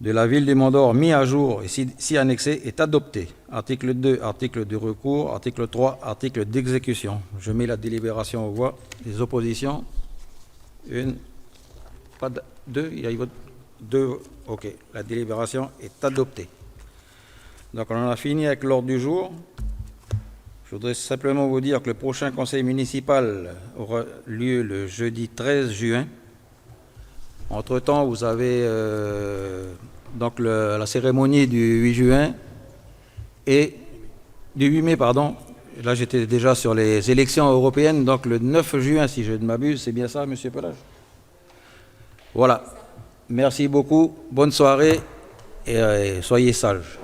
de la ville du Mont-d'Or mis à jour et si annexé est adopté. Article 2, article de recours. Article 3, article d'exécution. Je mets la délibération aux voix. Les oppositions? Une. Pas deux. Il y a deux. OK. La délibération est adoptée. Donc on en a fini avec l'ordre du jour. Je voudrais simplement vous dire que le prochain conseil municipal aura lieu le jeudi 13 juin. Entre-temps, vous avez donc la cérémonie du 8 juin et du 8 mai, pardon. Là, j'étais déjà sur les élections européennes, donc le 9 juin, si je ne m'abuse. C'est bien ça, monsieur Pelage? Voilà. Merci beaucoup. Bonne soirée et soyez sages.